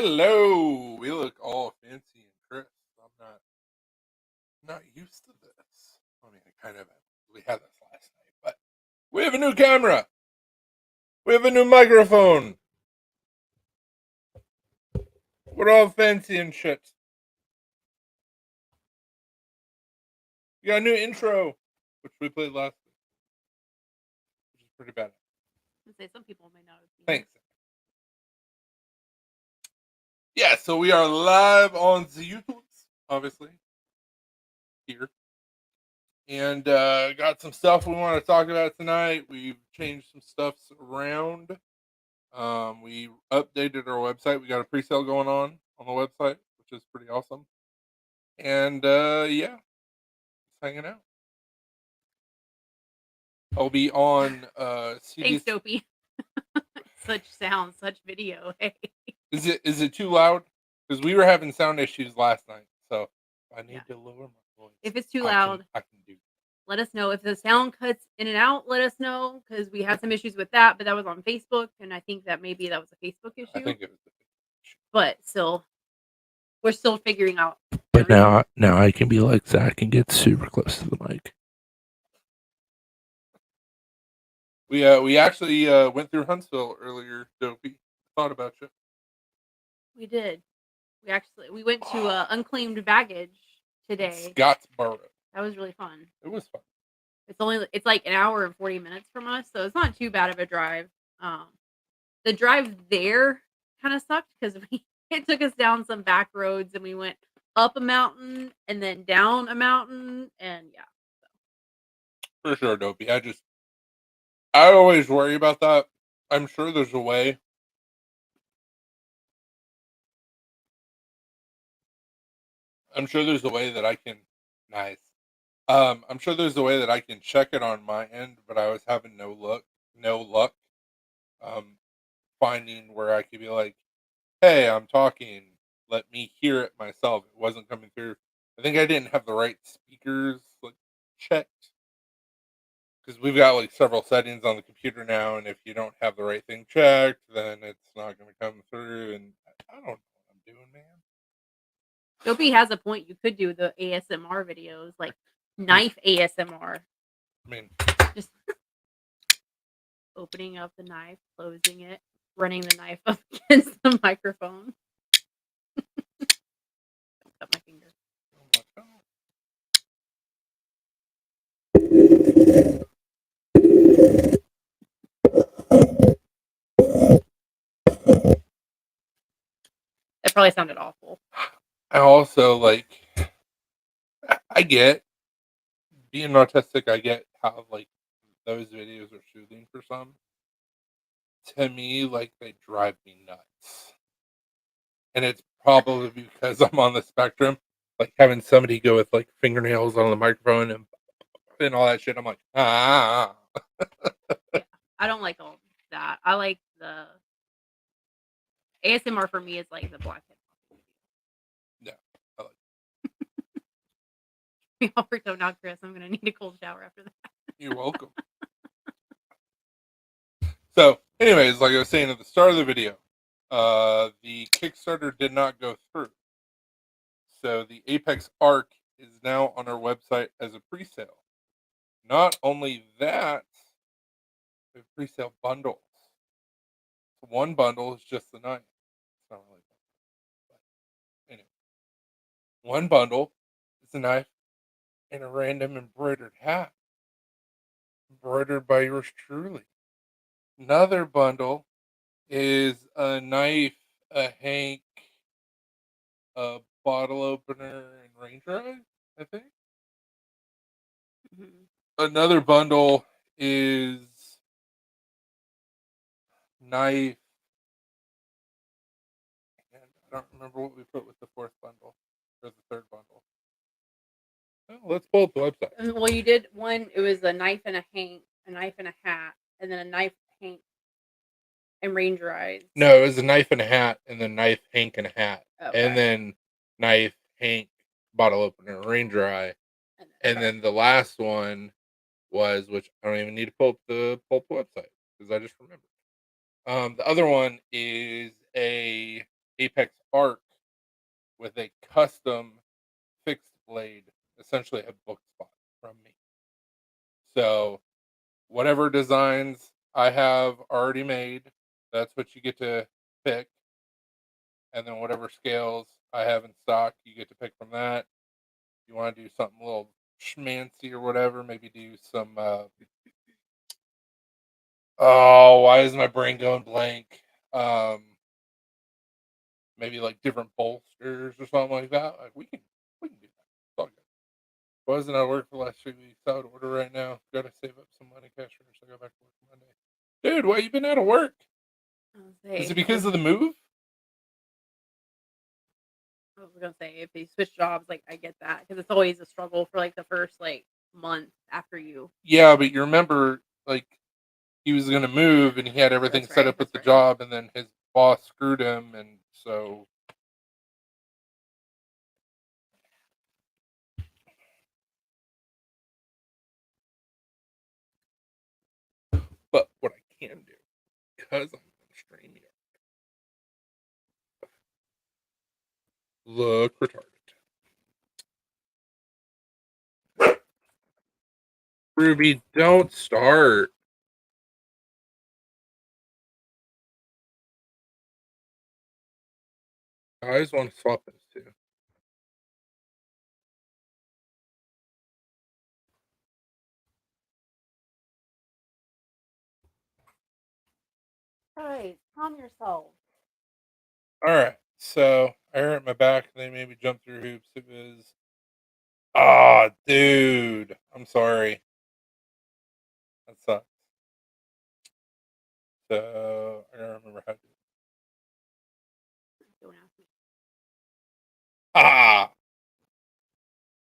Hello. We look all fancy and crisp. I'm not used to this. I mean, I kind of am. We had this last night, but we have a new camera. We have a new microphone. We're all fancy and shit. We got a new intro, which we played last week, which is pretty bad. I say some people may not have seen Thanks. Yeah, so we are live on the YouTube, obviously, here. And got some stuff we want to talk about tonight. We've changed some stuff around. We updated our website. We got a pre-sale going on the website, which is pretty awesome. And yeah, just hanging out. I'll be on Thanks, Dopey. Such sound, such video. Hey. Is it too loud? Because we were having sound issues last night, so I need to lower my voice. If it's too loud, I can do. Let us know. If the sound cuts in and out, let us know, because we had some issues with that, but that was on Facebook, and I think that maybe that was a Facebook issue. I think it was. But still, we're still figuring out. But now I can be like Zach and get super close to the mic. We actually went through Huntsville earlier, Dopey. Thought about you. We did. We went to Unclaimed Baggage today. Scottsboro. That was really fun. It was fun. It's like an hour and 40 minutes from us, so it's not too bad of a drive. The drive there kind of sucked because it took us down some back roads, and we went up a mountain and then down a mountain, and yeah. So. For sure, Dopey. I always worry about that. I'm sure there's a way. I'm sure there's a way that I can. Nice. I'm sure there's a way that I can check it on my end, but I was having no luck. Finding where I could be like, "Hey, I'm talking. Let me hear it myself." It wasn't coming through. I think I didn't have the right speakers checked, because we've got like several settings on the computer now, and if you don't have the right thing checked, then it's not going to come through. And I don't know what I'm doing, man. Dopey has a point. You could do the ASMR videos, like knife ASMR. I mean, just opening up the knife, closing it, running the knife up against the microphone. Don't cut my finger. That probably sounded awful. I also I get being autistic. I get how those videos are soothing for some. To me, they drive me nuts, and it's probably because I'm on the spectrum. Like having somebody go with fingernails on the microphone and all that shit. I'm like, ah. Yeah, I don't like all that. I like the ASMR for me is like the black head. Yeah, I like it. We all freaked out now, Chris. I'm gonna need a cold shower after that. You're welcome. So, anyways, like I was saying at the start of the video, the Kickstarter did not go through. So the Apex Arc is now on our website as a pre-sale. Not only that, we have pre-sale bundles. One bundle is just the knife. It's not really fun. But anyway. One bundle is a knife and a random embroidered hat. Embroidered by yours truly. Another bundle is a knife, a hank, a bottle opener, and range ride, I think. Mm-hmm. Another bundle is knife. And I don't remember what we put with the fourth bundle or the third bundle. Well, let's pull up the website. Well, you did one. It was a knife and a hank, a knife and a hat, and then a knife, hank, and range rides. No, it was a knife and a hat, and then knife, hank, and a hat, okay. and then knife, hank, bottle opener, range eye, and then the last one was, which I don't even need to pull up the website because I just remembered. The other one is a Apex Arc with a custom fixed blade, essentially a book spot from me. So whatever designs I have already made, that's what you get to pick. And then whatever scales I have in stock, you get to pick from that. You want to do something a little schmancy or whatever, maybe do some oh, why is my brain going blank? Um Maybe like different bolsters or something like that. Like we can do that. It's all good. Wasn't at work for the last 3 weeks. I would order right now. Gotta save up some money, cash first. I go back to work Monday. Dude, why you been out of work? Is it because of the move? I was gonna say if they switch jobs, like I get that because it's always a struggle for like the first like month after you. Yeah, but you remember like he was gonna move and he had everything That's set right. up with That's the right. job, and then his boss screwed him, and so but what I can do, because I'm on StreamYard, look retarded. Ruby, don't start. I just want to swap those two. Guys, calm yourself. All right, so I hurt my back. They made me jump through hoops. It was, ah, dude, I'm sorry. That sucks. So I don't remember how to do it. Don't ask me. Ah,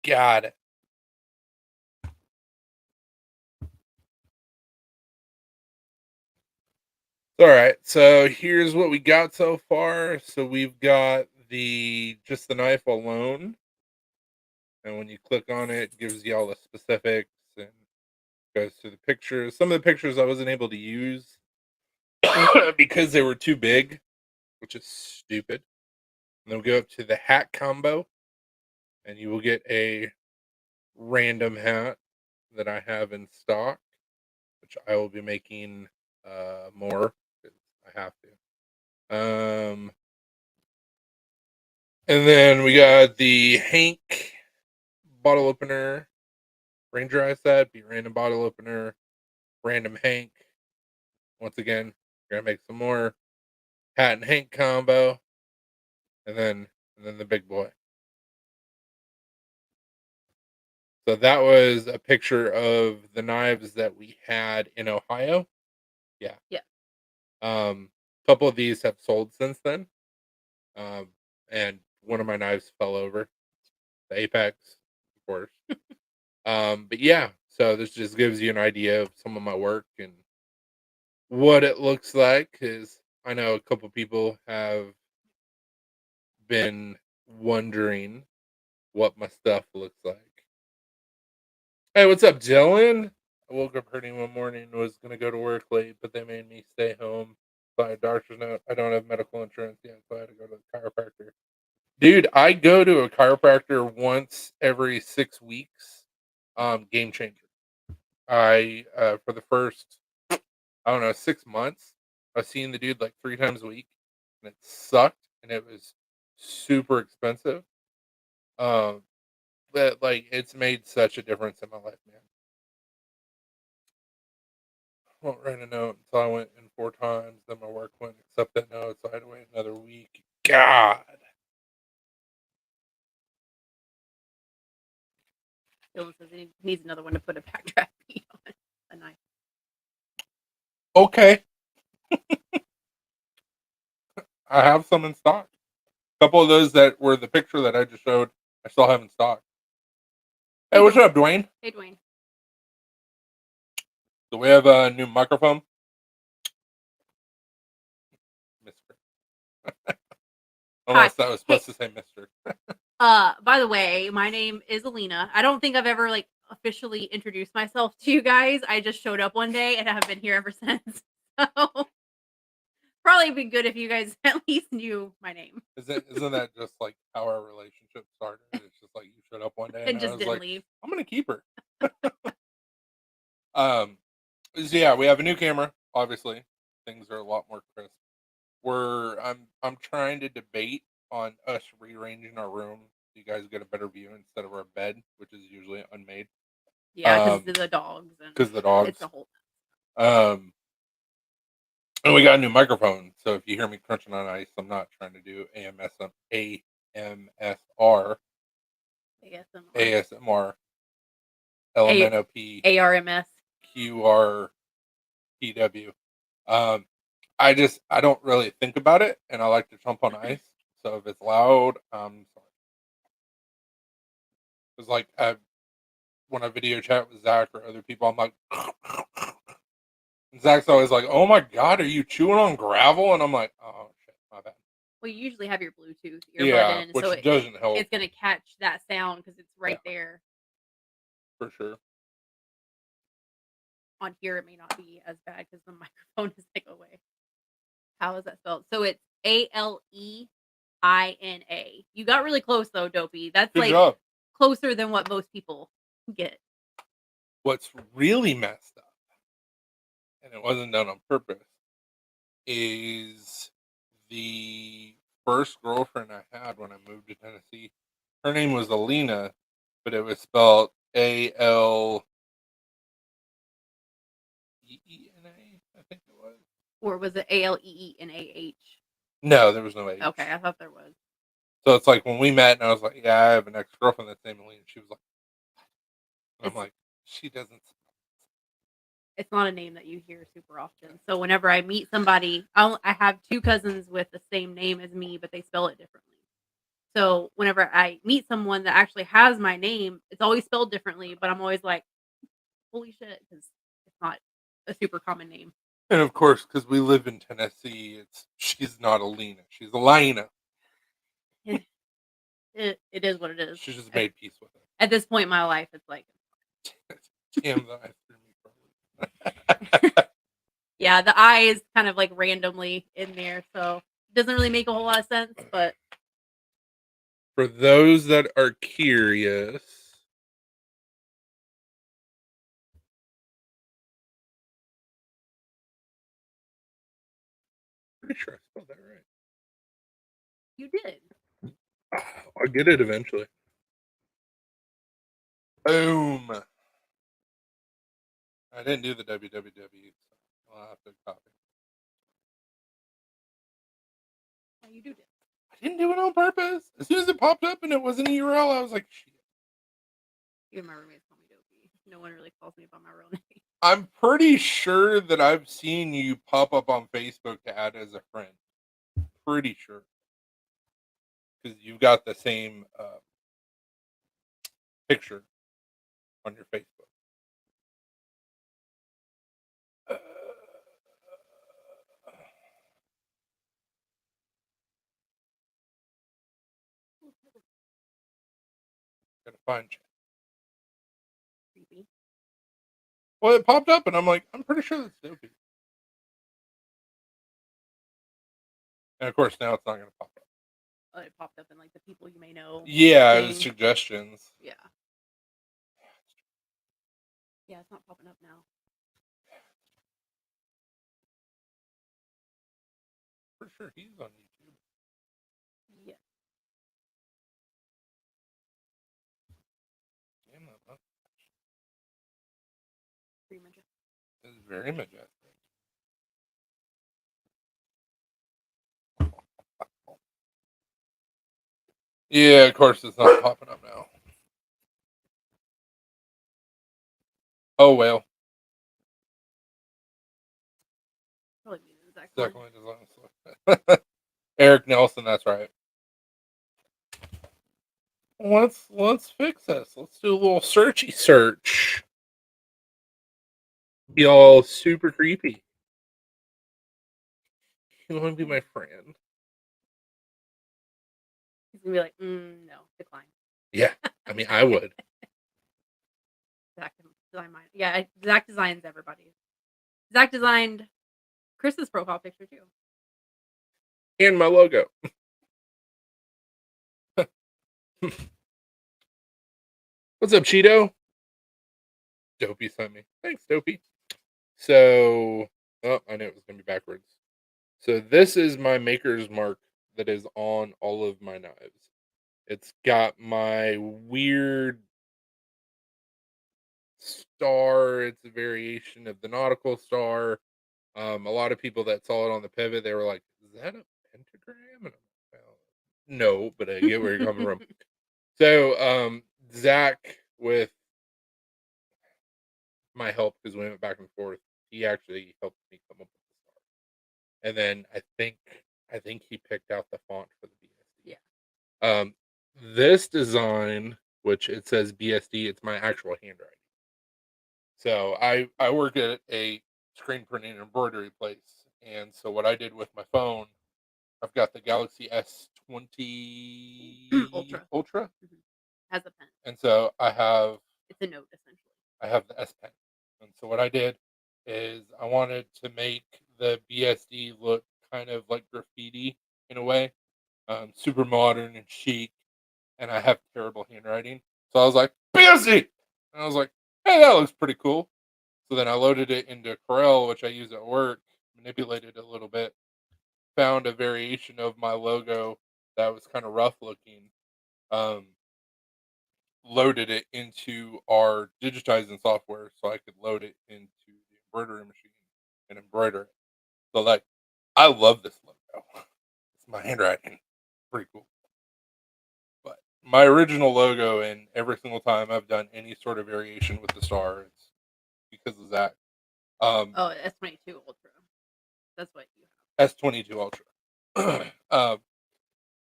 got it. All right, so here's what we got so far. So we've got just the knife alone, and when you click on it, it gives you all the specifics and goes through the pictures. Some of the pictures I wasn't able to use because they were too big, which is stupid. And then we'll go up to the hat combo, and you will get a random hat that I have in stock, which I will be making more because I have to. And then we got the Hank bottle opener, Ranger Eye set, be random bottle opener, random Hank. Once again, gonna make some more hat and Hank combo, and then the big boy. So that was a picture of the knives that we had in Ohio. Yeah. Yeah. A couple of these have sold since then. And one of my knives fell over. The Apex, of course. But yeah, so this just gives you an idea of some of my work and what it looks like. Because I know a couple people have been wondering what my stuff looks like. Hey, what's up, Dylan? I woke up hurting one morning and was gonna go to work late, but they made me stay home by a doctor's note. I don't have medical insurance yet, so I had to go to the chiropractor. Dude, I go to a chiropractor once every 6 weeks. Game changer. I for the first, I don't know, 6 months, I was seeing the dude like 3 times a week, and it sucked, and it was super expensive. Um, but like it's made such a difference in my life, man. I won't write a note until I went in 4 times. Then my work wouldn't accept that note, so I had to wait another week. God. Dylan says he needs another one to put a backdraft beat on. A knife. Okay, I have some in stock. A couple of those that were the picture that I just showed, I still have in stock. Hey, what's up, Dwayne? Hey, Dwayne. Do we have a new microphone? Mister. Unless that was supposed to say Mister. By the way, my name is Alina. I don't think I've ever like officially introduced myself to you guys. I just showed up one day and have been here ever since. So probably probably be good if you guys at least knew my name Isn't that just like how our relationship started? It's just like you showed up one day and and I just was didn't like, leave. I'm gonna keep her. So yeah, we have a new camera. Obviously, things are a lot more crisp. I'm trying to debate on us rearranging our room so you guys get a better view instead of our bed, which is usually unmade. Yeah, because Um, the dogs and because the it's dogs. a whole. Um, and we got a new microphone, so if you hear me crunching on ice, I'm not trying to do AMSR, ASMR. ASMR, A- LMNOP, ARMS. QRPW. I don't really think about it, and I like to jump on ice. So if it's loud, I'm sorry. It's like when I video chat with Zach or other people, I'm like, and Zach's always like, "Oh my god, are you chewing on gravel?" And I'm like, "Oh shit, my bad." Well, you usually have your Bluetooth earbud Yeah, in, which so doesn't help it's gonna catch that sound because it's right Yeah. there. for sure. On here, it may not be as bad because the microphone is like away. How is that spelled? So it's ALEINA. You got really close though, Dopey. That's Good like job. closer than what most people get. What's really messed up, and it wasn't done on purpose, is the first girlfriend I had when I moved to Tennessee. Her name was Alina, but it was spelled ALEENA, I think it was. Or was it ALEENAH? No, there was no H. Okay, I thought there was. So it's like when we met, and I was like, "Yeah, I have an ex girlfriend that's named Alina." She was like, and I'm It's like, "She doesn't." it's not a name that you hear super often. So whenever I meet somebody, I have two cousins with the same name as me, but they spell it differently. So whenever I meet someone that actually has my name, it's always spelled differently, but I'm always like, holy shit, because it's not a super common name. And of course, because we live in Tennessee, she's not Alina, she's Alina. It is what it is. She just made peace with At this point in my life, it's like, it. Damn, that threw me for a loop. yeah, the I is kind of like randomly in there, so it doesn't really make a whole lot of sense, but For those that are curious, pretty sure I spelled that right. you did. I'll get it eventually. Boom. I didn't do the www, so I'll have to copy. Oh, you do. I didn't do it on purpose. As soon as it popped up and it was an URL, I was like, shit. Even my roommates call me Dopey. No one really calls me by my real name. I'm pretty sure that I've seen you pop up on Facebook to add as a friend. Pretty sure. Because you've got the same picture on your Facebook. Gotta find you. Creepy. Well, it popped up, and I'm like, I'm pretty sure that's Dopey. And of course, now it's not gonna pop up. Oh, it popped up in like the people you may know. Yeah, it was thing. suggestions. Yeah. Yeah, it's not popping up now. For sure, he's on YouTube. Yeah. Damn that mustache. Pretty much. It's very majestic. Yeah, of course, it's not popping up now. Oh well. Probably be the exact one. Definitely does. Eric Nelson, that's right. Let's fix this. Let's do a little searchy search. Be all super creepy. You want to be my friend? He's gonna be like, no, decline. Yeah, I mean, I would. Zach design mine. Yeah, Zach designs everybody. Zach designed Chris's profile picture too. and my logo. What's up, Cheeto? Dopey sent me. Thanks, Dopey. So, oh, I knew it was going to be backwards. So this is my maker's mark that is on all of my knives. It's got my weird star. It's a variation of the nautical star. A lot of people that saw it on the pivot, they were like, "Is that a pentagram?" And I'm like, well, no, but I get where you're coming from. So, Zach, with my help, because we went back and forth, he actually helped me come up with the star. And then I think he picked out the font for the BSD. Yeah. This design, which it says BSD, it's my actual handwriting. So I work at a screen printing and embroidery place, and so what I did with my phone, I've got the Galaxy S20 Ultra. Has a pen. and so It's a note essentially. I have the S Pen, and so what I did is I wanted to make the BSD look kind of like graffiti in a way, super modern and chic, and I have terrible handwriting, so I was like BSD, and I was like, hey, that looks pretty cool. So then I loaded it into Corel, which I use at work, manipulated it a little bit, found a variation of my logo that was kind of rough looking, um, loaded it into our digitizing software so I could load it into the embroidery machine and embroider it. So, like, I love this logo. It's my handwriting. Pretty cool. But my original logo, and every single time I've done any sort of variation with the star, it's because of that. Oh, S22 Ultra. That's what you have. S22 Ultra.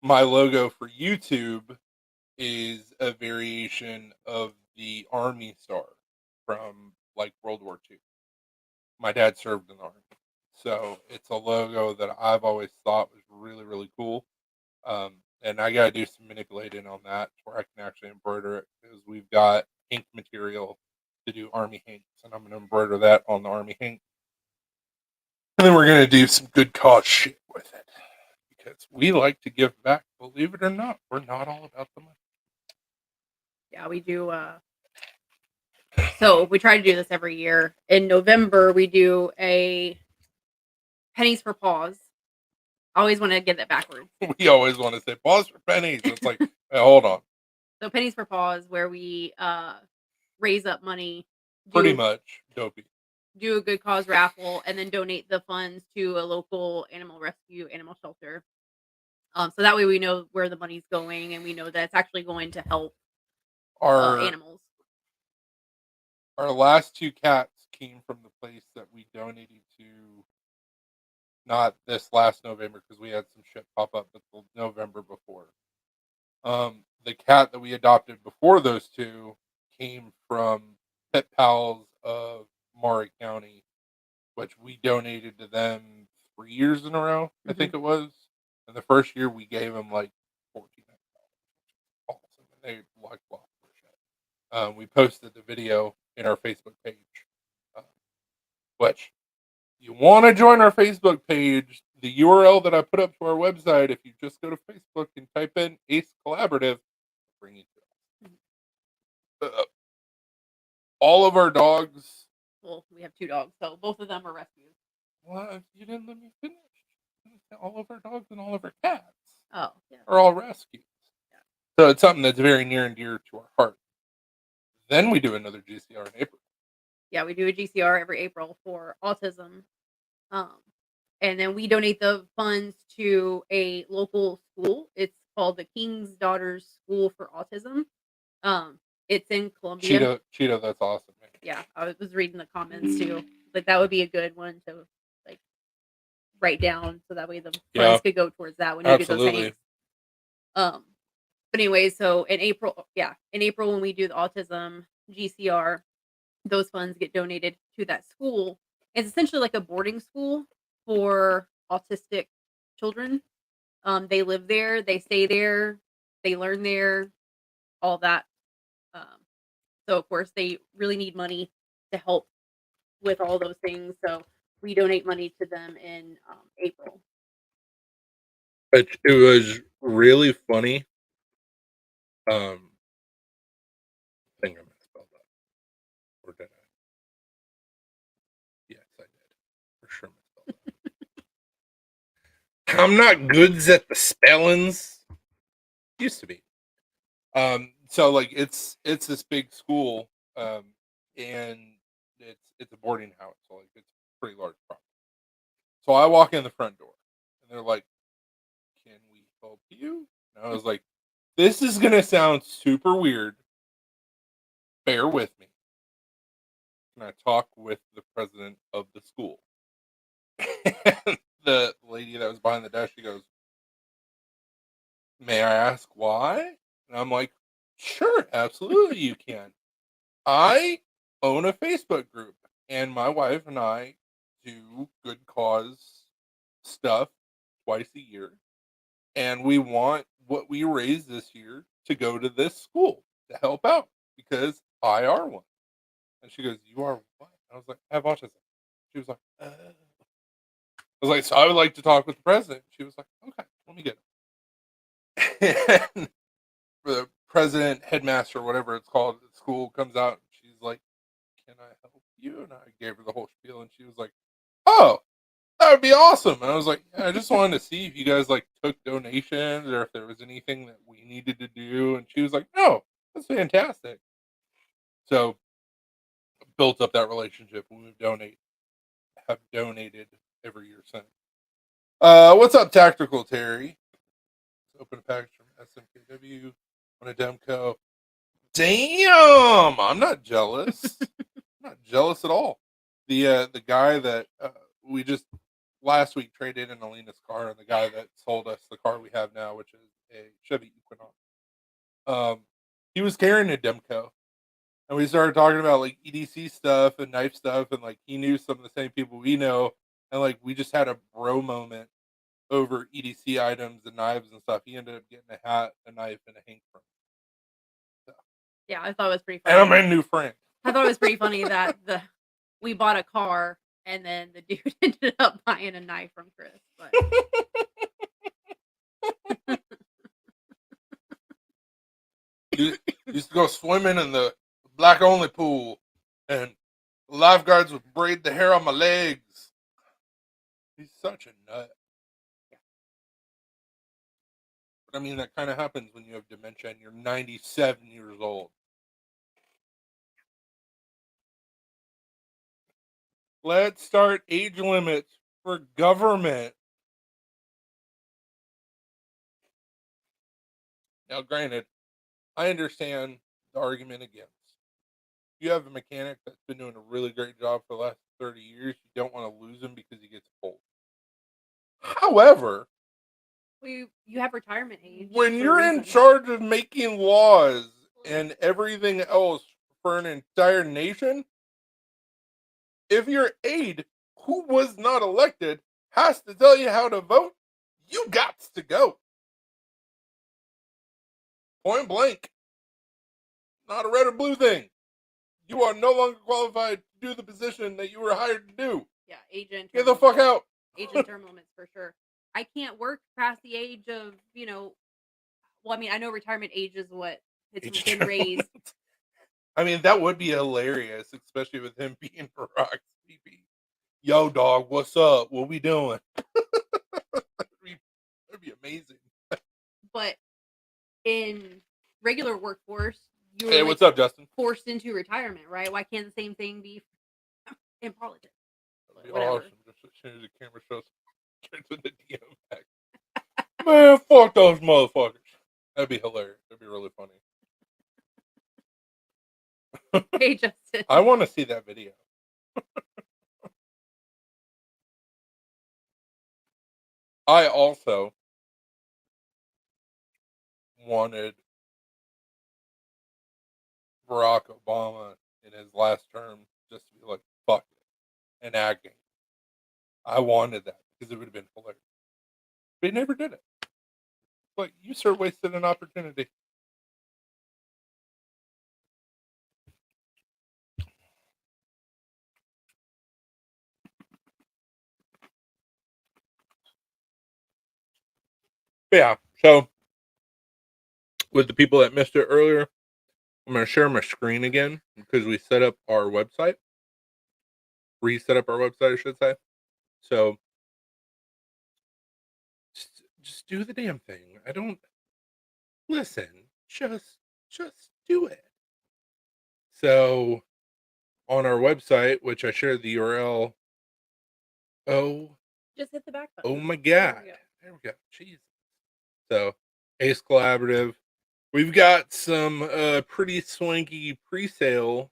My logo for YouTube is a variation of the Army star from like World War II. My dad served in the Army. So it's a logo that I've always thought was really, really cool. And I got to do some manipulating on that where I can actually embroider it because we've got ink material to do Army hanks, and I'm going to embroider that on the Army hank. And then we're going to do some good cause shit with it because we like to give back. Believe it or not, we're not all about the money. Yeah, we do. So we try to do this every year. In November, we do a pennies for paws. I always want to get that backwards. We always want to say pause for pennies. It's like, hey, hold on. So pennies for paws, where we raise up money, Pretty much, Dopey. do a good cause raffle, and then donate the funds to a local animal rescue, animal shelter. So that way we know where the money's going, and we know that it's actually going to help Our animals. our last two cats came from the place that we donated to. Not this last November because we had some shit pop up, but the November before. The cat that we adopted before those two came from Pet Pals of Maury County, which we donated to them 3 years in a row, I think it was. And the first year we gave them like $1,400. Awesome. And they like lost their shit. We posted the video in our Facebook page, which you want to join our Facebook page, the URL that I put up to our website, if you just go to Facebook and type in Ace Collaborative, it'll bring you to us. All of our dogs. Well, we have 2 dogs, so both of them are rescues. Well, you didn't let me finish. All of our dogs and all of our cats Oh, yeah. are all rescues. Yeah. So it's something that's very near and dear to our heart. Then we do another GCR in April. Yeah, we do a GCR every April for autism. And then we donate the funds to a local school. It's called the King's Daughters School for Autism. It's in Columbia. Cheeto, that's awesome, man. Yeah, I was reading the comments too. Like that would be a good one to like write down so that way the funds could go towards that when you do those things. But anyway, so in April when we do the autism GCR, those funds get donated to that school. It's essentially like a boarding school for autistic children. They live there, they stay there, they learn there, all that. So of course they really need money to help with all those things. So we donate money to them in April. It was really funny. I think I misspelled that. Or did I? Yes, I did. For sure misspelled that. I'm not goods at the spellings. Used to be. So like it's this big school, and it's a boarding house, so like it's a pretty large property. So I walk in the front door, and they're like, "Can we help you?" And I was like, "This is gonna sound super weird. Bear with me. Can I talk with the president of the school?" And the lady that was behind the desk, she goes, "May I ask why?" And I'm like, "Sure, absolutely, you can. I own a Facebook group, and my wife and I do good cause stuff twice a year, and we want what we raise this year to go to this school to help out because I are one." And she goes, "You are what?" I was like, "I have autism." She was like, I was like, "So I would like to talk with the president." She was like, "Okay, let me get him." And the president, headmaster, whatever it's called at school comes out, and she's like, "Can I help you?" And I gave her the whole spiel, and she was like, "Oh, that would be awesome." And I was like, "Yeah, I just wanted to see if you guys like took donations or if there was anything that we needed to do." And she was like, "No, that's fantastic." So built up that relationship. We have donated every year since. What's up, Tactical Terry? Open a package from SMKW on a Demco. Damn, I'm not jealous. I'm not jealous at all. The guy that we just last week traded in Alina's car, and the guy that sold us the car we have now, which is a Chevy Equinox. He was carrying a Demco, and we started talking about like EDC stuff and knife stuff, and like he knew some of the same people we know, and like we just had a bro moment over EDC items and knives and stuff. He ended up getting a hat, a knife, and a hank from me. So. Yeah, I thought it was pretty And I'm funny. a new friend. I thought it was pretty funny that we bought a car and then the dude ended up buying a knife from Chris. But Used to go swimming in the black only pool, and lifeguards would braid the hair on my legs. He's such a nut. But I mean, that kind of happens when you have dementia and you're 97 years old. Let's start age limits for government. Now, granted, I understand the argument against. If you have a mechanic that's been doing a really great job for the last 30 years, you don't want to lose him because he gets old. However, you have retirement age when for a you're in reason. charge of making laws and everything else for an entire nation, if your aide who was not elected has to tell you how to vote, you got to go. Point blank. Not a red or blue thing. You are no longer qualified to do the position that you were hired to do. Yeah, age and Get term the fuck limits. out. Age and term limits for sure. I can't work past the age of, well, I mean, I know retirement age is what it's Age been term raised. limits. I mean, that would be hilarious, especially with him being Barack's VP. Yo, dog, what's up? What we doing? That'd be amazing. But in regular workforce, you're Hey, like what's up, Justin? forced into retirement, right? Why can't the same thing be in politics? That'd be Whatever. awesome. Just as soon as the camera shows turns into DM back. Man, fuck those motherfuckers. That'd be hilarious. That'd be really funny. Hey, Justin. I want to see that video. I also wanted Barack Obama in his last term just to be like, fuck it, and acting. I wanted that because it would have been hilarious. But he never did it. But you sir wasted an opportunity. But yeah, so with the people that missed it earlier, I'm going to share my screen again because we set up our website. Reset up our website, I should say. So just do the damn thing. I don't listen. Just do it. So on our website, which I shared the URL. Oh, Just hit the back oh button. my There God. we go. There we go. Jesus. So Ace Collaborative. We've got some pretty swanky pre-sale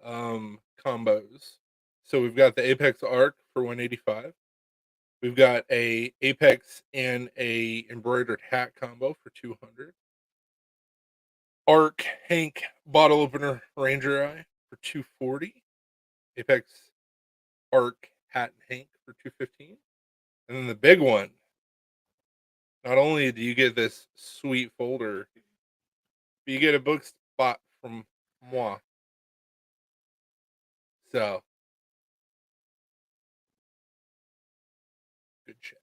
combos. So we've got the Apex Arc for 185. We've got a Apex and a embroidered hat combo for 200. Arc Hank bottle opener Ranger Eye for 240. Apex Arc hat and Hank for 215. And then the big one. Not only do you get this sweet folder, but you get a book spot from moi. So good shit.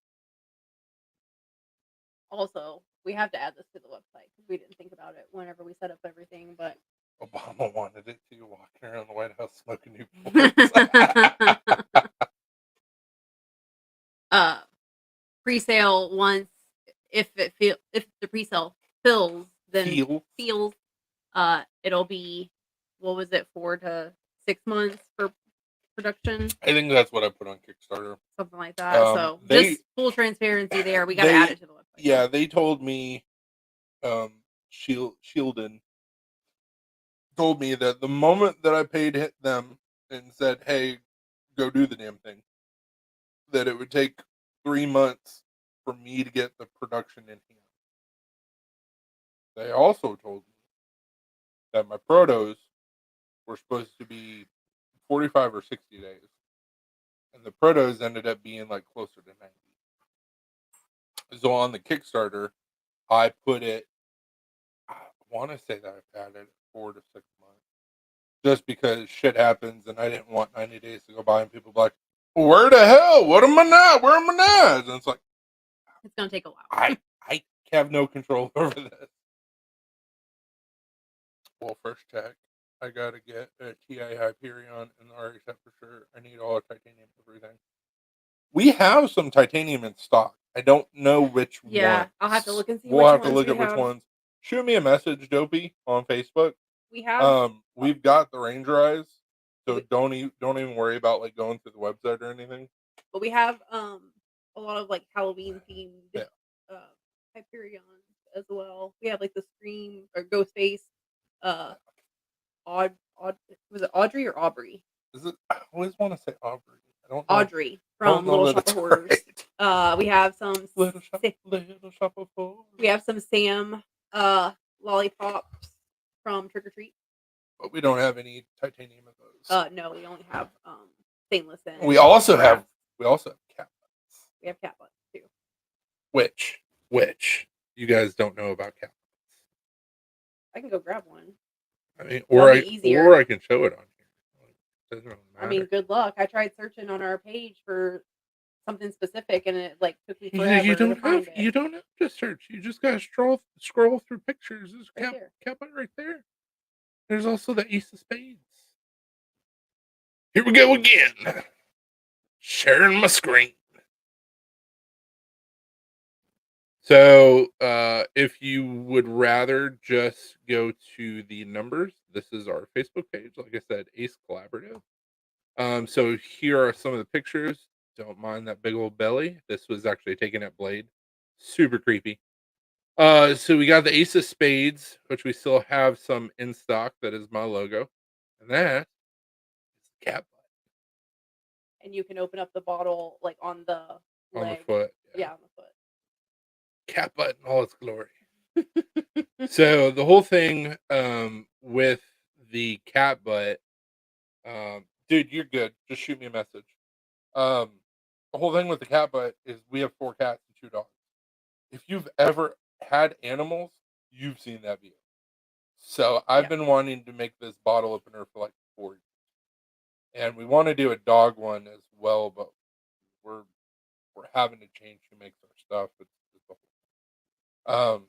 Also, we have to add this to the website because we didn't think about it whenever we set up everything. But Obama wanted it to walking around the White House smoking Newports. Pre-sale once if the pre-sale fills, then feels it'll be, what was it, 4 to 6 months for production, I think that's what I put on Kickstarter. something like that. So just full transparency there. We got to add it to the website. Yeah, they told me, Shieldon told me that the moment that I paid them and said, "Hey, go do the damn thing," that it would take 3 months for me to get the production in hand. They also told me that my protos were supposed to be 45 or 60 days, and the protos ended up being like closer to 90. So on the Kickstarter, I put it, I want to say that I've had it 4 to 6 months, just because shit happens, and I didn't want 90 days to go by and people be like, "Where the hell? What am I not? Where am I not?" And it's like, It's gonna take a while. I have no control over this. Well, first check, I gotta get a TI Hyperion and the RHF for sure. I need all the titanium, everything. We have some titanium in stock. I don't know which ones. I'll have to look and see. We'll have to look at which ones. Shoot me a message, Dopey, on Facebook. We have. We've got the Ranger Eyes, so don't even worry about like going through the website or anything. But we have a lot of like Halloween themed Hyperions as well. We have like the Scream or Ghostface, was it Audrey or Aubrey? Is it? I always want to say Aubrey. I don't know. Audrey from Little Shop of Horrors. Right. We have some Little Shop of Horrors. We have some Sam lollipops from Trick or Treat. But we don't have any titanium of those. No, we only have stainless. And we also have cat butts. We have cat butts too. Which you guys don't know about cat butts. I can go grab one. I mean, or I can show it on here. Doesn't really matter. I mean, good luck. I tried searching on our page for something specific, and it like took me forever. You don't have to search. You just gotta scroll through pictures. There's cat butt right there. There's also the Ace of Spades. Here we go again. Sharing my screen. So, if you would rather just go to the numbers, this is our Facebook page. Like I said, Ace Collaborative. So here are some of the pictures. Don't mind that big old belly. This was actually taken at Blade. Super creepy. So we got the Ace of Spades, which we still have some in stock. That is my logo. And that is cat butt. And you can open up the bottle like on the leg. On the foot. Yeah, on the foot. Cat butt in all its glory. So the whole thing with the cat butt, dude, you're good. Just shoot me a message. The whole thing with the cat butt is we have 4 cats and 2 dogs. If you've ever had animals, you've seen that view. So I've been wanting to make this bottle opener for like 4 years. And we want to do a dog one as well, but we're having to change who makes our stuff. It's Um,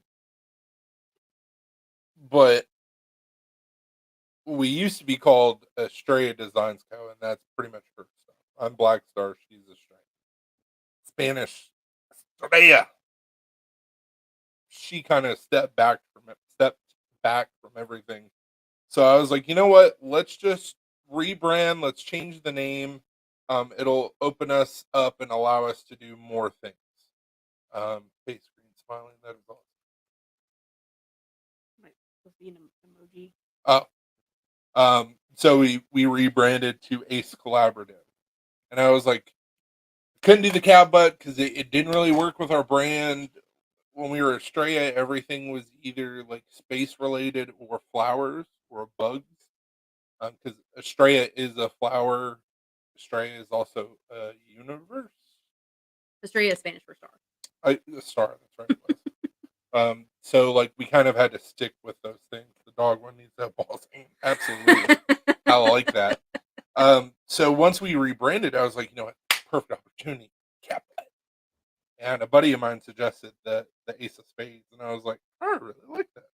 but we used to be called Estrella Designs Co., and that's pretty much her stuff. I'm Black Star. She's Estrella. Spanish Estrella. She kind of stepped back from everything. So I was like, you know what? Let's just rebrand. Let's change the name. It'll open us up and allow us to do more things. Face screen smiling. That is awesome. Might supposed to be an emoji. Oh, so we rebranded to Ace Collaborative, and I was like, couldn't do the cow butt because it didn't really work with our brand. When we were Estrella, everything was either like space related or flowers or bugs. Because Estrella is a flower. Estrella is also a universe. Estrella is Spanish for star. A star. That's right. It was. So like we kind of had to stick with those things. The dog one needs to have balls. Absolutely, I like that. So once we rebranded, I was like, you know what, perfect opportunity, cap that. And a buddy of mine suggested the Ace of Spades, and I was like, I really like that.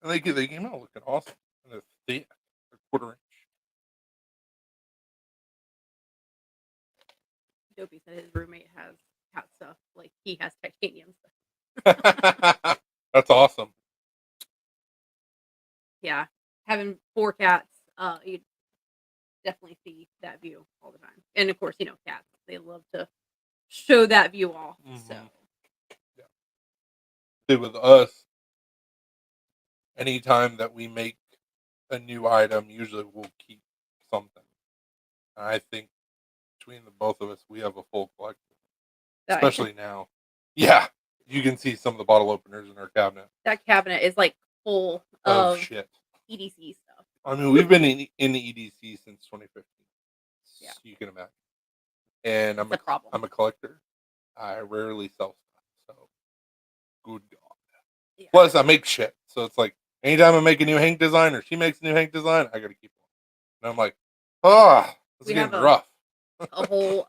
And they came out looking awesome. And the quarter inch. Dopey said his roommate has cat stuff. Like he has titanium stuff. That's awesome. Yeah, having 4 cats, you definitely see that view all the time. And of course, cats, they love to show that view off. So Yeah. See, with us, anytime that we make a new item, usually we'll keep something. And I think between the both of us, we have a full collection, especially now. Yeah, you can see some of the bottle openers in our cabinet. That cabinet is like full Oh of shit! EDC stuff. I mean, we've been in the EDC since 2015. Yeah, you can imagine. And it's a problem. I'm a collector. I rarely sell stuff, so good God. Yeah. Plus, I make shit, so it's like anytime I make a new Hank design or she makes a new Hank design, I gotta keep one. And I'm like, this is getting rough. A whole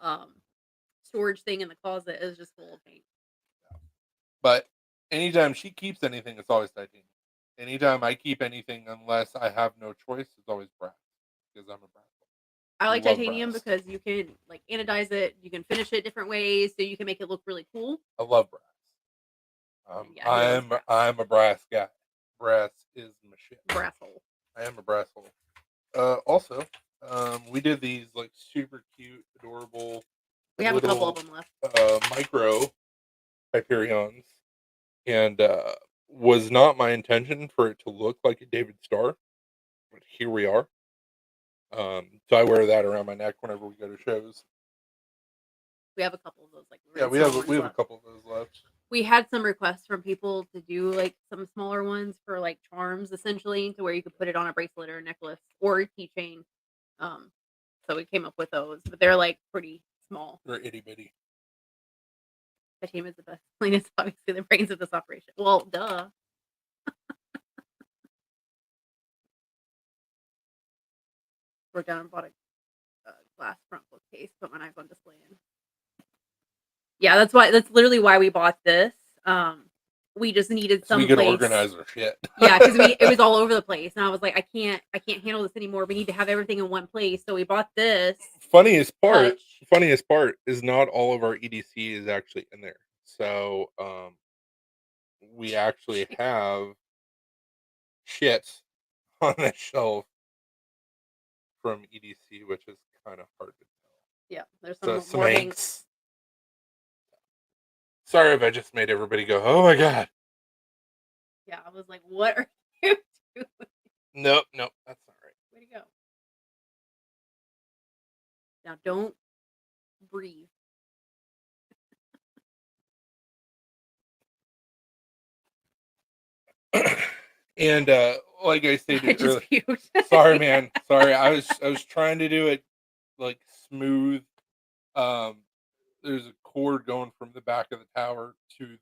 storage thing in the closet is just full of paint. But anytime she keeps anything, it's always titanium. Anytime I keep anything, unless I have no choice, it's always brass because I'm a brass. I like Love titanium brass. because you can like anodize it. You can finish it different ways, so you can make it look really cool. I love brass. Yeah, he loves brass. I'm a brass guy. Brass is my shit. Brass hole. I am a brass hole. Also, we did these like super cute, adorable. We have a couple of them left. Micro Hyperions, and was not my intention for it to look like a David Starr, but here we are. So I wear that around my neck whenever we go to shows. We have a couple of those. We have a couple of those left. We had some requests from people to do like some smaller ones for like charms, essentially, to where you could put it on a bracelet or a necklace or a keychain. So we came up with those, but they're like pretty small. They're itty bitty. The team is the best, cleanest, obviously the brains of this operation. Well, duh. We're down and bought a glass front bookcase, put my knife on display in. Yeah, that's literally why we bought this. We just needed some. We could organize our shit. Yeah, because it was all over the place, and I was like, I can't handle this anymore. We need to have everything in one place, so we bought this. Funniest part is not all of our EDC is actually in there. So we actually have shit on the shelf from EDC, which is kind of hard to tell. Yeah, there's some Hanks. Sorry if I just made everybody go, oh my God. Yeah, I was like, what are you doing? Nope, that's not right. Way to go. Now don't breathe. And like I stated earlier, sorry, man. Sorry, I was trying to do it like smooth. There's a cord going from the back of the tower to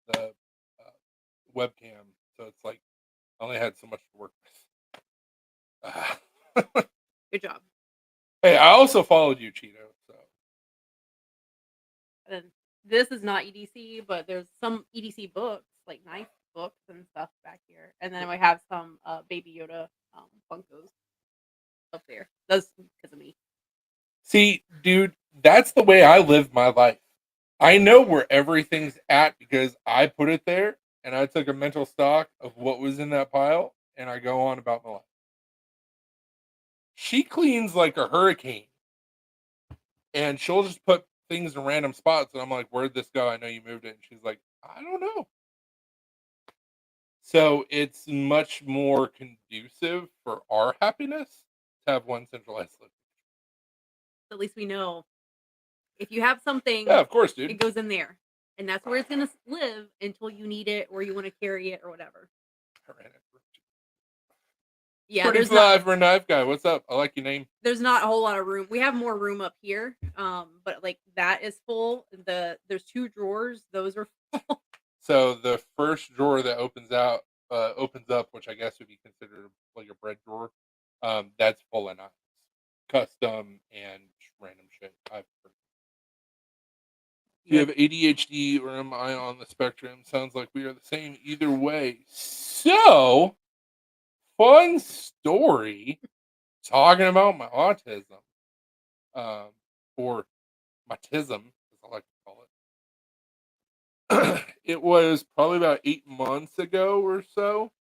the webcam, so it's like I only had so much to work with. Good job. Hey, I also followed you, Cheeto. So and then this is not EDC, but there's some EDC books, like knife books and stuff back here. And then I have some Baby Yoda Funkos up there. That's because of me. See, dude, that's the way I live my life. I know where everything's at because I put it there and I took a mental stock of what was in that pile and I go on about my life. She cleans like a hurricane and she'll just put things in random spots and I'm like, "Where'd this go? I know you moved it." And she's like, "I don't know." So it's much more conducive for our happiness to have one centralized location. At least we know if you have something, Yeah, of course, it dude. goes in there, and that's where it's gonna live until you need it or you want to carry it or whatever. I ran it. Yeah, Pretty fly for a knife guy. What's up? I like your name. there's not a whole lot of room. We have more room up here, but like that is full. There's 2 drawers; those are full. So the first drawer that opens up, which I guess would be considered like a bread drawer, that's full of knives, custom and random shit. I've heard. Do you Yep. have ADHD or am I on the spectrum? Sounds like we are the same either way. So, fun story talking about my autism, um, or my tism, as I like to call it. It was probably about 8 months ago or so.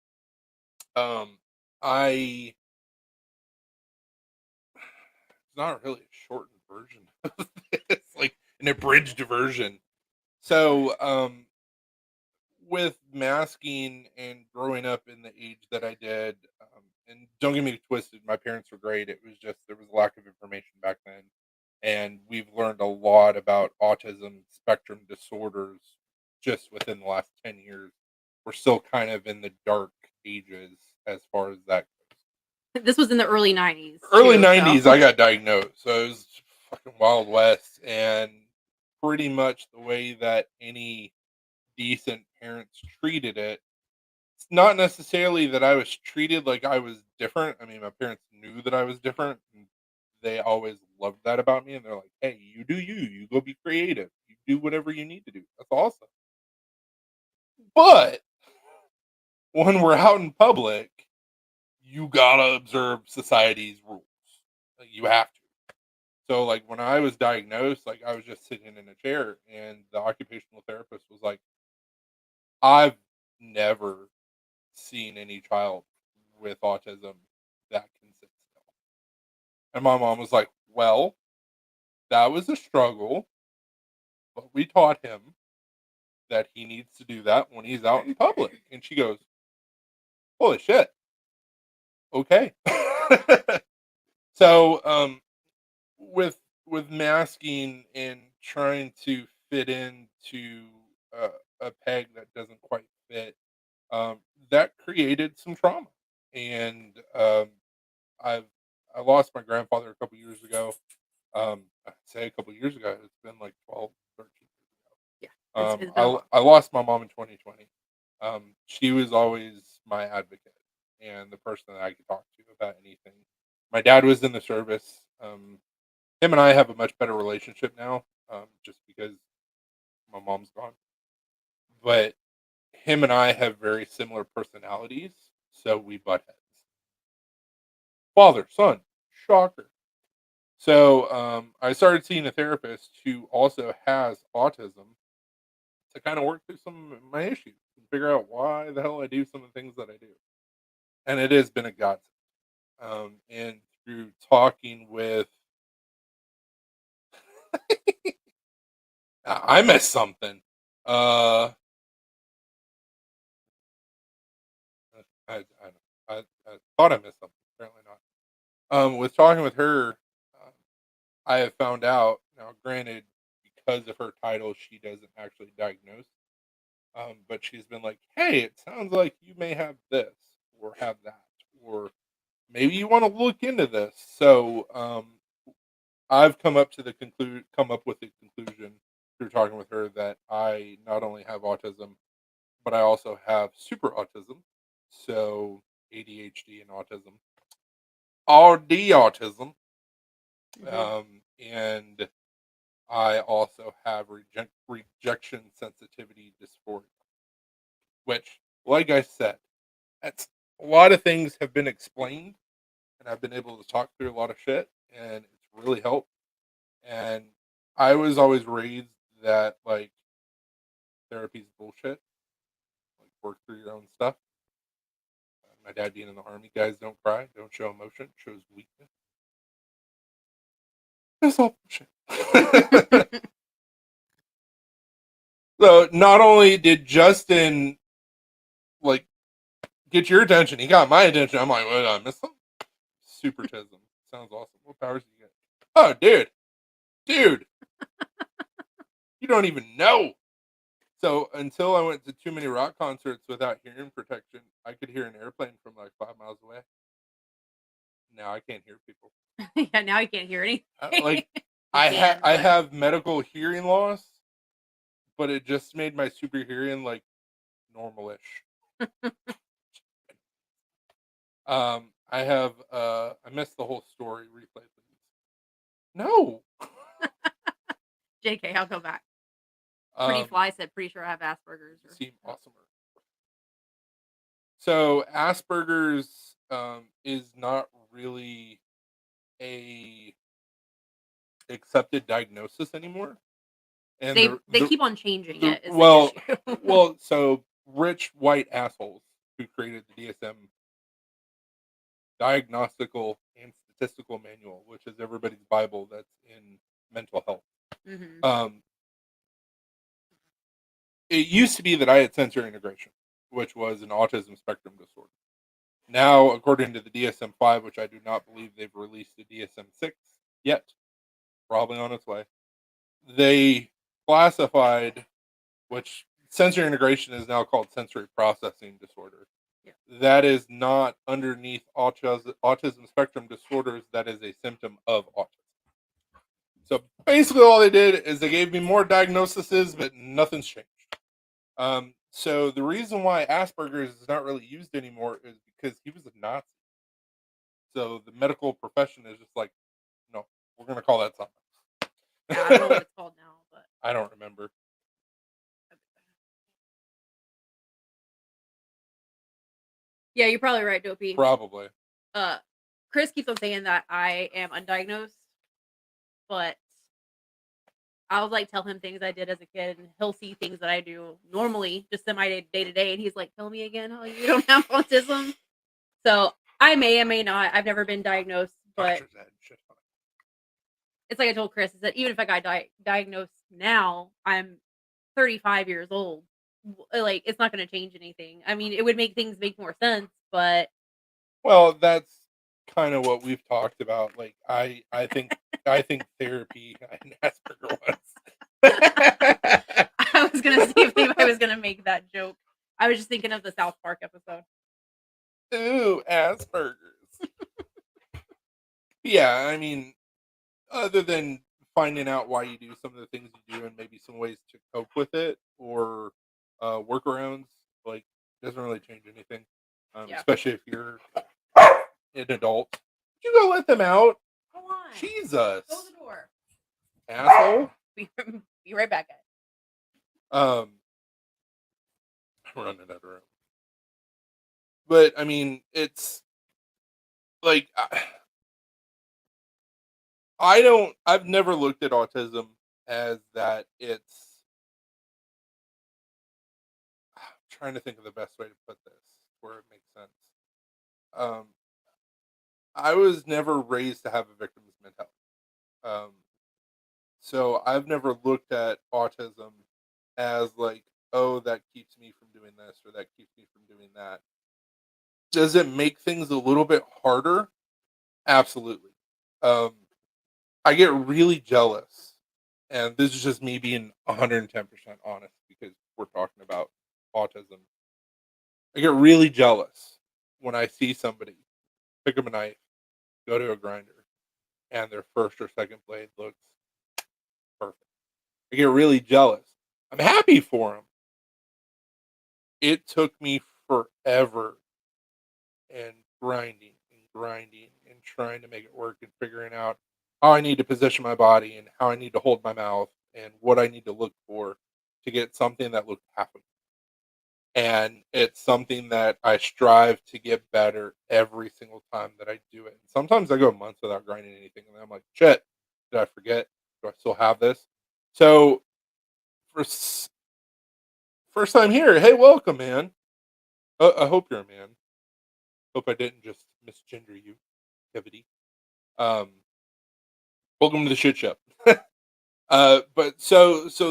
Um, I It's not really a shortened version of this, like an abridged version. So, with masking and growing up in the age that I did, and don't get me twisted, my parents were great. It was just there was a lack of information back then, and we've learned a lot about autism spectrum disorders just within the last 10 years. We're still kind of in the dark ages as far as that goes. This was in the early '90s Early too, so 90s, I got diagnosed, so it was fucking Wild West, and pretty much the way that any decent parents treated it. It's not necessarily that I was treated like I was different. I mean, my parents knew that I was different, and they always loved that about me, and they're like, "Hey, you do you. You go be creative. You do whatever you need to do. That's awesome." But when we're out in public, you gotta observe society's rules. Like, you have to. So, like, when I was diagnosed, like, I was just sitting in a chair, and the occupational therapist was like, "I've never seen any child with autism that can sit still." And my mom was like, "Well, that was a struggle, but we taught him that he needs to do that when he's out in public." And she goes, "Holy shit. Okay." So, with masking and trying to fit into a, a peg that doesn't quite fit, um, that created some trauma. And I've I lost my grandfather a couple years ago. I say a couple years ago, it's been like 12, 13 yeah, years ago. it's been a while. I lost my mom in 2020. She was always my advocate and the person that I could talk to about anything. My dad was in the service. Him and I have a much better relationship now, just because my mom's gone. But him and I have very similar personalities, so we butt heads. Father, son, shocker. So I started seeing a therapist who also has autism to kind of work through some of my issues and figure out why the hell I do some of the things that I do. And it has been a godsend. And through talking with, I missed something. Uh, I thought I missed something. Apparently not. With talking with her, um, I have found out now. Granted, because of her title, she doesn't actually diagnose. But she's been like, "Hey, it sounds like you may have this or have that, or maybe you want to look into this." So I've come up with the conclusion through talking with her that I not only have autism, but I also have super autism, so ADHD and autism, RD autism, Mhm. and I also have rejection sensitivity dysphoria, which, like I said, that's a lot of things have been explained, and I've been able to talk through a lot of shit, and it's really helped. And I was always raised that like therapy's bullshit. Like work through your own stuff. My dad being in the army, guys don't cry, don't show emotion, shows weakness. That's all bullshit. So not only did Justin like get your attention, he got my attention. I'm like, what did I miss something? Supertism. Sounds awesome. What powers do you get? Oh, dude, you don't even know. So until I went to too many rock concerts without hearing protection, I could hear an airplane from like 5 miles away. Now I can't hear people. Yeah, now you can't hear anything. Like You I can, I but have medical hearing loss, but it just made my super hearing like normalish. I have I missed the whole story. Replay, please. No. JK, I'll go back. Pretty Um, Fly said, pretty sure I have Asperger's. Or seem awesomer. So Asperger's is not really a accepted diagnosis anymore, and they keep on changing the it. Is well, the issue. well, so rich white assholes who created the DSM Diagnostical and Statistical Manual, which is everybody's Bible that's in mental health. Mhm. It used to be that I had sensory integration, which was an autism spectrum disorder. Now, according to the DSM-5, which I do not believe they've released the DSM-6 yet, probably on its way, they classified, which sensory integration is now called sensory processing disorder. Yeah. That is not underneath autism spectrum disorders. That is a symptom of autism. So basically, all they did is they gave me more diagnoses, but nothing's changed. So the reason why Asperger's is not really used anymore is because he was a Nazi. So the medical profession is just like, no, we're going to call that something. Yeah, I don't know what it's called now, but I don't remember. yeah, you're probably right, Dopey. Probably. Chris keeps on saying that I am undiagnosed, but I'll like tell him things I did as a kid, and he'll see things that I do normally, just in my day to day, and he's like, "Tell me again how you don't have autism." So I may or may not. I've never been diagnosed, but it's like I told Chris, is that even if I got diagnosed now, I'm 35 years old. Like it's not going to change anything. I mean, it would make things make more sense, but well, that's kind of what we've talked about. Like I think therapy and Asperger was. I was gonna see if Levi was gonna make that joke. I was just thinking of the South Park episode. Ooh, Asperger's. Yeah, I mean, other than finding out why you do some of the things you do and maybe some ways to cope with it or workarounds, like doesn't really change anything. Yeah. Especially if you're an adult. You go let them out. Come on. Jesus. Close the door. Asshole. Be right back, guys. I'm running out of room. But I mean, it's like I've never looked at autism as that it's I'm trying to think of the best way to put this where it makes sense. Um, I was never raised to have a victim's mentality. Um, so I've never looked at autism as like, oh, that keeps me from doing this or that keeps me from doing that. Does it make things a little bit harder? Absolutely. Um, I get really jealous, and this is just me being 110% honest because we're talking about autism. I get really jealous when I see somebody pick up a knife, go to a grinder, and their first or second blade looks perfect. I get really jealous. I'm happy for them. It took me forever and grinding and trying to make it work and figuring out how I need to position my body and how I need to hold my mouth and what I need to look for to get something that looked half of. And it's something that I strive to get better every single time that I do it. Sometimes I go months without grinding anything, and then I'm like, "Shit, did I forget? Do I still have this?" So, for first time here, hey, welcome, man. I hope you're a man. Hope I didn't just misgender you, Kevity. Um, welcome to the shit show. But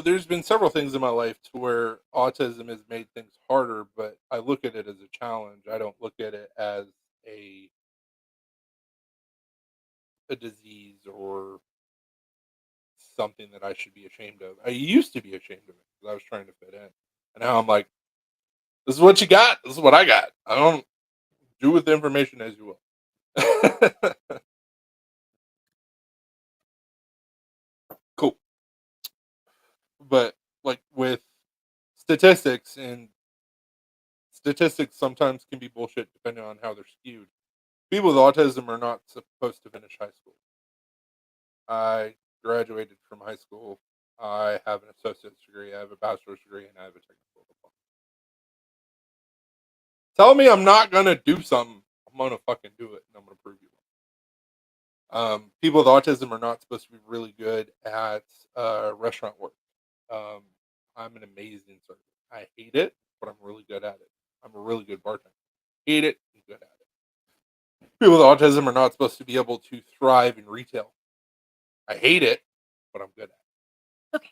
there's been several things in my life to where autism has made things harder, but I look at it as a challenge. I don't look at it as a a disease or something that I should be ashamed of. I used to be ashamed of it because I was trying to fit in. And now I'm like, this is what you got. This is what I got. I don't do with the information as you will. Cool. But like with statistics, and statistics sometimes can be bullshit depending on how they're skewed. People with autism are not supposed to finish high school. I graduated from high school. I have an associate's degree. I have a bachelor's degree, and I have a technical diploma. Tell me I'm not gonna do something. I'm gonna fucking do it, and I'm gonna prove you wrong. People with autism are not supposed to be really good at restaurant work. Um, I'm an amazing server. I hate it, but I'm really good at it. I'm a really good bartender. Hate it, I'm good at it. People with autism are not supposed to be able to thrive in retail. I hate it, but I'm good at it. Okay.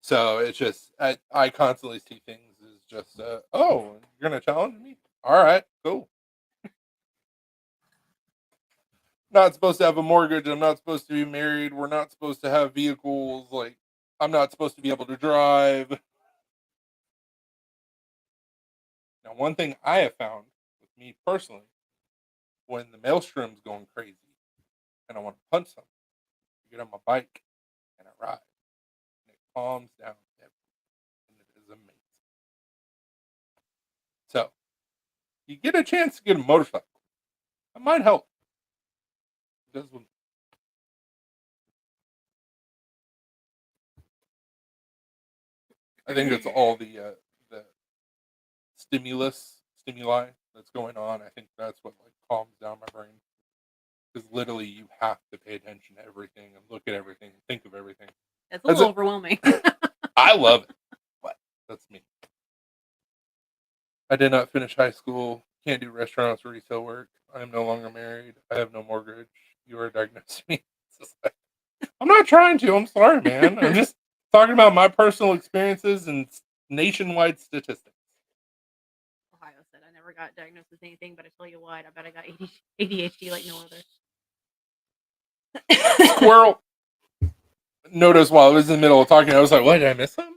So it's just I constantly see things as just oh, you're gonna challenge me? All right, cool. Not supposed to have a mortgage. I'm not supposed to be married. We're not supposed to have vehicles. Like I'm not supposed to be able to drive. Now, one thing I have found with me personally, when the maelstrom's going crazy and I want to punch something, I get on my bike and I ride, and it calms down everything, and it is amazing. So you get a chance to get a motorcycle. That might help. It does. I think it's all the stimuli that's going on. I think that's what like calms down my brain because literally you have to pay attention to everything and look at everything and think of everything. It's a That's little it. overwhelming. I love it, but that's me. I did not finish high school. Can't do restaurants or retail work. I am no longer married. I have no mortgage. You are diagnosing me. It's just like, I'm not trying to. I'm sorry, man. I'm just talking about my personal experiences and nationwide statistics. Ohio said I never got diagnosed with anything, but I tell you what, I bet I got ADHD like no other. Squirrel. Notice while I was in the middle of talking, I was like, "What did I miss him?"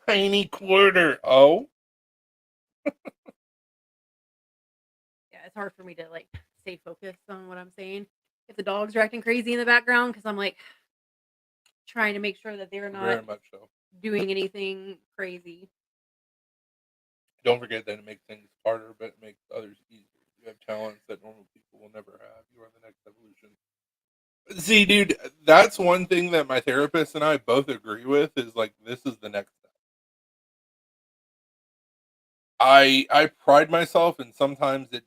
Tiny quarter. Oh, Yeah, it's hard for me to like stay focused on what I'm saying if the dogs are acting crazy in the background because I'm like trying to make sure that they're not very much so. doing anything crazy. Don't forget that it makes things harder, but it makes others easier. You have talents that normal people will never have. You are the next evolution. See, dude, that's one thing that my therapist and I both agree with is like this is the next step. I pride myself, and sometimes it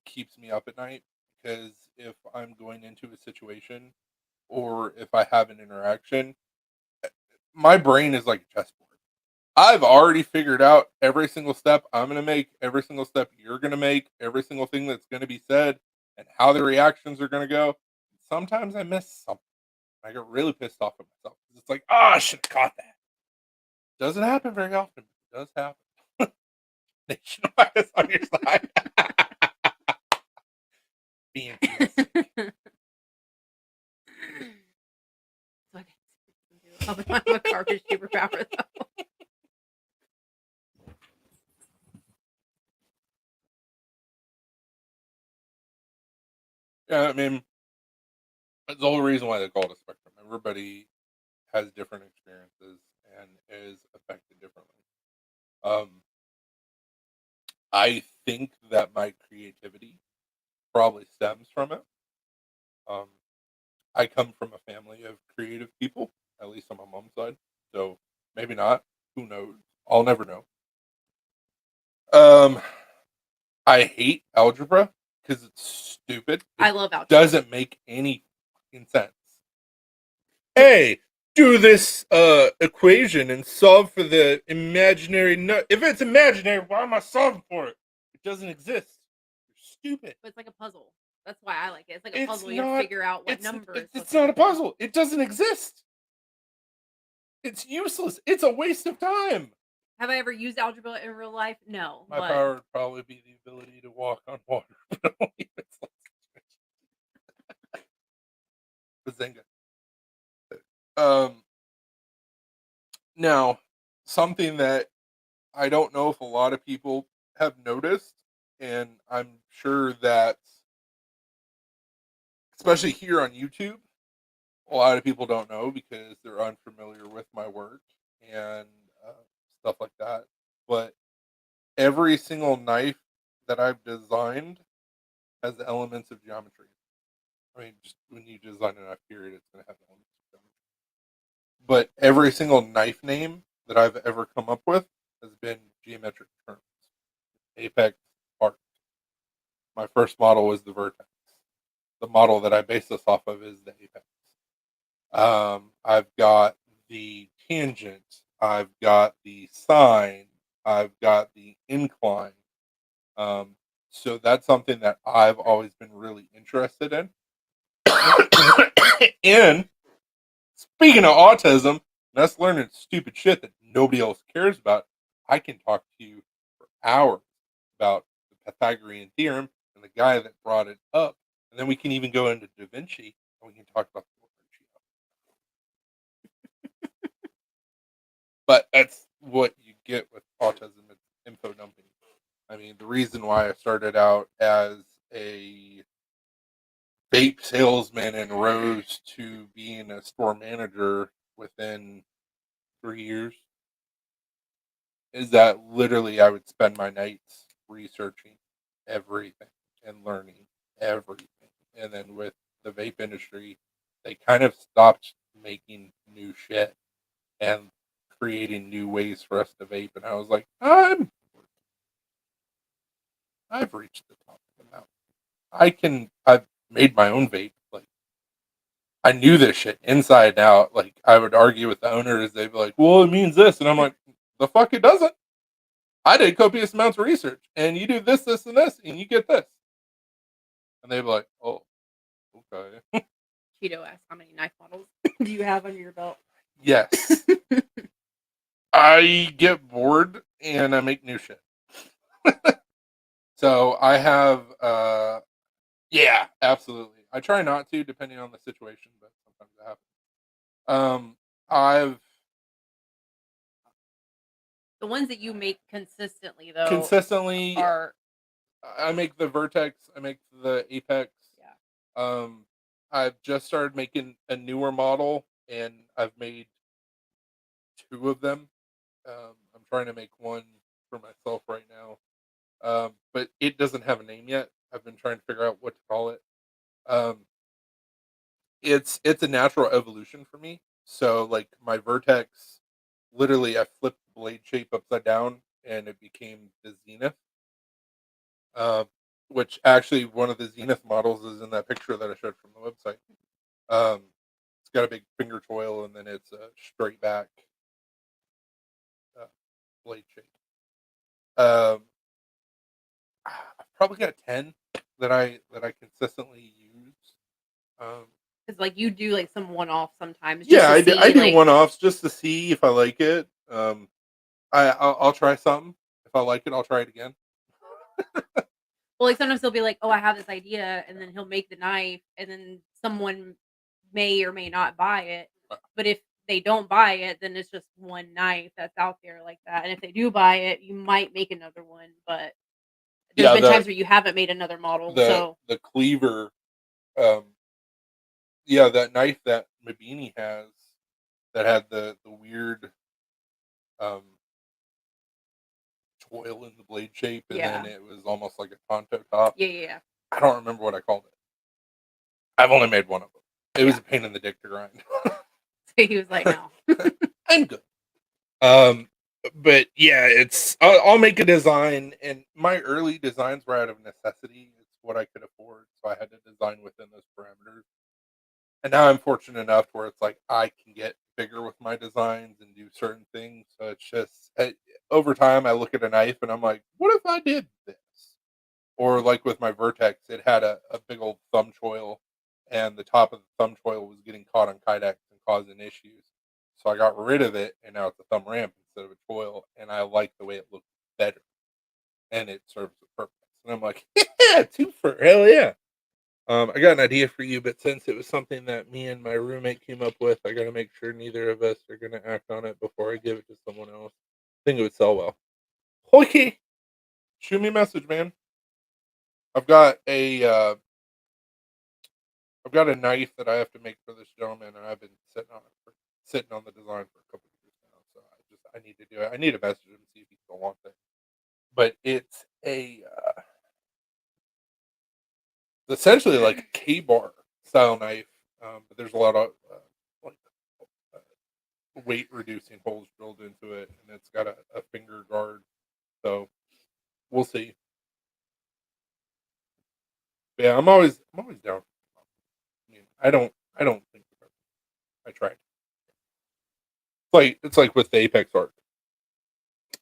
keeps me up at night because if I'm going into a situation or if I have an interaction, my brain is like a chessboard. I've already figured out every single step I'm going to make, every single step you're going to make, every single thing that's going to be said, and how the reactions are going to go. Sometimes I miss something. I get really pissed off at myself because it's like, oh, I should have caught that. Doesn't happen very often. It does happen. Nationwide is on your side. Fantastic. So I'm a garbage superpower though. Yeah, I mean, that's the whole reason why they call it a spectrum. Everybody has different experiences and is affected differently. Um, I think that my creativity probably stems from it. Um, I come from a family of creative people, at least on my mom's side. So maybe not. Who knows? I'll never know. Um, I hate algebra because it's stupid. I It love algebra. doesn't make any fucking sense. Hey, do this equation and solve for the imaginary if it's imaginary, why am I solving for it? It doesn't exist. You're stupid. But it's like a puzzle. That's why I like it. It's like a It's puzzle. You have to not. figure out what It's number is supposed it's to not go a where. puzzle. It doesn't exist. It's useless. It's a waste of time. Have I ever used algebra in real life? No, My but power would probably be the ability to walk on water. But only if it's like Bazinga. Um, Now, something that I don't know if a lot of people have noticed, and I'm sure that, especially here on YouTube, a lot of people don't know because they're unfamiliar with my work and uh, stuff like that. But every single knife that I've designed has elements of geometry. I mean, just when you design a knife, period, it's going to have elements of geometry. But every single knife name that I've ever come up with has been geometric terms. Apex, Arc. My first model was the Vertex. The model that I base this off of is the Apex. I've got the tangent. I've got the sine. I've got the incline. Um, so that's something that I've always been really interested in. And speaking of autism, and us learning stupid shit that nobody else cares about, I can talk to you for hours about the Pythagorean theorem and the guy that brought it up. And then we can even go into Da Vinci and we can talk about the ratio. But that's what you get with autism. It's info dumping. I mean, the reason why I started out as a vape salesman and rose to being a store manager within 3 years is that literally I would spend my nights researching everything and learning everything. And then with the vape industry, they kind of stopped making new shit and creating new ways for us to vape. And I was like, I've reached the top of the mountain. I've made my own vape. Like, I knew this shit inside and out. Like, I would argue with the owners. They'd be like, well, it means this. And I'm like, the fuck it doesn't. I did copious amounts of research, and you do this, this, and this, and you get this. And they'd be like, oh, okay. Cheeto asks how many knife models do you have under your belt? Yes. I get bored and I make new shit. So I have, yeah, absolutely. I try not to, depending on the situation, but sometimes it happens. I've The ones that you make consistently though consistently, are I make the Vertex, I make the Apex. yeah. I've just started making a newer model, and I've made two of them. I'm trying to make one for myself right now, but it doesn't have a name yet. I've been trying to figure out what to call it. Um, it's a natural evolution for me. So like my Vertex, literally, I flipped the blade shape upside down, and it became the Zenith. Um, which actually one of the Zenith models is in that picture that I showed from the website. Um, it's got a big finger choil, and then it's a straight back uh, blade shape. Um, I've probably got 10 that I consistently use. Um, Because like you do like some one off sometimes just yeah, to see I do like one offs just to see if I like it. I'll try something. If I like it, I'll try it again. well, like sometimes he'll be like, "Oh, I have this idea," and then he'll make the knife, and then someone may or may not buy it. But if they don't buy it, then it's just one knife that's out there like that. And if they do buy it, you might make another one. But there's Yeah, been times where you haven't made another model. So the cleaver. Um, yeah, that knife that Mabini has that had the weird um choil in the blade shape, and then yeah, it was almost like a Tonto top. yeah. I don't remember what I called it. I've only made one of them. It was a pain in the dick to grind. So he was like, no. I'm good. But yeah, I'll make a design, and my early designs were out of necessity. It's what I could afford, so I had to design within those parameters. And now I'm fortunate enough where it's like I can get bigger with my designs and do certain things. So it's just over time, I look at a knife and I'm like, what if I did this? Or like with my Vertex, it had a big old thumb choil, and the top of the thumb choil was getting caught on Kydex and causing issues. So I got rid of it, and now it's a thumb ramp instead of a choil, and I like the way it looks better, and it serves the purpose. And I'm like, yeah, two for hell yeah. I got an idea for you, but since it was something that me and my roommate came up with, I got to make sure neither of us are going to act on it before I give it to someone else. I think it would sell well. Okay, shoot me a message, man. I've got a I've got a knife that I have to make for this gentleman, and I've been sitting on the design for a couple of years now. So I need to do it. I need to message him and see if he still wants it. But it's essentially like a K-bar style knife, but there's a lot of like weight reducing holes drilled into it, and it's got a finger guard. So we'll see. But yeah, I'm always down. I mean, I don't think I tried. It's like with the Apex Arc.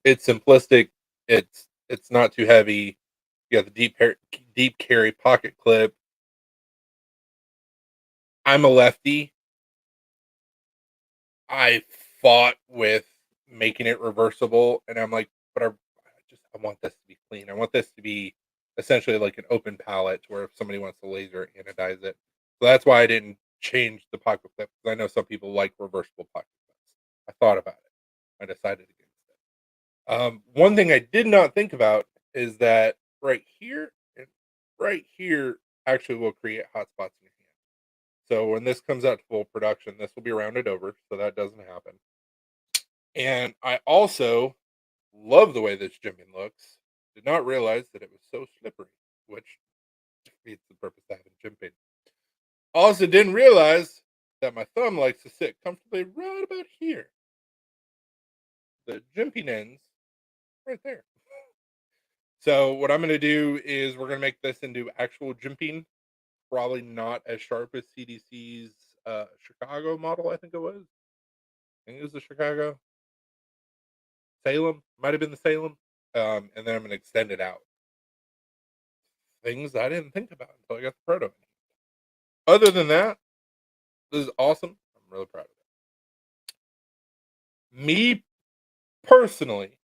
It's simplistic. It's not too heavy. You got the deep carry pocket clip. I'm a lefty. I fought with making it reversible, and I'm like, but I want this to be clean. I want this to be essentially like an open palette, where if somebody wants to laser anodize it, so that's why I didn't change the pocket clip, because I know some people like reversible pocket clips. I thought about it. I decided against it. One thing I did not think about is that right here and right here actually will create hot spots in your hand. So when this comes out to full production, this will be rounded over, so that doesn't happen. And I also love the way this jimping looks. Did not realize that it was so slippery, which defeats the purpose of having jimping. Also didn't realize that my thumb likes to sit comfortably right about here. The jimping ends right there. So what I'm going to do is we're going to make this into actual jimping. Probably not as sharp as CDC's Chicago model, I think it was. I think it was the Chicago. Salem. Might have been the Salem. And then I'm going to extend it out. Things I didn't think about until I got the proto. Other than that, this is awesome. I'm really proud of it. Me personally,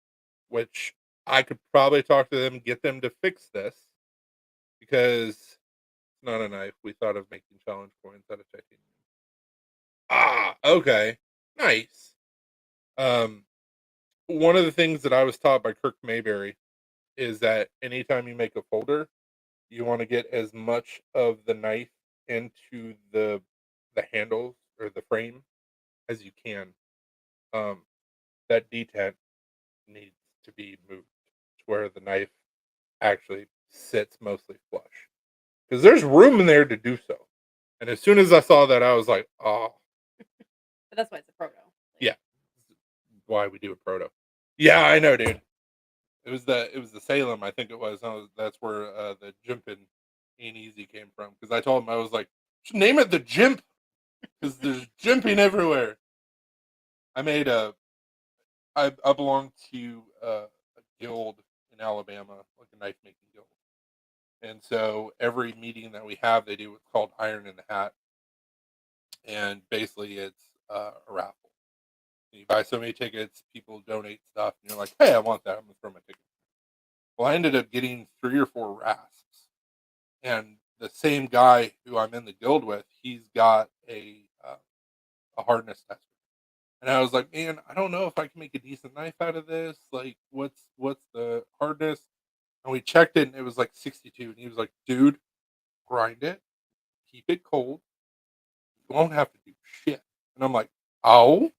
which I could probably talk to them, get them to fix this, because it's not a knife. We thought of making challenge coins out of titanium. Ah, okay. Nice. Um, one of the things that I was taught by Kirk Mayberry is that anytime you make a folder, you want to get as much of the knife into the handles or the frame as you can. Um, that detent needs to be moved to where the knife actually sits mostly flush, because there's room in there to do so. And as soon as I saw that, I was like, oh, But that's why it's a proto. yeah, why we do a proto. Yeah, I know, dude. It was the Salem, I think it was. That's where the Jimpin Ain't Easy came from. Because I told him, I was like, just name it the Jimp, because there's jimping everywhere. I made I belong to a guild in Alabama, like a knife making guild, and so every meeting that we have, they do what's called Iron in the Hat, and basically it's a raffle. You buy so many tickets, people donate stuff, and you're like, hey, I want that. I'm gonna throw my ticket. Well, I ended up getting 3 or 4 rasps, and the same guy who I'm in the guild with, he's got a hardness tester, and I was like, man, I don't know if I can make a decent knife out of this. Like, what's the hardness? And we checked it, and it was like 62, and he was like, dude, grind it, keep it cold, you won't have to do shit. And I'm like, oh,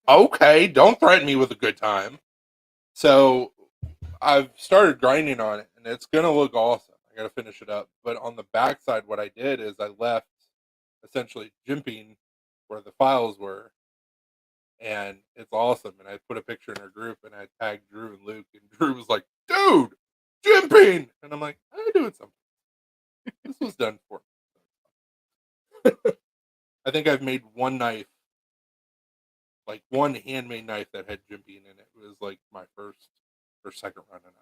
okay, don't threaten me with a good time. So I've started grinding on it, and it's gonna look awesome. I gotta finish it up. But on the backside, what I did is I left essentially jimping where the files were, and it's awesome. And I put a picture in our group, and I tagged Drew and Luke, and Drew was like, "Dude, jimping!" And I'm like, "I do it something. This was done for me." I think I've made one knife, like one handmade knife that had jimping in it. It was like my first or second run of knives.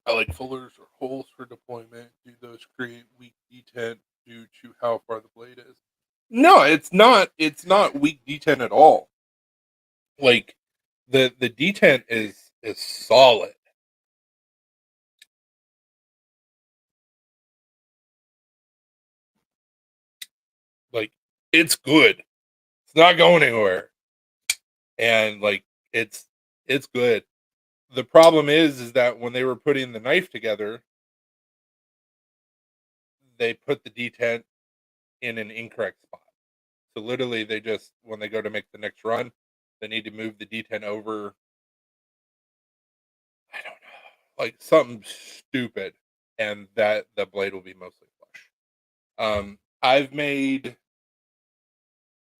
I like fullers or holes for deployment. Do those create weak detent due to how far the blade is? No, it's not. It's not weak detent at all. Like the detent is solid. Like it's good. It's not going anywhere. And like it's good. The problem is that when they were putting the knife together, they put the detent in an incorrect spot. So literally they just when they go to make the next run, they need to move the detent over. I don't know. Like something stupid. And that the blade will be mostly flush. I've made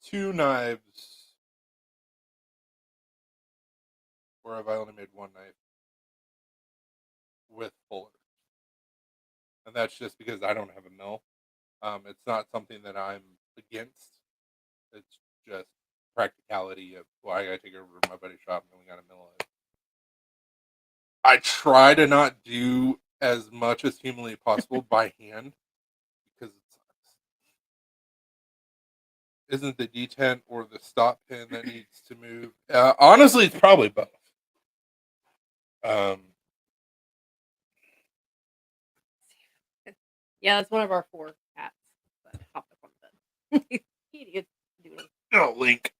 two knives where I've only made one knife with fullers. And that's just because I don't have a mill. It's not something that I'm against. It's just practicality of well, I gotta take it over to my buddy's shop and then we gotta mill it. I try to not do as much as humanly possible by hand because it sucks. Isn't the detent or the stop pin that needs to move? Honestly, it's probably both. Um, Yeah, that's one of our 4 cats that hopped up on the bed. He gets doodle. oh, Link.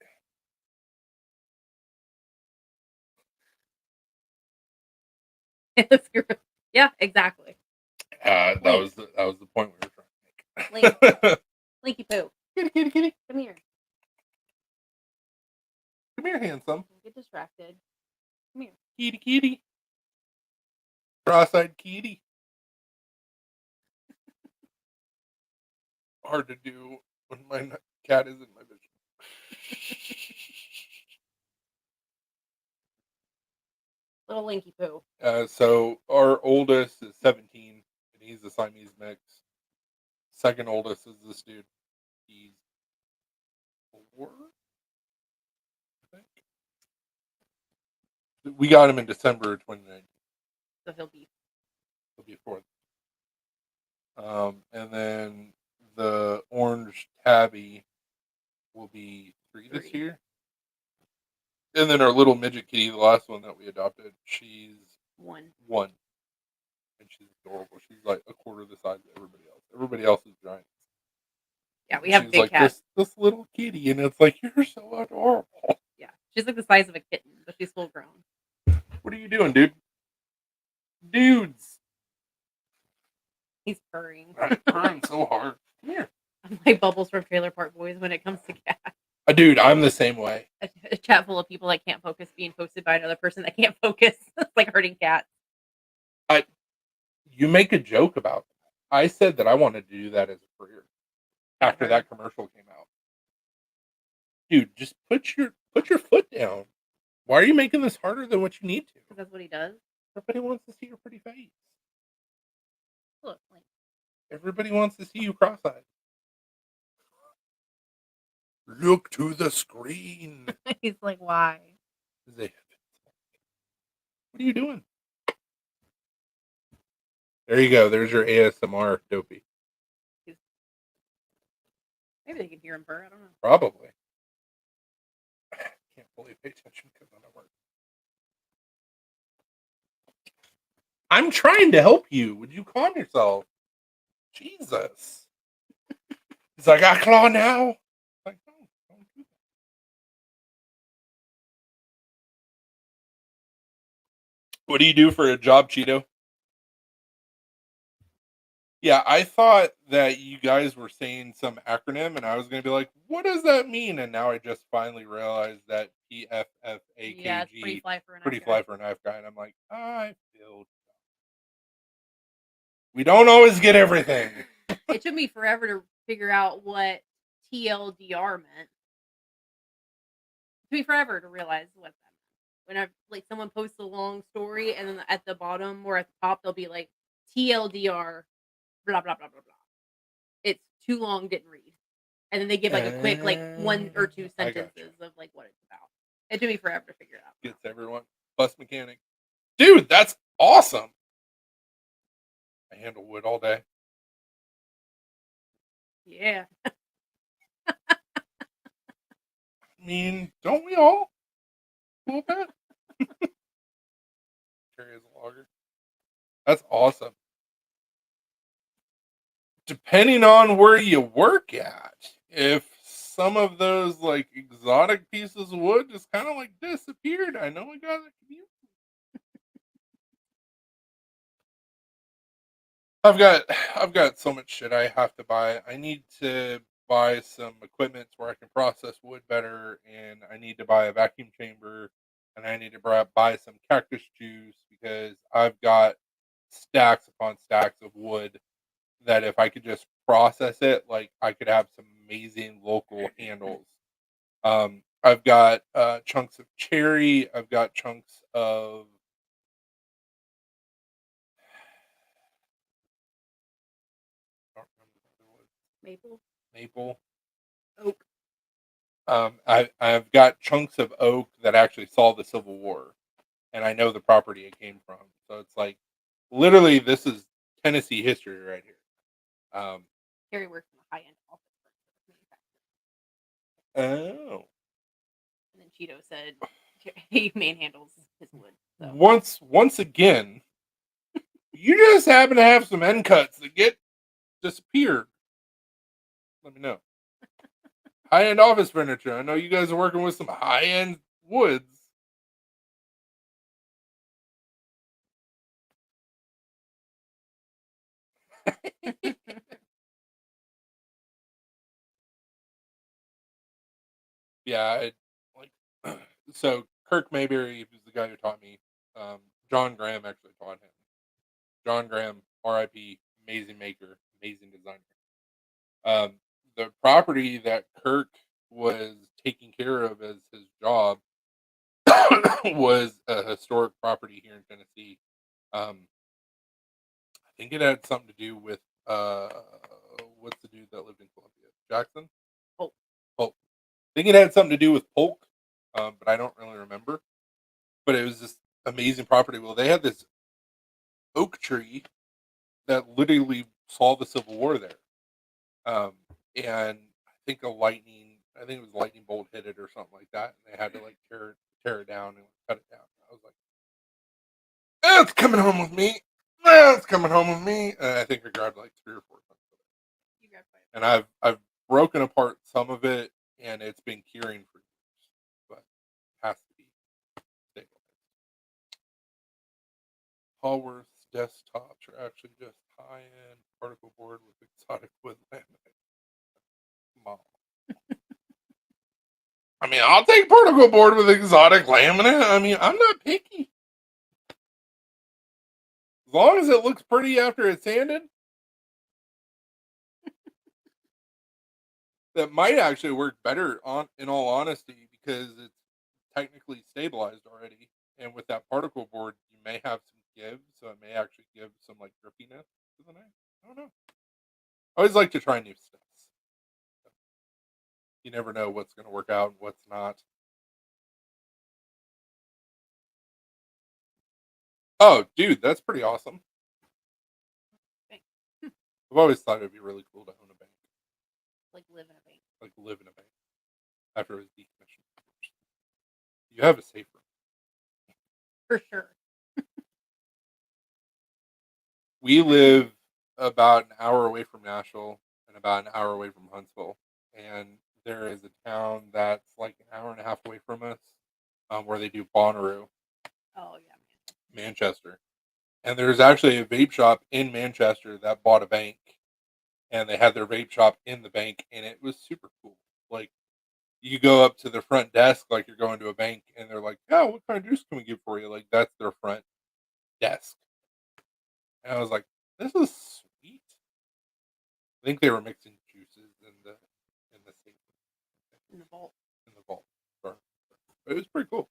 It looks gross. Yeah, exactly. That Link. was the point we were trying to Link. Linky poo. Kitty, kitty, kitty. Come here. Come here, handsome. Don't get distracted. Come here. Kitty, kitty. Cross-eyed kitty. Hard to do when my cat is in my vision. Little Linky poo. So our oldest is 17, and he's a Siamese mix. Second oldest is this dude. He's 4, I think. We got him in December 2019. So he'll be 4. And then the orange tabby will be 3 this 3. year. And then our little midget kitty, the last one that we adopted, she's 1. 1. And she's adorable. She's like a quarter the size of everybody else. Everybody else is giant. Yeah, we have She's big like cats. this little kitty, and it's like you're so adorable. Yeah, she's like the size of a kitten, but she's full grown. What are you doing, dude? Dudes, He's purring. I'm trying so hard. Come here, I'm like Bubbles from Trailer Park Boys when it comes to cats. dude. I'm the same way. A chat full of people that can't focus being hosted by another person that can't focus. It's like hurting cats. You make a joke about that. I said that I wanted to do that as a career after Never. that commercial came out. Dude, just put your foot down. Why are you making this harder than what you need to? Because that's what he does. Everybody wants to see your pretty face. Look, like Everybody wants to see you cross-eyed. Look to the screen. he's like, why? What are you doing? There you go. There's your ASMR, Dopey. Maybe they can hear him purr. I don't know. Probably. Can't fully pay attention because I'm at work. I'm trying to help you. Would you calm yourself? Jesus. He's like, I claw now. Like, no, don't do that. What do you do for a job, Cheeto? Yeah, I thought that you guys were saying some acronym, and I was going to be like, what does that mean? And now I just finally realized that PFFAKG, Yeah, it's pretty fly for an pretty fly for a knife guy. And I'm like, I feel dumb. We don't always get everything. It took me forever to figure out what TLDR meant. It took me forever to realize what that meant. When someone posts a long story and then at the bottom or at the top they'll be like TLDR, blah blah blah blah blah. It's too long, didn't read. And then they give like a quick 1 or 2 I gotcha. sentences of like what it's about. It took me forever to figure it out. Gets everyone. Bus mechanic. Dude, that's awesome. I handle wood all day. Yeah. I mean, don't we all? A little bit. Carry as a logger. That's awesome. Depending on where you work at, if some of those like exotic pieces of wood just kind of like disappeared, I know a guy that can use. I've got so much shit I have to buy. I need to buy some equipment where I can process wood better, and I need to buy a vacuum chamber, and I need to buy some cactus juice because I've got stacks upon stacks of wood that if I could just process it, like I could have some amazing local handles. I've got chunks of cherry. I've got chunks of I don't remember what it was. Maple. Oak. I've got chunks of oak that actually saw the Civil War, and I know the property it came from. So it's like literally this is Tennessee history right here. Harry works in a high-end office Oh. and then Cheeto said he manhandles his wood. So. Once again, you just happen to have some end cuts that get disappeared. Let me know. High-end office furniture. I know you guys are working with some high-end woods. Yeah, so Kirk Mayberry was the guy who taught me. John Graham actually taught him. John Graham, R.I.P., amazing maker, amazing designer. The property that Kirk was taking care of as his job was a historic property here in Tennessee. I think it had something to do with what's the dude that lived in Columbia? Jackson? Polk. I think it had something to do with Polk, but I don't really remember. But it was this amazing property. Well, they had this oak tree that literally saw the Civil War there. And I think it was a lightning bolt hit it or something like that, and they had to like tear it down and cut it down. I was like, "That's coming home with me. That's coming home with me." And I think I grabbed like 3 or 4 things of it. You grabbed And I've broken apart some of it, and it's been curing for years, but it has to be stabilized. Hallworth's desktops are actually just high-end particle board with exotic wood laminate. Mom. I mean, I'll take particle board with exotic laminate. I mean, I'm not picky. As long as it looks pretty after it's sanded. That might actually work better in all honesty, because it's technically stabilized already. And with that particle board, you may have some give, so it may actually give some like grippiness to the knife. I don't know. I always like to try new stuff. You never know what's going to work out and what's not. Oh, dude, that's pretty awesome. Bank. I've always thought it'd be really cool to own a bank. Like live in a bank. Like live in a bank after it was decommissioned. You have a safe room. For sure. We live about an hour away from Nashville and about an hour away from Huntsville. And there is a town that's like an hour and a half away from us, where they do Bonnaroo. Oh yeah. Manchester. And there's actually a vape shop in Manchester that bought a bank, and they had their vape shop in the bank, and it was super cool. Like, you go up to the front desk like you're going to a bank, and they're like, "Oh, what kind of juice can we get for you?" Like, that's their front desk. And I was like, This is sweet. I think they were mixing juices in the safe in the vault. in the vault. Sorry. But it was pretty cool.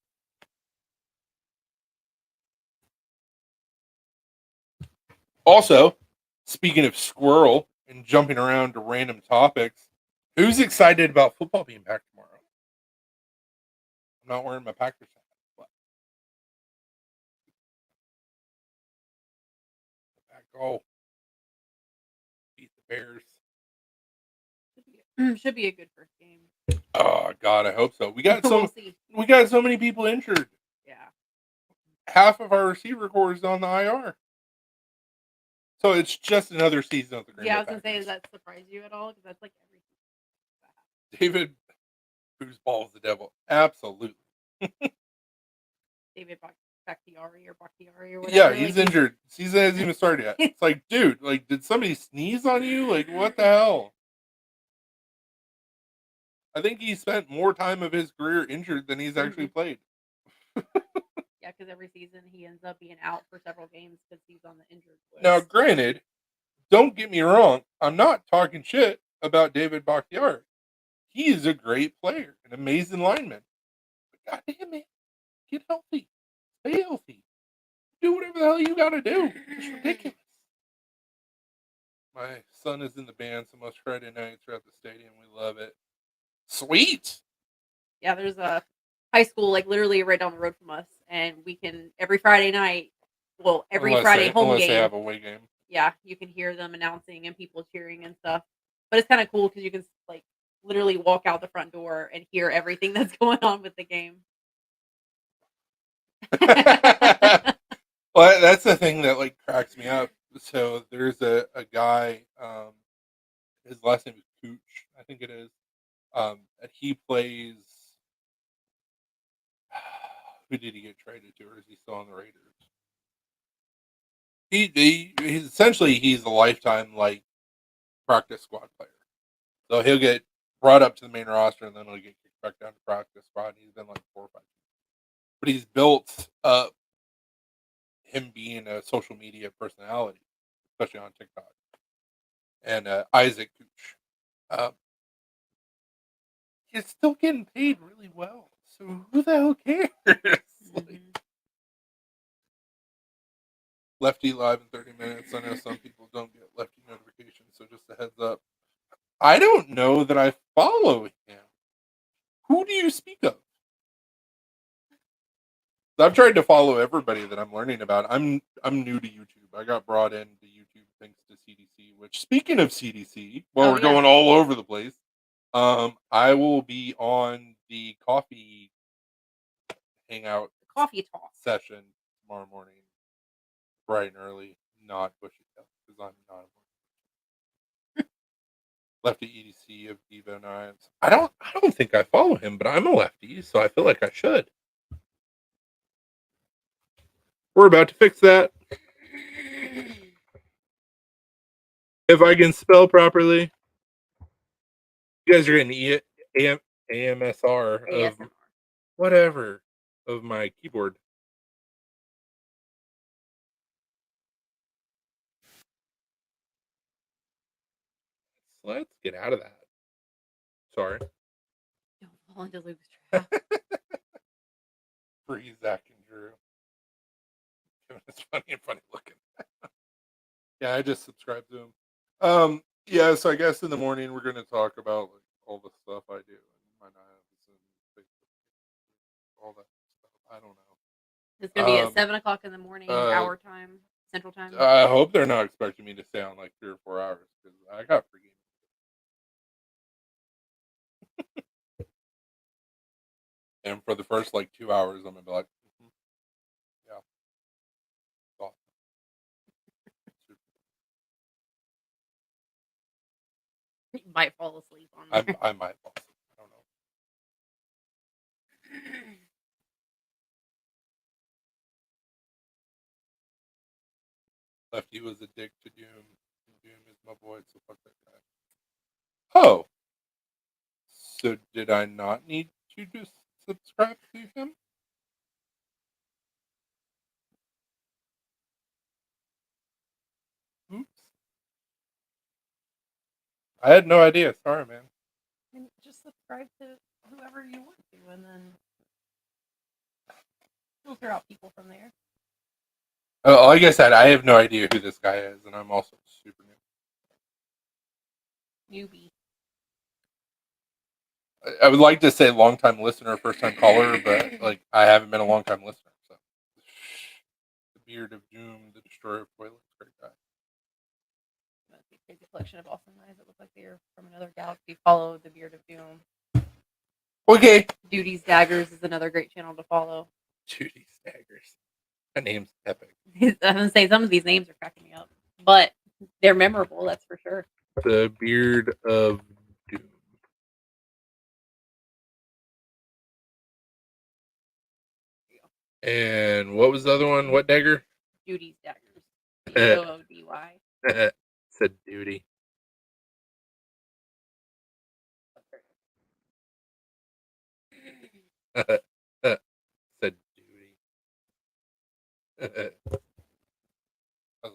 Also, speaking of squirrel and jumping around to random topics, who's excited about football being back tomorrow? I'm not wearing my Packers hat. But back go. Beat the Bears. Should be a good first game. Oh God, I hope so. We got We'll see. we got so many people injured. Yeah. Half of our receiver core is on the IR. So it's just another season of the Green Yeah, I Bay was gonna say, Packers. does that surprise you at all? Because that's like every David, whose balls the devil? Absolutely. David Bakhtiari or whatever. Yeah, like, he's injured. Season hasn't even started yet. It's like, dude, like, did somebody sneeze on you? Like, what the hell? I think he spent more time of his career injured than he's actually played. Yeah, because every season he ends up being out for several games because he's on the injured list. Now, granted, don't get me wrong. I'm not talking shit about David Bakhtiari. He is a great player, an amazing lineman. But goddamn it, get healthy, stay healthy, do whatever the hell you got to do. It's ridiculous. My son is in the band, so most Friday nights are at the stadium. We love it. Sweet. Yeah, there's a high school like literally right down the road from us, and we can every Friday night. Well, every Friday home unless game. they have a away game. Yeah, you can hear them announcing and people cheering and stuff. But it's kind of cool because you can like literally walk out the front door and hear everything that's going on with the game. Well, that's the thing that like cracks me up. So there's a guy, his last name is Cooch, I think it is. And he plays. Who did he get traded to, or is he still on the Raiders? He's essentially he's a lifetime like practice squad player. So he'll get brought up to the main roster and then he'll get kicked back down to practice squad. He's been like 4 or 5 years. But he's built up him being a social media personality, especially on TikTok. And Isaac Cooch. He's still getting paid really well. So who the hell cares? Like, Lefty live in 30 minutes. I know some people don't get Lefty notifications, so just a heads up. I don't know that I follow him. Who do you speak of? I've tried to follow everybody that I'm learning about. I'm new to YouTube. I got brought into YouTube thanks to CDC. Which, speaking of CDC, we're going all over the place. I will be on the coffee hangout, coffee talk session tomorrow morning, bright and early. Not bushy because I'm not. Lefty EDC of Devo Knives. I don't think I follow him, but I'm a lefty, so I feel like I should. We're about to fix that. If I can spell properly, you guys are getting AMSR of whatever of my keyboard. Let's get out of that. Sorry. Don't fall into Luke's trap. Free Zach and Drew. It's funny and funny looking. Yeah, I just subscribed to him. Yeah, so I guess in the morning we're gonna talk about like all the stuff I do and my knives and all that stuff. I don't know. It's gonna be at 7:00 in the morning, our time, Central Time. I hope they're not expecting me to stay on like 3 or 4 hours because I got free game. And for the first like 2 hours, I'm gonna be like, yeah, awesome. You might fall asleep on I there. might fall asleep. I don't know. Lefty was a dick to Doom. Doom is my boy, so fuck that guy. Oh, so did I not need to just subscribe to him? Who I had no idea. Sorry, man. And just subscribe to whoever you want to, and then filter out people from there. Like I said, I have no idea who this guy is, and I'm also super new. Newbie. I would like to say long-time listener, first-time caller, but like I haven't been a long-time listener. So, the Beard of Doom, the Destroyer of Toilets, great guy. That's a crazy collection of awesome eyes that look like they're from another galaxy. Follow the Beard of Doom. Okay. Duty's Daggers is another great channel to follow. Judy Staggers. That name's epic. I'm gonna say some of these names are cracking me up, but they're memorable. That's for sure. The Beard of Doom. And what was the other one? What dagger? Duty's Daggers. DOODY. Said duty. Said duty. That's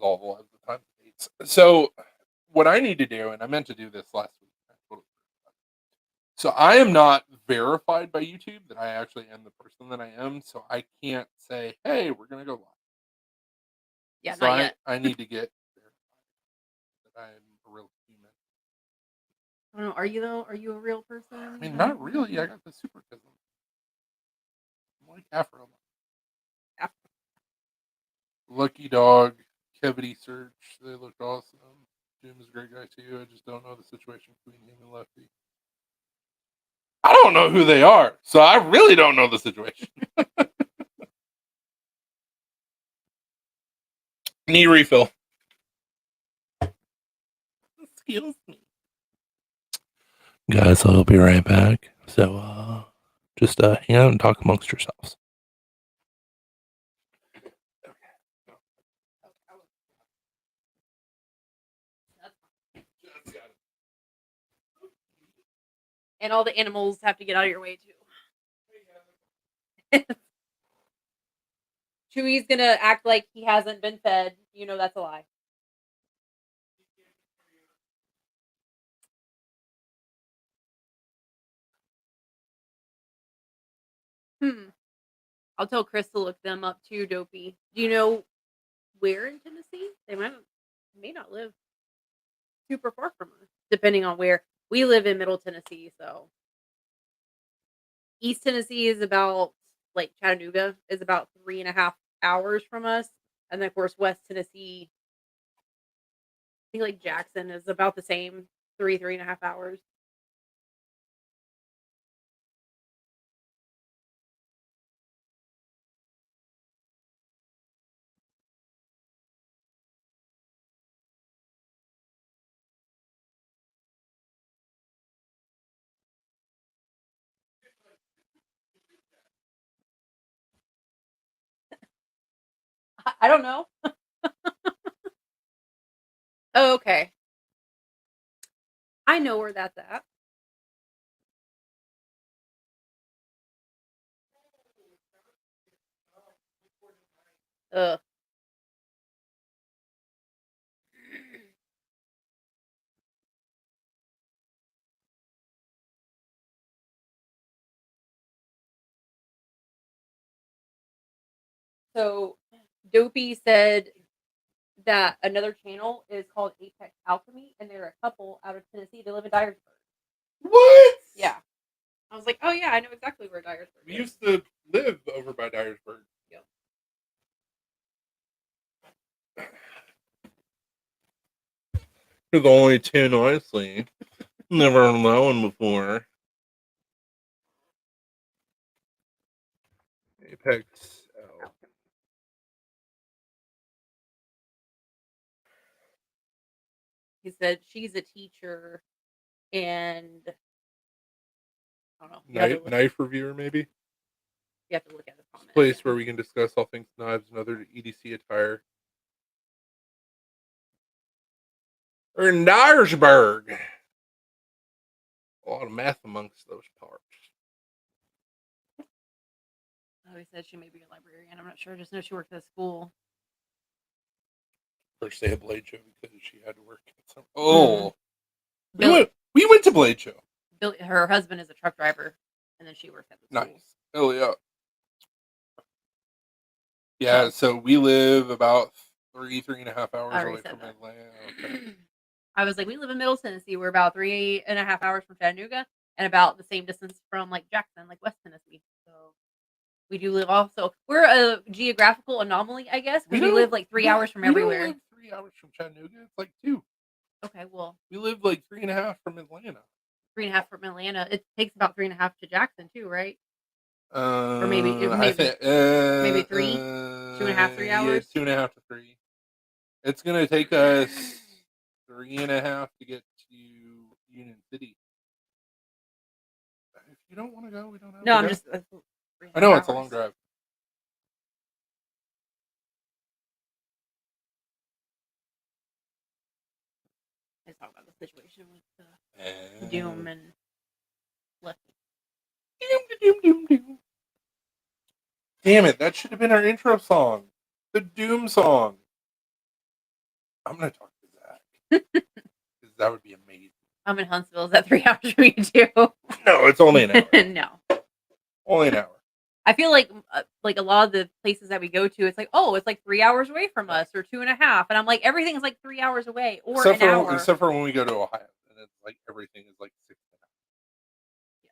awful at the time. So, what I need to do, and I meant to do this last week. So I am not verified by YouTube that I actually am the person that I am. So I can't say, "Hey, we're gonna go live." Yeah, So not yet. I need to get verified that I'm a real human. I don't know. Are you though? Are you a real person? I mean, not really. I got the supertism. I'm like Afro. Lucky Dog, Cavity Search. They look awesome. Jim is a great guy too. I just don't know the situation between him and Lefty. I don't know who they are, so I really don't know the situation. Need refill. Excuse me. Guys, I'll be right back. So, just hang out and talk amongst yourselves. And all the animals have to get out of your way too. Chewy's gonna act like he hasn't been fed. You know that's a lie. I'll tell Chris to look them up too, Dopey. Do you know where in Tennessee? They may not live super far from us, depending on where. We live in Middle Tennessee, so East Tennessee is about like Chattanooga is about 3.5 hours from us, and then of course West Tennessee, I think like Jackson is about the same 3.5 hours. I don't know. Oh, okay. I know where that's at. Ugh. So Dopey said that another channel is called Apex Alchemy, and they're a couple out of Tennessee. They live in Dyersburg. What? Yeah. I was like, oh yeah, I know exactly where Dyersburg We is. used to live over by Dyersburg. Yep. There's only 10, honestly. Never heard that one before. Apex. Oh. He said she's a teacher, and I don't know. Knife reviewer, maybe? You have to look at the comments. Place where we can discuss all things knives and other EDC attire. Or in Dyersburg. A lot of math amongst those parts. Oh, he said she may be a librarian. I'm not sure. I just know she worked at a school. First day of Blade Show because she had to work at some. Oh. We went to Blade Show. Her husband is a truck driver, and then she works at the school. Nice. Hell yeah. Yeah, so we live about 3.5 hours away from Atlanta. Okay. I was like, we live in Middle Tennessee. We're about 3.5 hours from Chattanooga, and about the same distance from like Jackson, like West Tennessee. So we do live also. We're a geographical anomaly, I guess, because we live like 3 hours from everywhere. We don't live 3 hours from Chattanooga. It's like 2. Okay, well, we live like 3.5 from Atlanta. 3.5 from Atlanta. It takes about 3.5 to Jackson too, right? Or maybe 3, 2.5, 3 hours. Yeah, 2.5 to 3. It's gonna take us 3.5 to get to Union City. If you don't want to go, we don't have to. No, I'm just. I know it's a long drive. Let's talk about the situation with Doom and Lefty. Doom. Damn it, that should have been our intro song. The Doom song. I'm going to talk to Zach. Because that would be amazing. I'm in Huntsville. Is that 3 hours for you too? No, it's only an hour. No. Only an hour. I feel like a lot of the places that we go to, it's like, oh, it's like 3 hours away from us or 2.5. And I'm like, everything's like 3 hours away or an hour. Except for when we go to Ohio. And it's like everything is like 6 hours. Yeah.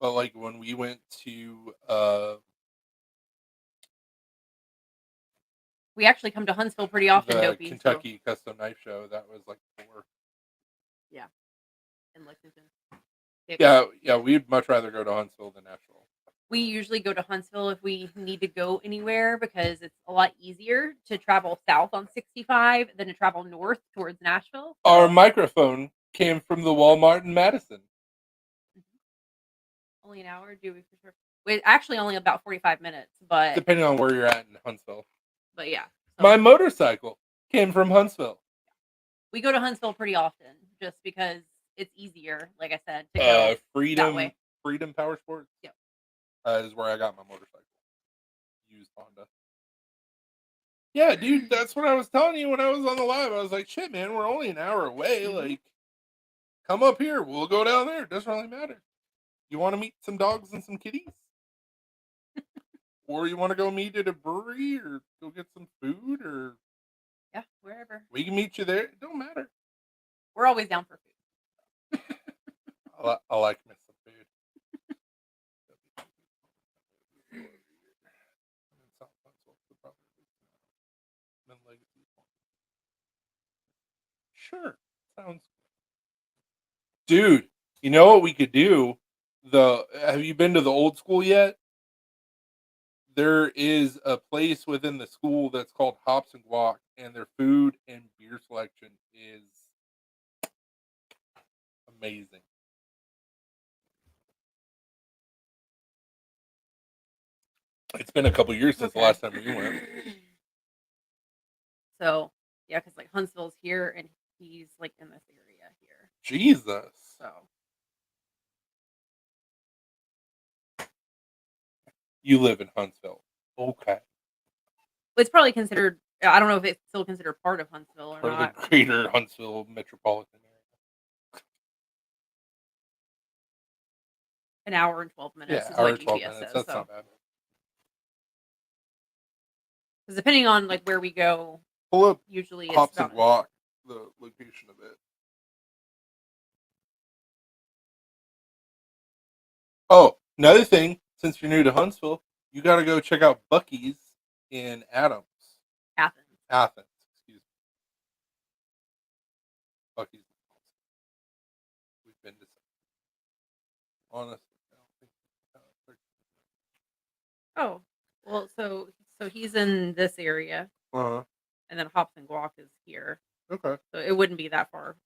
But like when we went to we actually come to Huntsville pretty often, Dopey. Kentucky Custom Knife Show, that was like 4. Yeah. In Lexington. Yeah, we'd much rather go to Huntsville than Nashville. We usually go to Huntsville if we need to go anywhere because it's a lot easier to travel south on 65 than to travel north towards Nashville. So. Our microphone came from the Walmart in Madison. Only an hour, do we for sure? It's actually only about 45 minutes, but depending on where you're at in Huntsville. But yeah. So. My motorcycle came from Huntsville. We go to Huntsville pretty often just because it's easier, like I said, to go that way. Freedom Power Sports. Yep. Is where I got my motorcycle. Used Honda. Yeah, dude, that's what I was telling you when I was on the live. I was like, shit, man, we're only an hour away. Like, come up here. We'll go down there. It doesn't really matter. You want to meet some dogs and some kitties? Or you want to go meet at a brewery or go get some food or... Yeah, wherever. We can meet you there. It don't matter. We're always down for food. I like me some food. Sure. Sounds good. Dude, you know what we could do? Have you been to the old school yet? There is a place within the school that's called Hops and Guac, and their food and beer selection is amazing. It's been a couple years since the last time we went. So, yeah, because like Huntsville's here, and he's like in this area here. Jesus. So. You live in Huntsville. Okay. It's probably considered, I don't know if it's still considered part of Huntsville or not. The greater Huntsville metropolitan area. An hour and 12 minutes is what GPS 12 minutes. says. That's not bad. Because depending on like where we go, pull up usually Hops and Guac, the location of it. Oh, another thing, since you're new to Huntsville, you got to go check out Buc-ee's in Athens. Excuse me. Buc-ee's. We've been to some. Honestly, I don't think. Oh, well, so he's in this area. Uh-huh. And then Hops and Guac is here. Okay. So it wouldn't be that far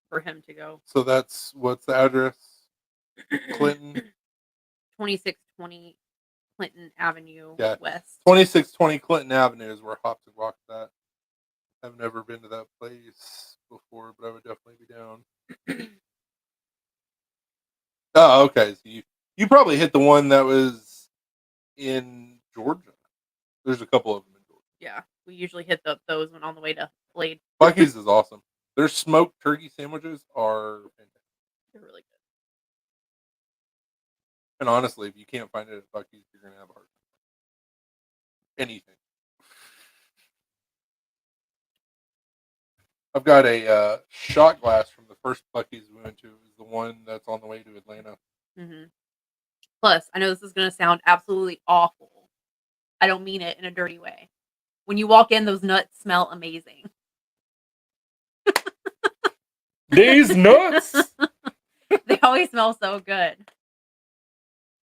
for him to go. So what's the address? Clinton. 2620 Clinton Avenue West. 2620 Clinton Avenue is where Hops and Guac is at. I've never been to that place before, but I would definitely be down. Oh, okay. So you probably hit the one that was in Georgia. There's a couple of them in Georgia. Yeah, we usually hit those on the way to Blade. Buc-ee's is awesome. Their smoked turkey sandwiches are fantastic. They're really good. And honestly, if you can't find it at Buc-ee's, you're gonna have a hard time. Anything. I've got a shot glass from the first Buc-ee's we went to. It was the one that's on the way to Atlanta. Plus, I know this is going to sound absolutely awful. I don't mean it in a dirty way. When you walk in, those nuts smell amazing. These nuts! They always smell so good.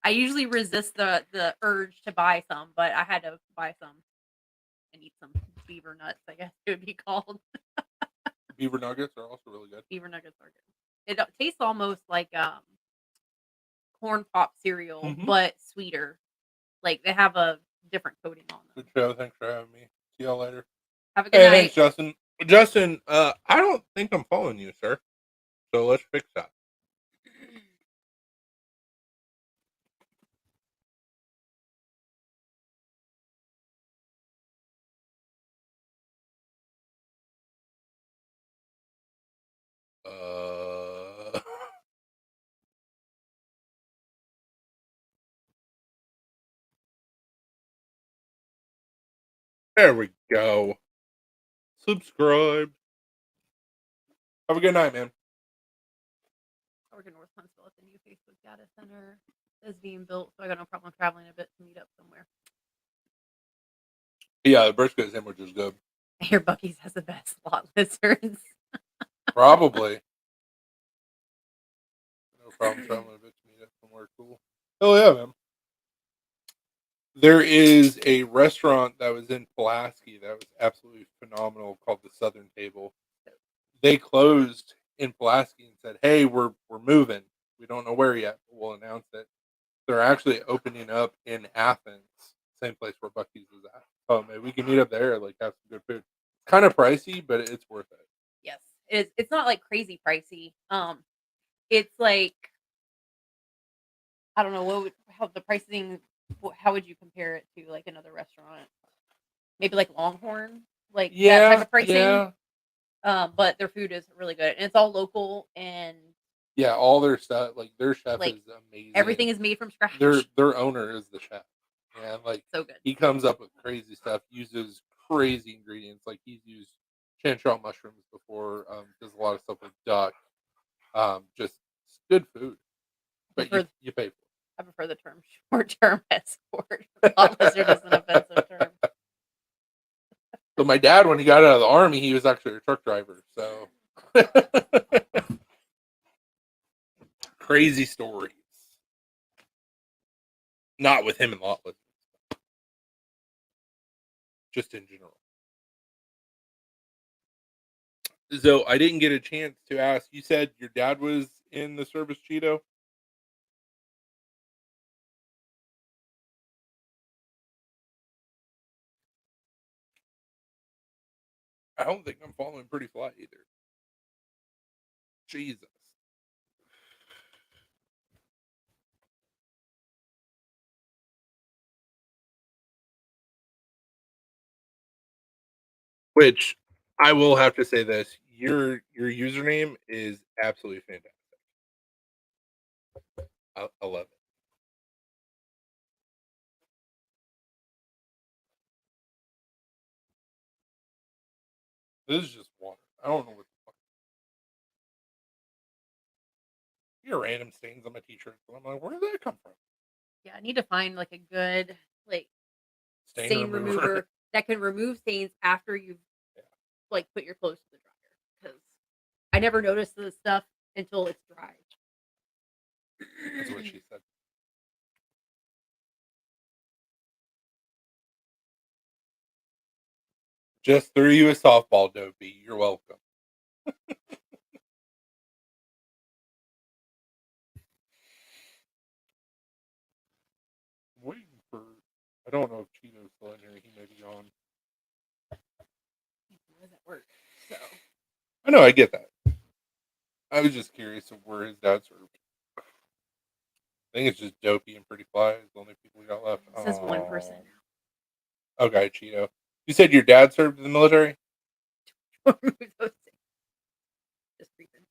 I usually resist the urge to buy some, but I had to buy some and eat some beaver nuts, I guess it would be called. Beaver nuggets are also really good. Beaver nuggets are good. It tastes almost like corn pop cereal, but sweeter. Like they have a different coating on them. Good show. Thanks for having me. See y'all later. Have a good night. Thanks, Justin. Justin, I don't think I'm following you, sir. So let's fix that. There we go. Subscribe. Have a good night, man. I work in North Huntsville at the new Facebook data center that's being built, so I got no problem traveling a bit to meet up somewhere. Yeah, the brisket sandwich is good. I hear Buc-ee's has the best lot lizards. Probably. No problem traveling a bit to meet up somewhere cool. Hell yeah, man. There is a restaurant that was in Pulaski that was absolutely phenomenal called the Southern Table. They closed in Pulaski and said, "Hey, we're moving. We don't know where yet, but we'll announce it." They're actually opening up in Athens, same place where Buc-ee's is at. Oh man, we can meet up there, like have some good food. Kind of pricey, but it's worth it. Yes, it's not like crazy pricey. It's like I don't know how the pricing. How would you compare it to like another restaurant? Maybe like Longhorn, like that type of pricing. Yeah. But their food is really good, and it's all local. And yeah, all their stuff, like their chef like, is amazing. Everything is made from scratch. Their owner is the chef, and like so good. He comes up with crazy stuff, uses crazy ingredients. Like he's used chanterelle mushrooms before. Does a lot of stuff with duck. Just good food, but you pay for it. I prefer the term short-term escort. Lot lizard is an offensive term. So my dad, when he got out of the army, he was actually a truck driver. So crazy stories. Not with him and lot lizards. Just in general. So I didn't get a chance to ask. You said your dad was in the service, Cheeto? I don't think I'm following Pretty Fly either. Jesus. Which I will have to say this: your username is absolutely fantastic. I love it. This is just water. I don't know what the fuck. Your random stains on my t-shirt. I'm like, where did that come from? Yeah, I need to find like a good like stain remover that can remove stains after you've like put your clothes to the dryer. Because I never noticed this stuff until it's dry. That's what she said. Just threw you a softball, Dopey. You're welcome. Waiting for. I don't know if Cheeto's still in here. He may be gone. How does that work? So I know. I get that. I was just curious of where his dad served. I think it's just Dopey and Pretty Fly is the only people we got left. it says one person. Okay, Cheeto. You said your dad served in the military? Don't remove those things. Just creeping.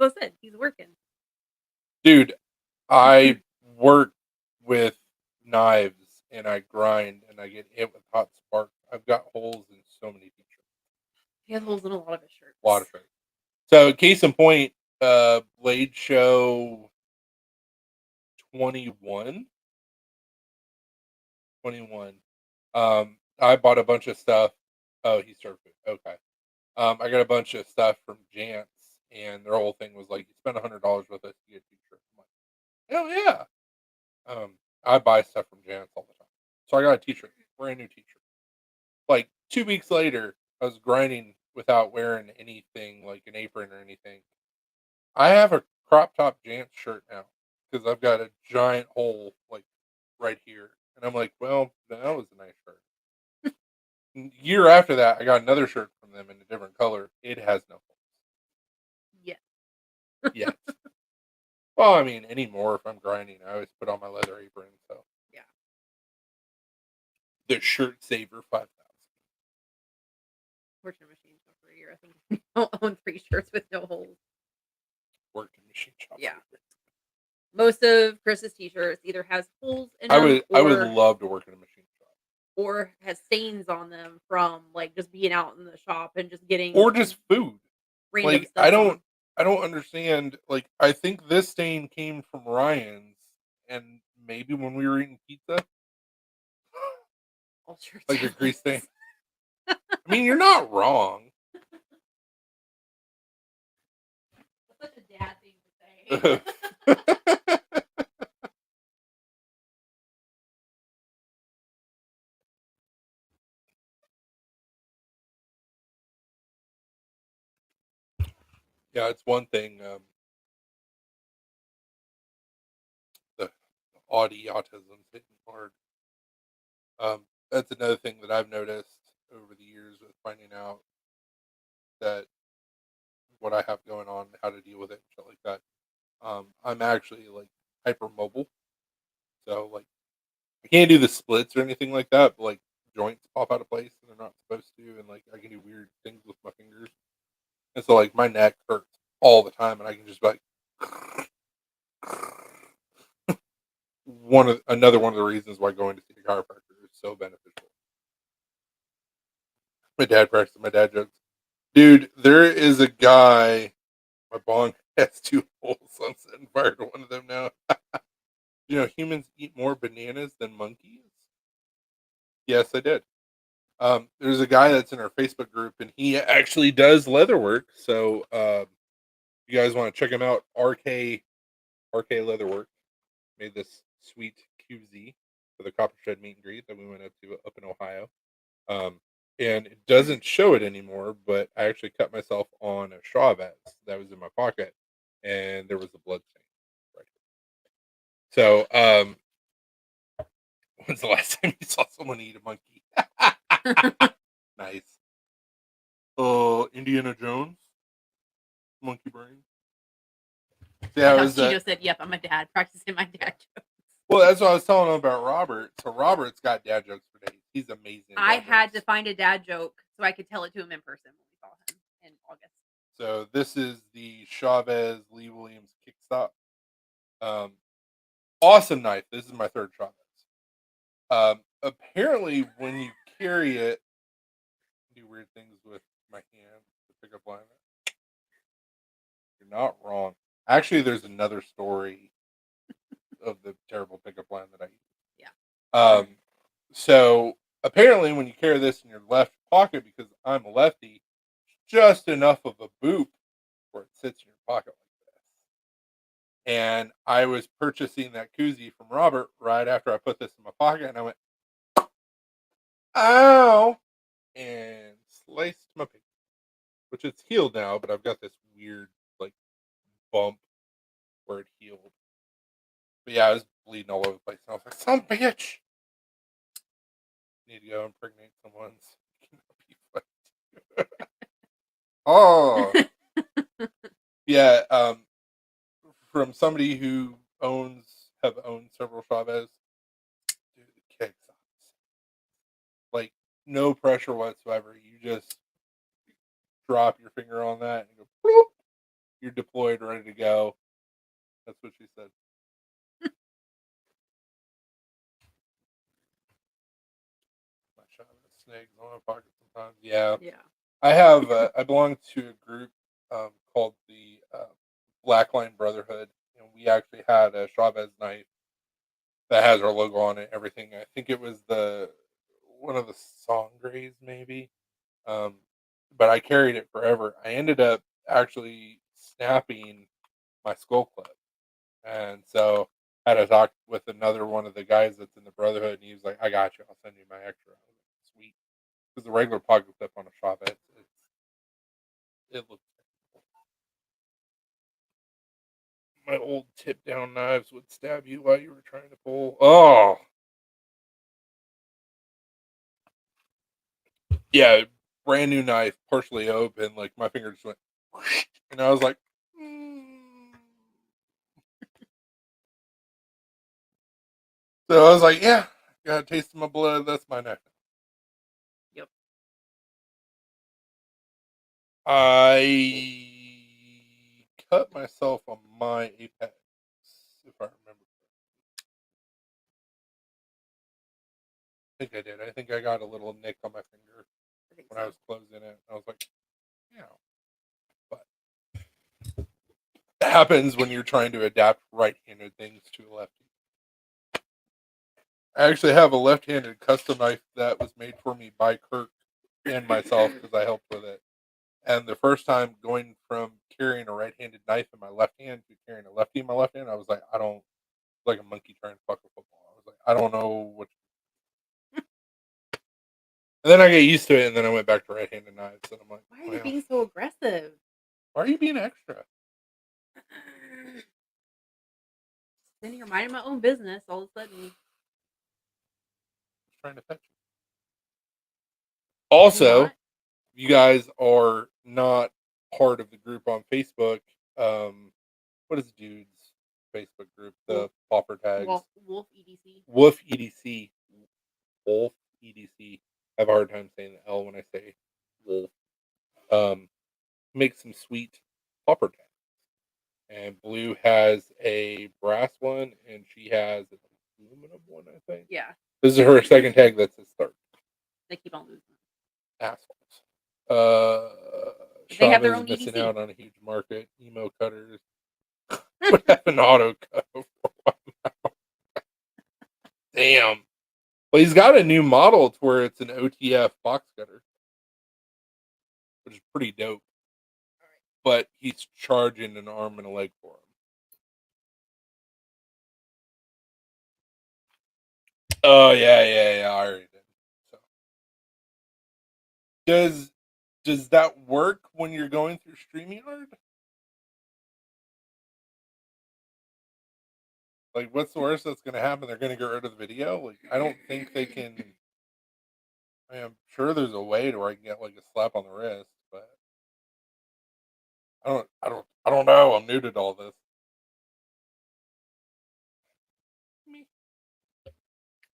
As I said, he's working. Dude, I work with knives and I grind and I get hit with hot sparks. I've got holes in so many t-shirts. He has holes in a lot of his shirts. A lot of shirts. So case in point, Blade Show 21. 21. I bought a bunch of stuff. Oh, he served food. Okay. I got a bunch of stuff from Jance, and their whole thing was like, you spend $100 with us, you get a t-shirt. I'm like, hell yeah. I buy stuff from Jance all the time. So I got a t-shirt, brand new t-shirt. Like 2 weeks later, I was grinding without wearing anything like an apron or anything. I have a crop top Jance shirt now because I've got a giant hole like right here. And I'm like, well, that was a nice shirt. Year after that, I got another shirt from them in a different color. It has no holes. Yeah. Yes. Well, I mean, anymore if I'm grinding, I always put on my leather apron. So Yeah. the shirt saver 5,000. Fortune machine shop for a year. I think I'll own 3 shirts with no holes. Worked in machine shop. Yeah. Most of Chris's t-shirts either has holes in I them would love to work in a machine shop. or has stains on them from like just being out in the shop and just getting Or just food. random Like stuff on. I don't understand. Like I think this stain came from Ryan's, and maybe when we were eating pizza, All shirts like a have grease stain. holes. I mean, you're not wrong. That's such a dad thing to say. Yeah, it's one thing. The autism's hitting hard. That's another thing that I've noticed over the years with finding out that what I have going on, how to deal with it, and shit like that. I'm actually like hypermobile, so like I can't do the splits or anything like that. But like joints pop out of place and they're not supposed to, and like I can do weird things with my fingers, and so like my neck hurts all the time, and I can just be like another one of the reasons why going to see a chiropractor is so beneficial. My dad practices my dad jokes. Dude, there is a guy. My bong has 2 holes. So I'm setting fire to one of them now. You know, humans eat more bananas than monkeys. Yes, I did. There's a guy that's in our Facebook group, and he actually does leather work. So, you guys want to check him out? RK Leatherwork made this sweet QZ for the Copper Shed meet and greet that we went up in Ohio. And it doesn't show it anymore, but I actually cut myself on a Chavez that was in my pocket, and there was a blood stain right here. So, when's the last time you saw someone eat a monkey? Nice. Indiana Jones, monkey brain. Yeah, I it thought was Tito said, "Yep, I'm a dad practicing my dad jokes." well, that's what I was telling him about Robert. So Robert's got dad jokes for days. He's amazing. I had to find a dad joke so I could tell it to him in person when we saw him in August. So this is the Chavez Lee Williams kickstop. Awesome knife. This is my third Chavez. Apparently, when you carry it, I do weird things with my hand to pick up line. You're not wrong. Actually, there's another story of the terrible pickup line that I use. Yeah. So apparently, when you carry this in your left pocket, because I'm a lefty, just enough of a boop where it sits in your pocket like this. And I was purchasing that koozie from Robert right after I put this in my pocket, and I went, "Ow!" and sliced my pinky, which it's healed now, but I've got this weird like bump where it healed. But yeah, I was bleeding all over the place, and I was like, "Some bitch." Need to go impregnate someone's. Oh, yeah. From somebody who have owned several Chavez, dude, the keg sucks. Like no pressure whatsoever. You just drop your finger on that and go, bloop, you're deployed, ready to go. That's what she said. My shot at snakes in my pocket sometimes. Yeah. Yeah. I belong to a group called the Blackline Brotherhood, and we actually had a Chavez knife that has our logo on it. Everything. I think it was one of the Sangres, maybe. Um, but I carried it forever. I ended up actually snapping my skull clip, and so I had to talk with another one of the guys that's in the Brotherhood, and he was like, "I got you. I'll send you my extra." I was like, "Sweet," because the regular pocket clip on a Chavez, it looks. My old tip down knives would stab you while you were trying to pull. Oh, yeah, brand new knife, partially open. Like my finger just went, and I was like, so I was like, yeah, got a taste of my blood. That's my knife. Yep. I cut myself on my apex, if I remember. I think I did. I think I got a little nick on my finger I think when I so. was closing it. I was like, yeah. But it happens when you're trying to adapt right-handed things to a lefty. I actually have a left-handed custom knife that was made for me by Kirk and myself because I helped with it. And the first time going from carrying a right-handed knife in my left hand to carrying a lefty in my left hand, I was like, I don't like a monkey trying to fuck a football. I was like, I don't know what. And then I get used to it, and then I went back to right-handed knives, and I'm like, Why are you well, being so aggressive? why are you being extra? Then you're minding my own business all of a sudden. Just trying to pet you. Also, Not. you guys are not part of the group on Facebook. What is dude's Facebook group? The popper tags. Wolf EDC. Wolf EDC. Wolf EDC. I have a hard time saying the L when I say wolf. Make some sweet popper tags. And Blue has a brass one, and she has an aluminum one, I think. Yeah. This is her second tag. That's a start. They keep on losing. Assholes. They have their Chavez own missing EDC. out on a huge market. Emo cutters would have an auto cut over 1 mile. Damn. Well, he's got a new model to where it's an OTF box cutter, which is pretty dope. But he's charging an arm and a leg for him. Oh yeah. I already did. So. Does that work when you're going through StreamYard? Like, what's the worst that's going to happen? They're going to get rid of the video. Like, I don't think they can. I mean, I'm sure there's a way to where I can get like a slap on the wrist, but I don't know. I'm new to all this.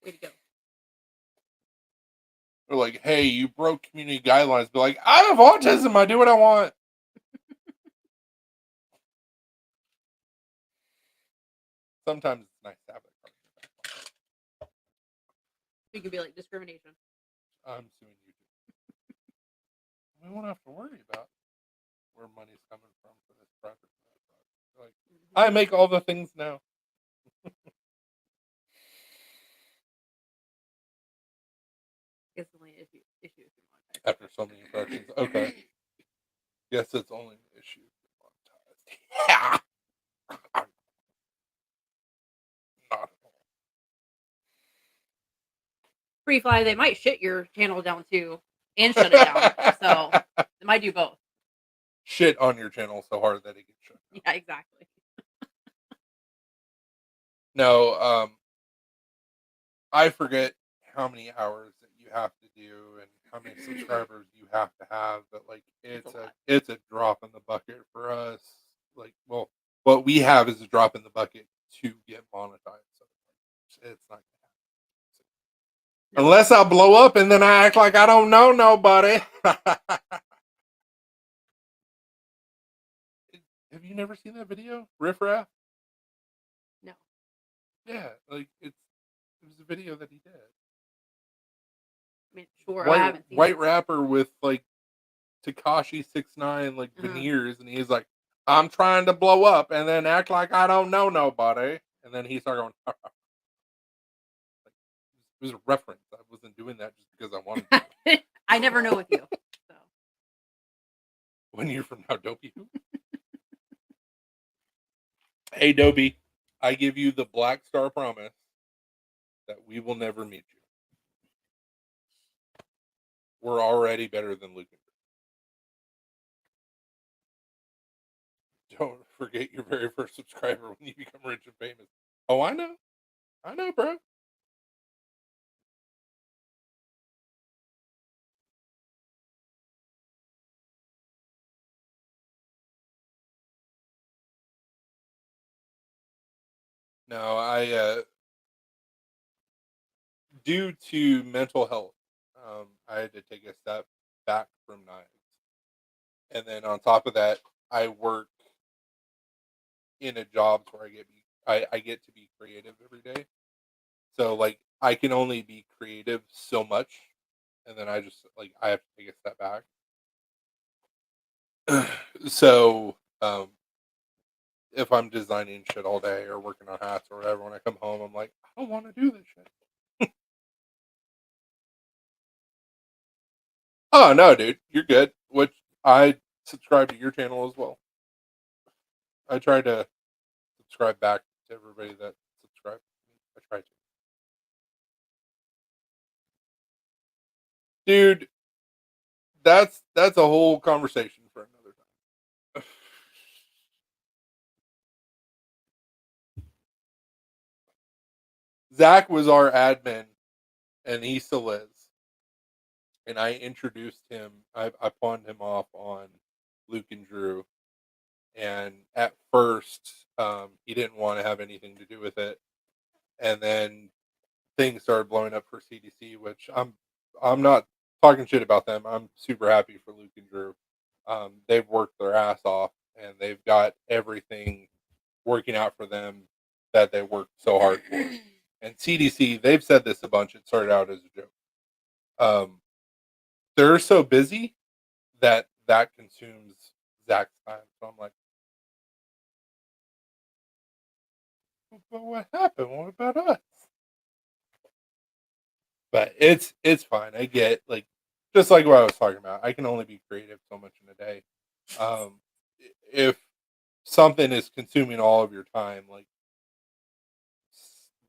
Way to go. They're like, hey, you broke community guidelines. Be like, I have autism. I do what I want. Sometimes it's nice to have it. You could be like discrimination. I'm suing YouTube. We won't have to worry about where money's coming from for this project. Like, I make all the things now. It's only an issue. After so many impressions. Okay. Guess it's only an issue. Yeah. Not at all. Free Fly, they might shit your channel down too and shut it down. So they might do both. Shit on your channel so hard that it gets shut down. Yeah, exactly. No, I forget how many hours that you have to do and how many subscribers you have to have, but like it's a drop in the bucket for us. Like, well, what we have is a drop in the bucket to get monetized. So it's not gonna happen. Unless I blow up and then I act like I don't know nobody. Have you never seen that video? Riff Raff? No. Yeah, like it was a video that he did. I mean, sure, I haven't seen White it. rapper with like Takashi 6ix9ine like Uh-huh. veneers, and he's like, "I'm trying to blow up and then act like I don't know nobody," and then he started going. Like, it was a reference. I wasn't doing that just because I wanted to. I never know with you. So When you're from now, Dopey. Hey, Dopey, I give you the Black Star promise that we will never meet you. We're already better than Luke. Don't forget your very first subscriber when you become rich and famous. Oh, I know, bro. No, due to mental health, I had to take a step back from knives, and then on top of that, I work in a job where I get to be creative every day. So like I can only be creative so much, and then I just like I have to take a step back. So if I'm designing shit all day or working on hats or whatever, when I come home, I'm like, I don't want to do this shit. Oh no, dude, you're good. Which I subscribe to your channel as well. I try to subscribe back to everybody that subscribed. I try to. Dude, that's a whole conversation for another time. Zach was our admin, and he still is. And I introduced him. I pawned him off on Luke and Drew, and at first, he didn't want to have anything to do with it, and then things started blowing up for CDC, which I'm not talking shit about them. I'm super happy for Luke and Drew. They've worked their ass off, and they've got everything working out for them that they worked so hard for. And CDC, they've said this a bunch. It started out as a joke. They're so busy that consumes Zach's time. So I'm like, but what happened? What about us? But it's fine. I get like just like what I was talking about. I can only be creative so much in a day. Um, if something is consuming all of your time, like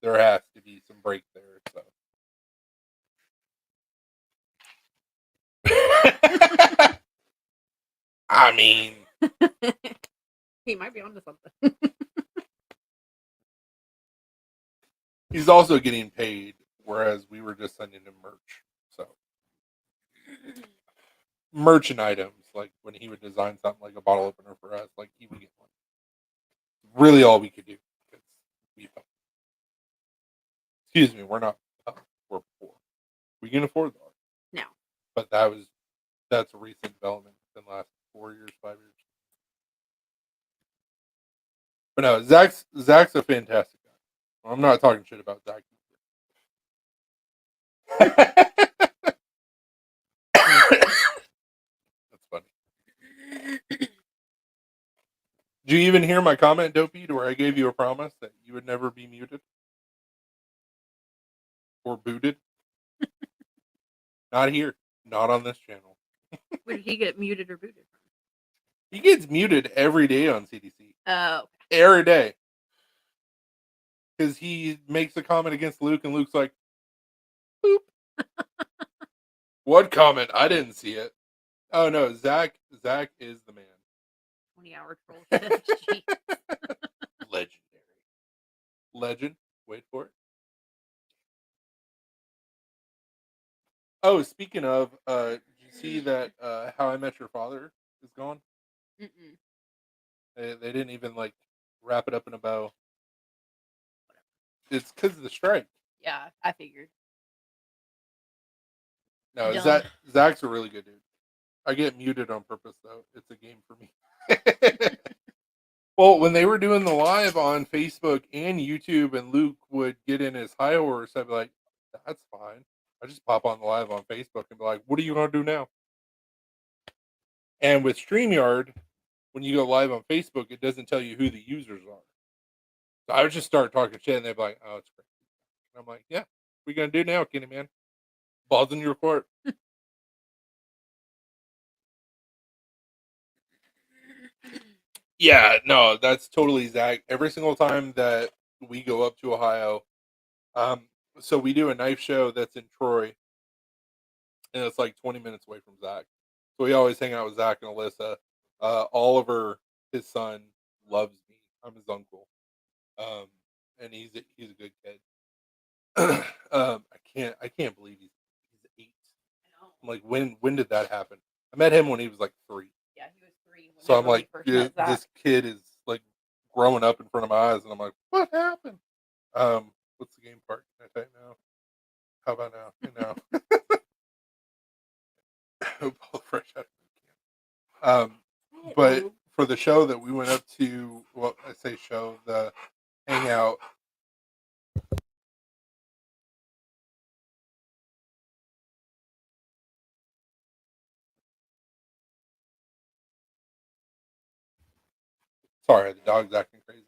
there has to be some break there. So. I mean, he might be onto something. he's also getting paid, whereas we were just sending him merch. So merchant items, like when he would design something like a bottle opener for us, like he would get one. Really, all we could do. Because we don't. Excuse me, we're not. We're poor. We can afford the art, No. but that's a recent development in the last 4 years, 5 years. But no, Zach's a fantastic guy. I'm not talking shit about Zach. That's funny. Did you even hear my comment, Dopey, to where I gave you a promise that you would never be muted or booted? Not here. Not on this channel. Where did he get muted or booted from? He gets muted every day on CDC. Oh. Every day. Because he makes a comment against Luke, and Luke's like, boop. What comment? I didn't see it. Oh no, Zach is the man. 20-hour troll shift. Jeez. Legendary. Legend. Wait for it. Oh, speaking of, did you see that How I Met Your Father is gone? Mm-mm. They didn't even like wrap it up in a bow. It's because of the strike. Yeah, I figured. No, Dumb. Zach's a really good dude. I get muted on purpose though. It's a game for me. Well, when they were doing the live on Facebook and YouTube, and Luke would get in his high horse, I'd be like, "That's fine." I just pop on the live on Facebook and be like, "What are you gonna do now?" And with StreamYard, when you go live on Facebook, it doesn't tell you who the users are. So I would just start talking shit, and they'd be like, "Oh, it's great." And I'm like, "Yeah, what we gonna do now, Kenny man? Balls in your court." Yeah, no, that's totally Zach. Every single time that we go up to Ohio, um, so we do a knife show that's in Troy, and it's like 20 minutes away from Zach. So we always hang out with Zach and Alyssa. Oliver, his son, loves me. I'm his uncle, and he's a good kid. I can't believe he's 8. I know. I'm like, when did that happen? I met him when he was like 3. Yeah, he was 3 So I'm whenever we like, first met Zach. this kid is like growing up in front of my eyes, and I'm like, what happened? What's the game part? Can I tell you now? How about now? Pull fresh out of the can. But Oh. for the show that we went up to, well, I say show, the hangout. Sorry, the dog's acting crazy.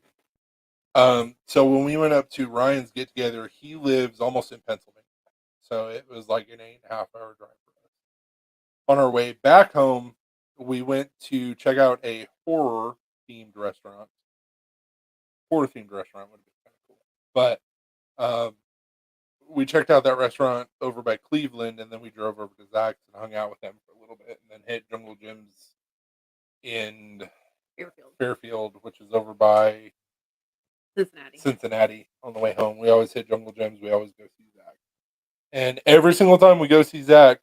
So when we went up to Ryan's get together, he lives almost in Pennsylvania. So it was like an 8.5 hour drive for us. On our way back home, we went to check out a horror themed restaurant. Horror themed restaurant would have been kind of cool. But we checked out that restaurant over by Cleveland, and then we drove over to Zach's and hung out with them for a little bit, and then hit Jungle Gyms in Fairfield, which is over by Cincinnati on the way home. We always hit Jungle Gyms. We always go see Zach. And every single time we go see Zach,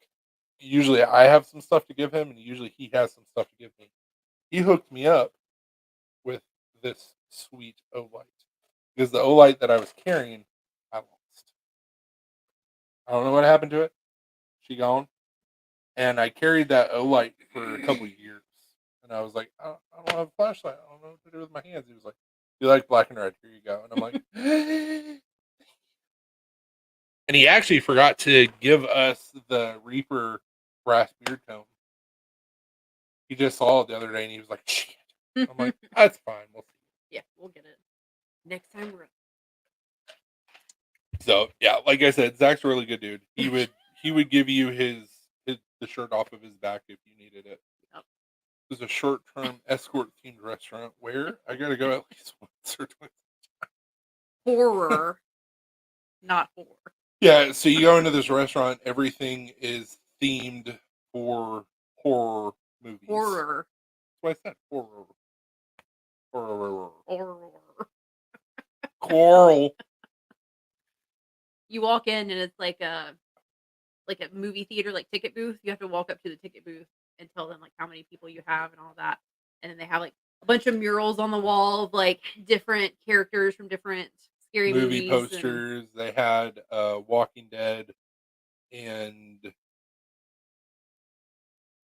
usually I have some stuff to give him, and usually he has some stuff to give me. He hooked me up with this sweet Olight, because the Olight that I was carrying, I lost. I don't know what happened to it. She gone. And I carried that Olight for a couple years. And I was like, I don't have a flashlight. I don't know what to do with my hands. He was like, "You like black and red? Here you go." And I'm like, and he actually forgot to give us the Reaper brass beard comb. He just saw it the other day, and he was like, "Shit." I'm like, "That's fine. We'll see." Yeah, we'll get it next time we're up. So yeah, like I said, Zach's a really good dude. He would give you the shirt off of his back if you needed it. Yep. It was a short-term escort themed restaurant where I gotta go at least once or twice. Horror, not horror. Yeah, so you go into this restaurant, everything is themed for horror movies. Horror. That's what I said. Horror. Horror. Horror. Coral. You walk in and it's like a movie theater, like ticket booth. You have to walk up to the ticket booth and tell them like how many people you have and all that. And then they have like a bunch of murals on the wall of like different characters from different scary Movie movies. posters. They had Walking Dead, and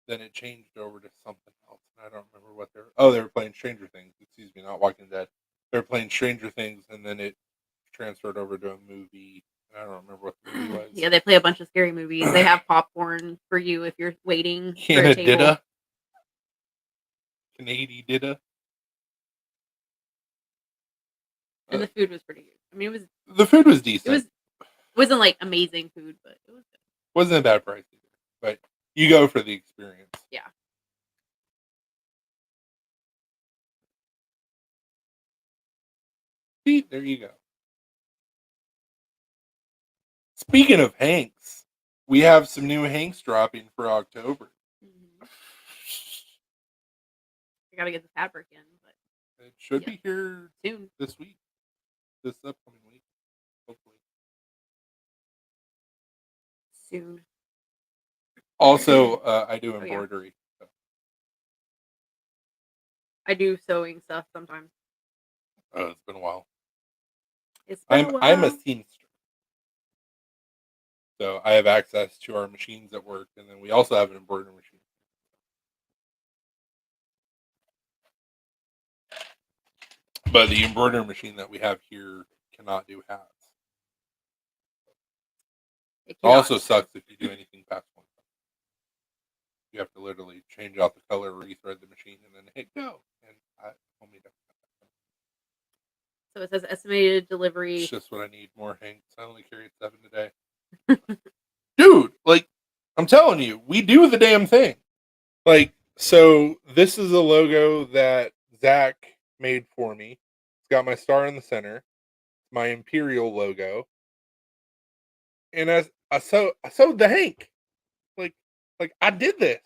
then it changed over to something else. I don't remember what they were playing Stranger Things. Excuse me, not Walking Dead. They were playing Stranger Things, and then it transferred over to a movie. I don't remember what the movie was. Yeah, they play a bunch of scary movies. They have popcorn for you if you're waiting for a table. Canadian. And the food was pretty good. I mean, the food was decent. It wasn't like amazing food, but it was good. Wasn't a bad price either. But you go for the experience. Yeah. See, there you go. Speaking of Hanks, we have some new Hanks dropping for October. Mm-hmm. I gotta get the fabric in, but it should be here soon. This week. This upcoming week. Hopefully. Soon. Also, I do embroidery. So. I do sewing stuff sometimes. Oh, it's been a while. I'm a seamster. So I have access to our machines at work, and then we also have an embroidery machine. But the embroidery machine that we have here cannot do hats. It It cannot. also sucks if you do anything past one. You have to literally change out the color, rethread the machine, and then hit go. And I only don't have that. So it says estimated delivery. It's just what I need. More Hanks. I only carry 7 today. Dude, like, I'm telling you, we do the damn thing. Like, so this is a logo that Zach made for me. It's got my star in the center, my Imperial logo, and I sewed the Hank. Like I did this,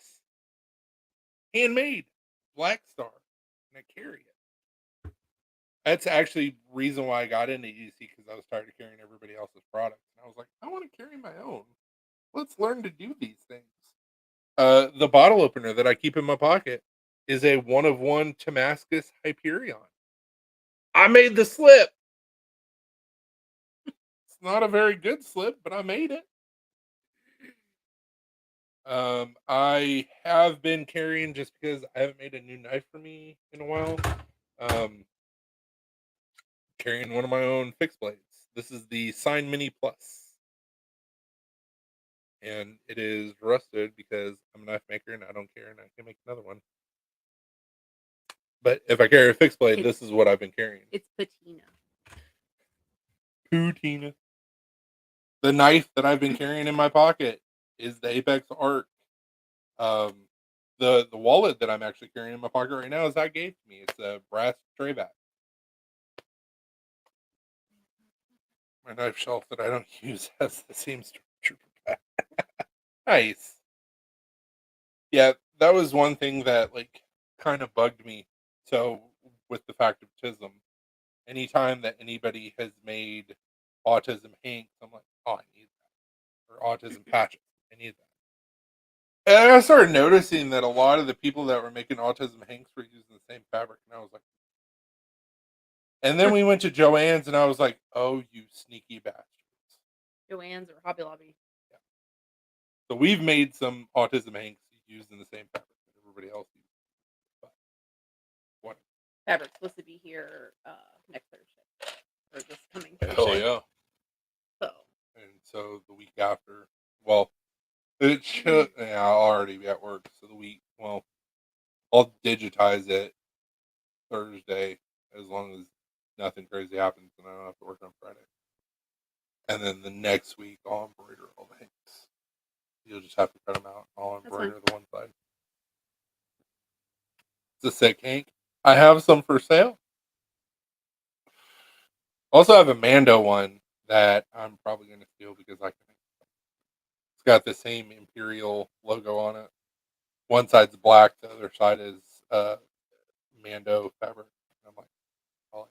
handmade, Black Star, and I carry it. That's actually reason why I got into EDC, because I was tired of carrying everybody else's products, and I was like, I want to carry my own. Let's learn to do these things. The bottle opener that I keep in my pocket is a 1-of-1 Damascus Hyperion. I made the slip. It's not a very good slip, but I made it. I have been carrying, just because I haven't made a new knife for me in a while. Carrying one of my own fixed blades. This is the Sign Mini Plus. And it is rusted because I'm a knife maker and I don't care, and I can make another one. But if I carry a fixed blade, this is what I've been carrying. It's patina. Patina. The knife that I've been carrying in my pocket is the Apex Arc. The wallet that I'm actually carrying in my pocket right now is that gave to me. It's a brass tray back. My knife shelf that I don't use has the same structure back. Nice. Yeah, that was one thing that like kind of bugged me. So with the fact of autism, anytime that anybody has made autism hanks, I'm like, oh, I need that. Or autism patches, I need that. And I started noticing that a lot of the people that were making autism hanks were using the same fabric, and I was like, and then we went to Joann's, and I was like, oh, you sneaky bastards. Joann's or Hobby Lobby. Yeah. So we've made some autism hanks using the same fabric that everybody else uses. But what? Fabric's supposed to be here next Thursday. Or this coming Thursday. Hell yeah. So. And so the week after, well, it should, yeah, I'll already be at work. So I'll digitize it Thursday, as long as nothing crazy happens and I don't have to work on Friday. And then the next week, I'll embroider all the hanks. You'll just have to cut them out. I'll embroider the one side. It's a sick hank. I have some for sale. Also have a Mando one that I'm probably going to steal because I can. It's got the same Imperial logo on it. One side's black, the other side is Mando fabric. I'm like, oh,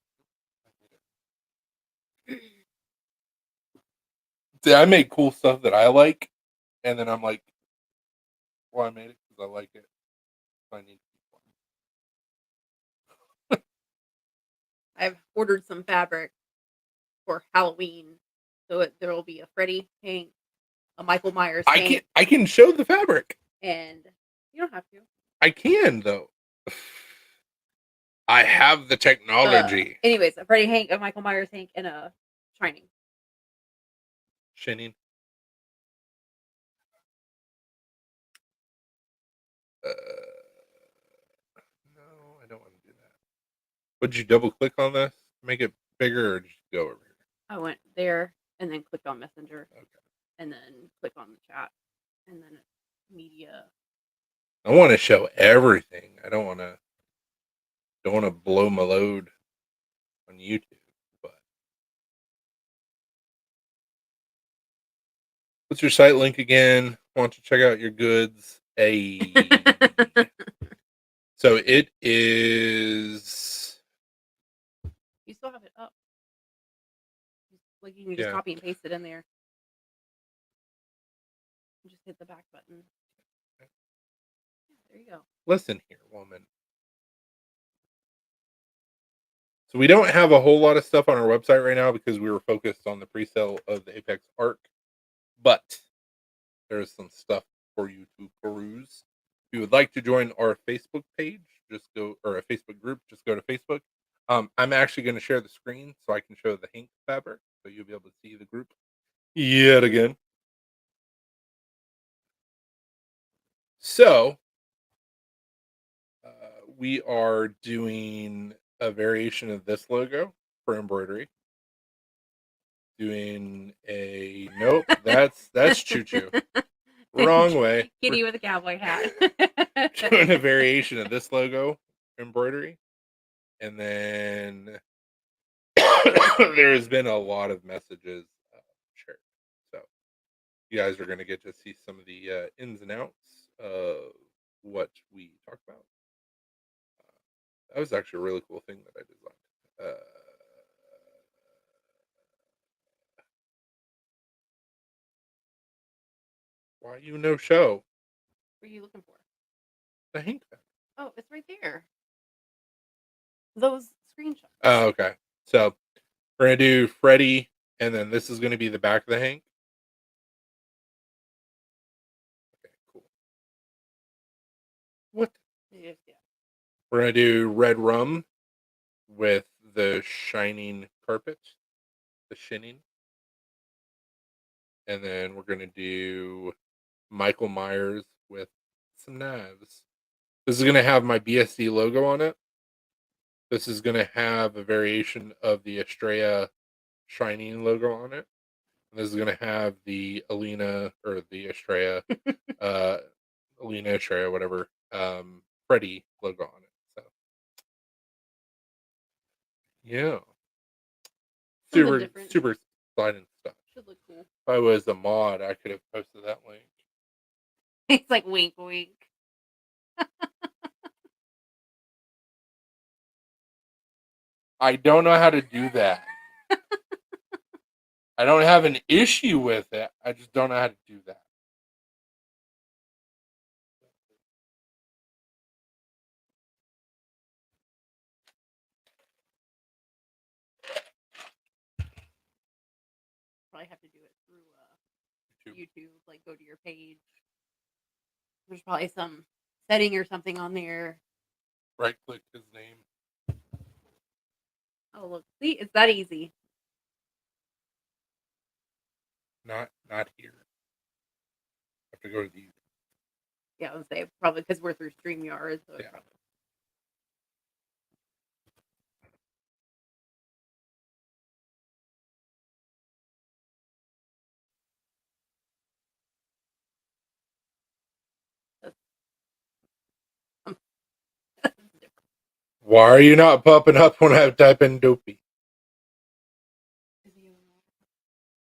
I need it. See, I make cool stuff that I like, and then I'm like, well, I made it because I like it. I need to keep one. I've ordered some fabric for Halloween, so there will be a Freddy hank, a Michael Myers hank. I can show the fabric. And you don't have to. I can, though. I have the technology. Anyways, a Freddy hank, a Michael Myers hank, and a Shining. Shining. No, I don't want to do that. Would you double click on this? Make it bigger, or just go over here? I went there and then clicked on Messenger. Okay. And then click on the chat. And then media. I want to show everything. I don't want to blow my load on YouTube, but what's your site link again? Want to check out your goods? So it is. You still have it up. Like you can just copy and paste it in there. You just hit the back button. Yeah, there you go. Listen here, woman. So we don't have a whole lot of stuff on our website right now because we were focused on the pre-sale of the Apex Arc, but there's some stuff for you to peruse. If you would like to join our Facebook page, or a Facebook group, just go to Facebook. I'm actually going to share the screen so I can show the Hank fabric, so you'll be able to see the group yet again. So, we are doing a variation of this logo for embroidery. Doing a nope, that's Choo Choo. Wrong way. Kitty with a cowboy hat. Doing a variation of this logo embroidery, and then there has been a lot of messages shared, so you guys are going to get to see some of the ins and outs of what we talked about. That was actually a really cool thing that I designed. Why you no show? What are you looking for? The Hank fabric. Oh, it's right there. Those screenshots. Oh, okay. So we're gonna do Freddy, and then this is gonna be the back of the Hank. Okay, cool. What? Yes, yeah. We're gonna do Red Rum with the shining carpet, the shinning, and then we're gonna do Michael Myers with some knives. This is gonna have my BSD logo on it. This is gonna have a variation of the Estrella Shining logo on it. And this is gonna have the Alina or the Estrella, Alina Estrella, whatever, Freddy logo on it. So yeah, Something different. super exciting stuff. Should look cool. If I was a mod, I could have posted that link. It's like wink, wink. I don't know how to do that. I don't have an issue with it. I just don't know how to do that. Probably have to do it through YouTube. Like go to your page. There's probably some setting or something on there. Right click his name. Oh look, see, it's that easy. Not here. I have to go to the. Yeah, I would say probably because we're through StreamYard. So Yeah. Why are you not popping up when I type in Dopey?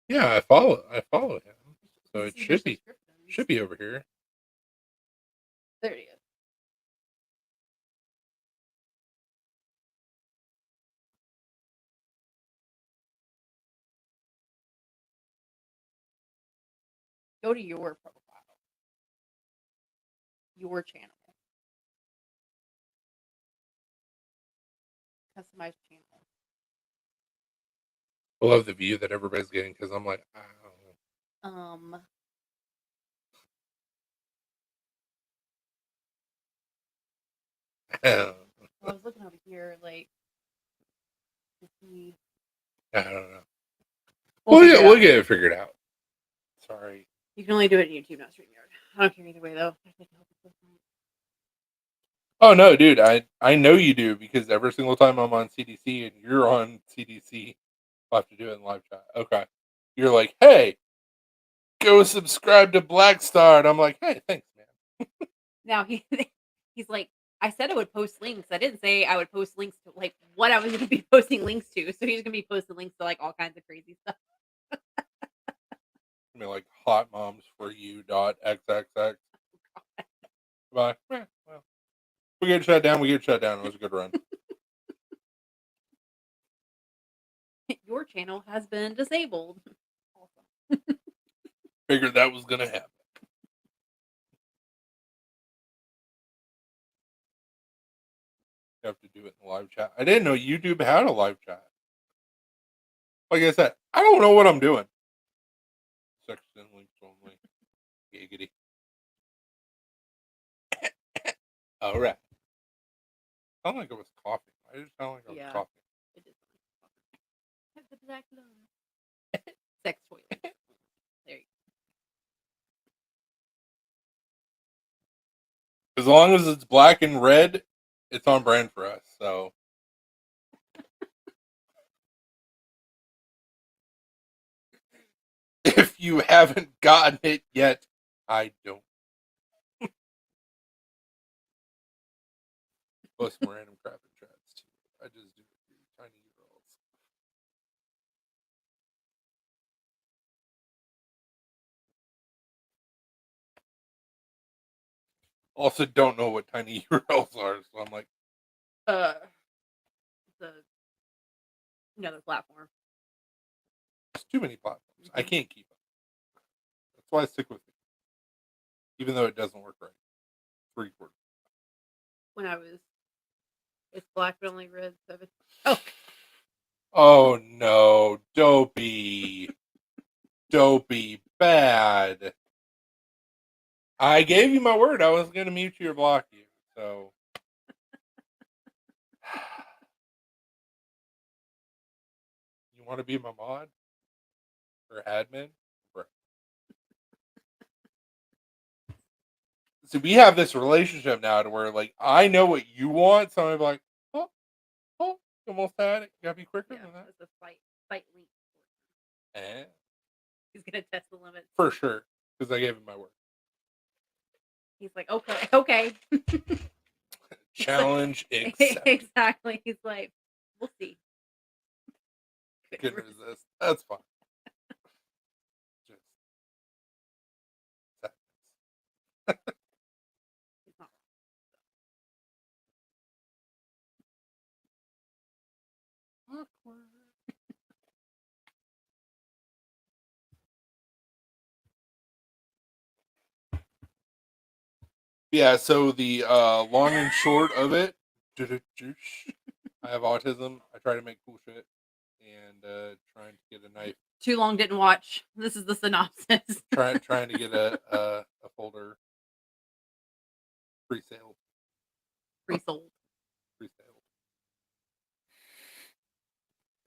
Yeah, I follow him, so it should be over here. There it is. Go to your profile, your channel, customized channel. I love the view that everybody's getting because I'm like, I don't know. Well, I was looking over here, like, to see. I don't know. We'll get it figured out. Sorry. You can only do it in YouTube, not StreamYard. I don't care either way, though. Oh no, dude! I know you do because every single time I'm on CDC and you're on CDC, I'll have to do it in live chat. Okay, you're like, hey, go subscribe to Black Star, and I'm like, hey, thanks, man. Now he's like, I said I would post links. I didn't say I would post links to like what I was going to be posting links to. So he's going to be posting links to like all kinds of crazy stuff. I mean, like hotmomsforyou.xxx. Bye. Well, we get shut down. It was a good run. Your channel has been disabled. Awesome. Figured that was gonna happen. You have to do it in live chat. I didn't know YouTube had a live chat. Like I said, I don't know what I'm doing. Section links only. Giggity. All right. Sound like I was coughing. I just sound like I'm Yeah. talking. It is. Have the black love. Sex toilet. There you As long as it's black and red, it's on brand for us. So if you haven't gotten it yet, I don't. Plus some random crap and traps too. I just do it for you tiny girls. Also, don't know what tiny URLs are, so I'm like, go. The another platform. there's too many platforms. I Mhm. can't keep up. That's why I stick with it, even though it doesn't work right. 3/4. When I was, it's black but only red. 7. Oh, Oh no, dopey, dopey, bad. I gave you my word. I was going to mute you or block you. So you want to be my mod or admin? Right. So we have this relationship now to where like I know what you want, so I'm like, oh, oh, you almost had it. You gotta be quicker yeah, than that. it's a fight link. Eh, He's gonna test the limits. for sure, because I gave him my word. He's like, okay. Challenge accepted. Exactly. He's like, we'll see. Can resist. That's fine. Just seconds. He's not Awkward. Yeah, so the long and short of it, I have autism. I try to make cool shit and trying to get a knife, too long. Didn't watch. This is the synopsis. trying to get a folder pre-sale. Pre-sold. Pre-sale.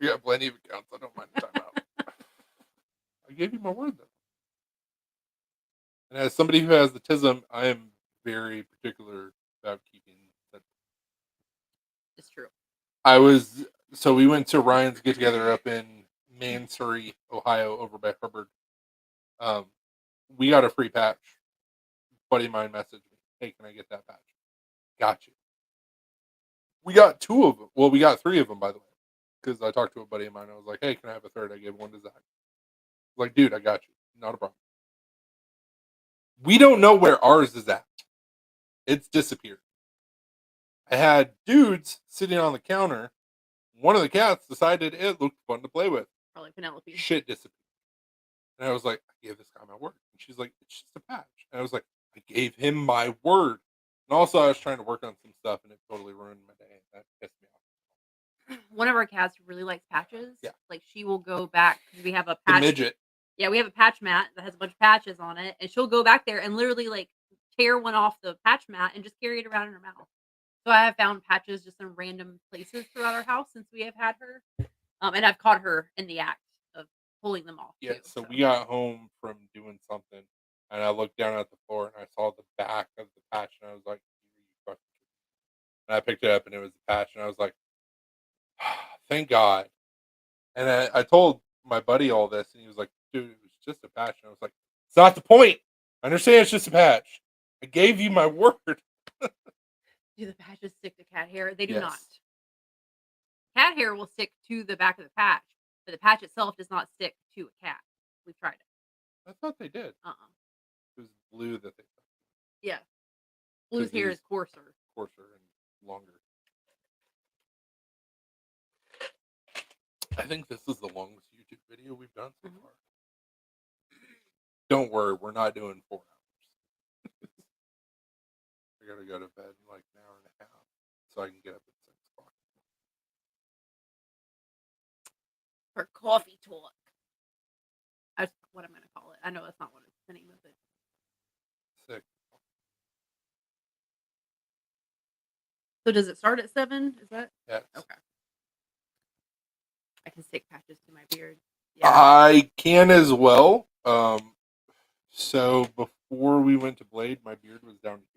You got plenty of accounts. I don't mind the timeout. I gave you my word though. And as somebody who has the tism, I am very particular about keeping that. It's true. We went to Ryan's get together up in Mansory, Ohio, over by Hubbard. Um, we got a free patch. Buddy of mine messaged me, "Hey, can I get that patch?" Got you. We got 2 of them. Well, we got 3 of them, by the way, because I talked to a buddy of mine. I was like, "Hey, can I have a third?" I gave one to Zach. Like, dude, I got you. Not a problem. We don't know where ours is at. It's disappeared. I had dudes sitting on the counter. One of the cats decided it looked fun to play with. Probably Penelope. Shit disappeared. And I was like, I gave this guy my word. And she's like, it's just a patch. And I was like, I gave him my word. And also, I was trying to work on some stuff and it totally ruined my day. That pissed me off. One of our cats really likes patches. Yeah. Like she will go back because we have a The patch. midget. Yeah, we have a patch mat that has a bunch of patches on it, and she'll go back there and literally like tear one off the patch mat and just carry it around in her mouth. So I have found patches just in random places throughout our house since we have had her, and I've caught her in the act of pulling them off. Yeah, too, so we got home from doing something and I looked down at the floor and I saw the back of the patch and I was like, "You fucking kidding me?" And I picked it up and it was the patch and I was like, thank God. And I told my buddy all this and he was like, dude, it was just a patch. And I was like, it's not the point. I understand it's just a patch. I gave you my word. Do the patches stick to cat hair? They do not. Yes. Cat hair will stick to the back of the patch, but the patch itself does not stick to a cat. We've tried it. I thought they did. It was blue that they thought. Yeah. Blue's hair is coarser. Coarser and longer. I think this is the longest YouTube video we've done so far. Don't worry, we're not doing 4 hours. I gotta go to bed in like an hour and a half so I can get up at 6 o'clock. For coffee talk. That's what I'm going to call it. I know that's not what it's the name of it. 6. So does it start at 7? Is that Yes. okay? I can stick patches to my beard. Yeah. I can as well. So before we went to Blade, my beard was down here.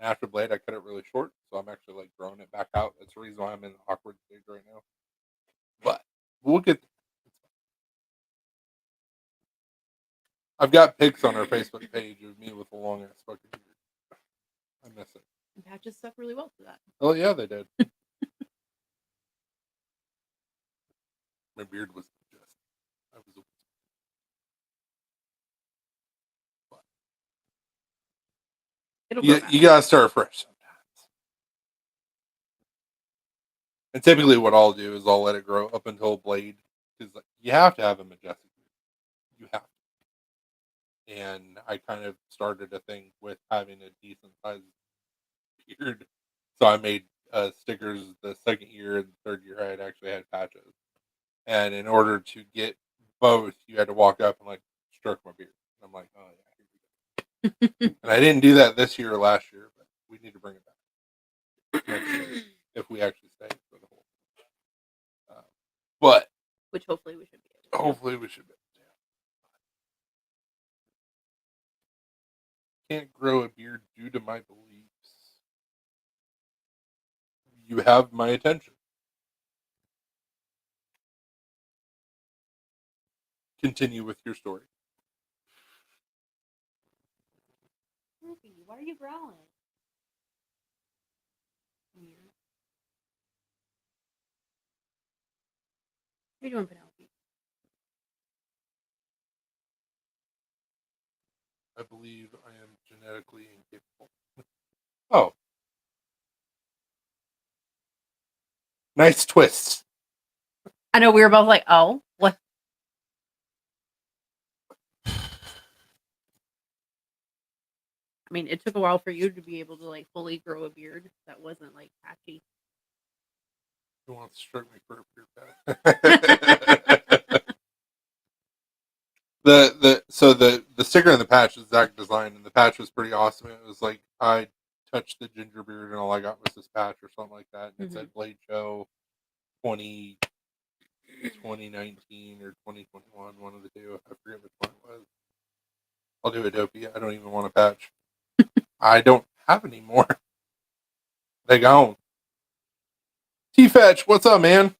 After Blade, I cut it really short, so I'm actually like growing it back out. That's the reason why I'm in the awkward stage right now. But we'll get. I've got pics on our Facebook page of me with a long ass fucking beard. I miss it. And patches stuck really well to that. Oh yeah, they did. My beard was just. I was. You gotta start fresh sometimes. And typically, what I'll do is I'll let it grow up until Blade, because like, you have to have a majestic beard. You have to. And I kind of started a thing with having a decent sized beard, so I made stickers the second year and the third year I had actually had patches. And in order to get both, you had to walk up and like stroke my beard. And I'm like, oh yeah, here we go. And I didn't do that this year or last year, but we need to bring it back next year if we actually stay for the whole. But which hopefully we should be able to. Hopefully we should be. Yeah. Can't grow a beard due to my beliefs. You have my attention. Continue with your story. Why are you growling? What are you doing, Penelope? I believe I am genetically incapable. Oh. Nice twist. I know we were both like, oh, what? I mean, it took a while for you to be able to like fully grow a beard that wasn't like patchy. Who wants to stroke me for a beard patch? The sticker and the patch is Zach designed, and the patch was pretty awesome. It was like I touched the ginger beard, and all I got was this patch or something like that. And it said Blade Show 2019 or 2021, one of the two. I forget which one it was. I'll do Adobe. I don't even want a patch. I don't have any more. They gone. T-Fetch, what's up, man?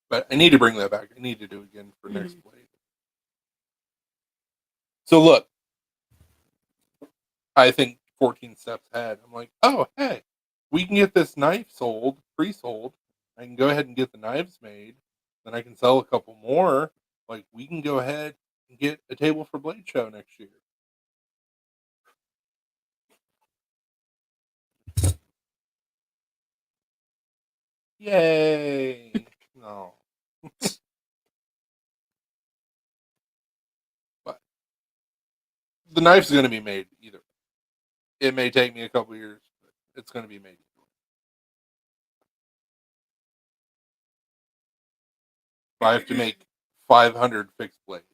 But I need to bring that back. I need to do it again for next Blade. So look, I think 14 steps ahead. I'm like, oh, hey, we can get this knife sold, pre-sold. I can go ahead and get the knives made. Then I can sell a couple more. Like, we can go ahead and get a table for Blade Show next year. Yay! No. But the knife's going to be made either. It may take me a couple years, but it's going to be made. I have to make 500 fixed blades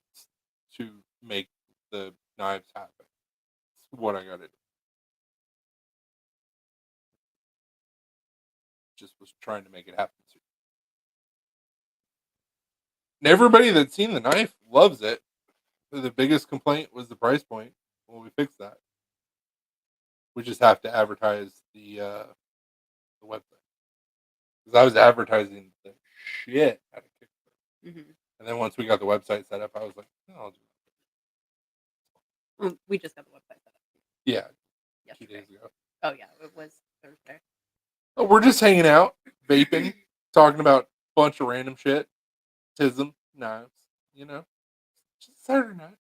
to make the knives happen. That's what I got to do. Just was trying to make it happen soon. And everybody that's seen the knife loves it. The biggest complaint was the price point. Well, we fixed that. We just have to advertise the website. Because I was advertising the shit out of Kickstarter. Mm-hmm. And then once we got the website set up, I was like, oh, I'll do it. We just got the website set up. Yeah. Yesterday. 2 days ago. Oh, yeah. It was Thursday. Oh, we're just hanging out, vaping, talking about a bunch of random shit. Tism, knives, you know. Just Saturday night.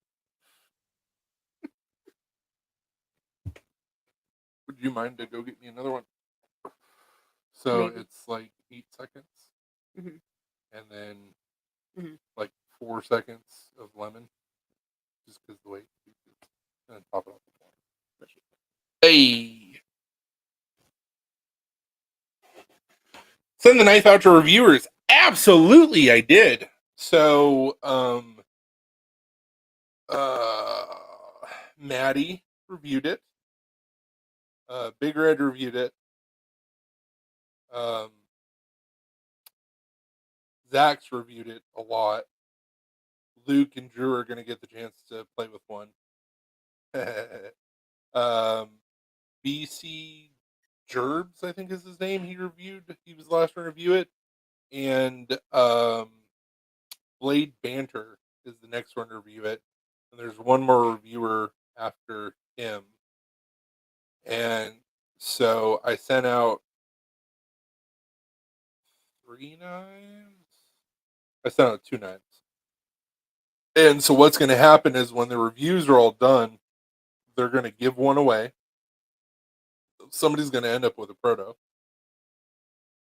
Would you mind to go get me another one? So maybe. It's like 8 seconds. Mm-hmm. And then like 4 seconds of lemon. Just because the way it is. And then top it off with water. Hey! Send the knife out to reviewers. Absolutely, I did. So, Maddie reviewed it. Big Red reviewed it. Zach's reviewed it a lot. Luke and Drew are going to get the chance to play with one. BC Gerbs, I think is his name. He was the last one to review it. And Blade Banter is the next one to review it. And there's one more reviewer after him. And so I sent out 3 knives. I sent out 2 knives. And so what's going to happen is when the reviews are all done, they're going to give one away. Somebody's going to end up with a proto.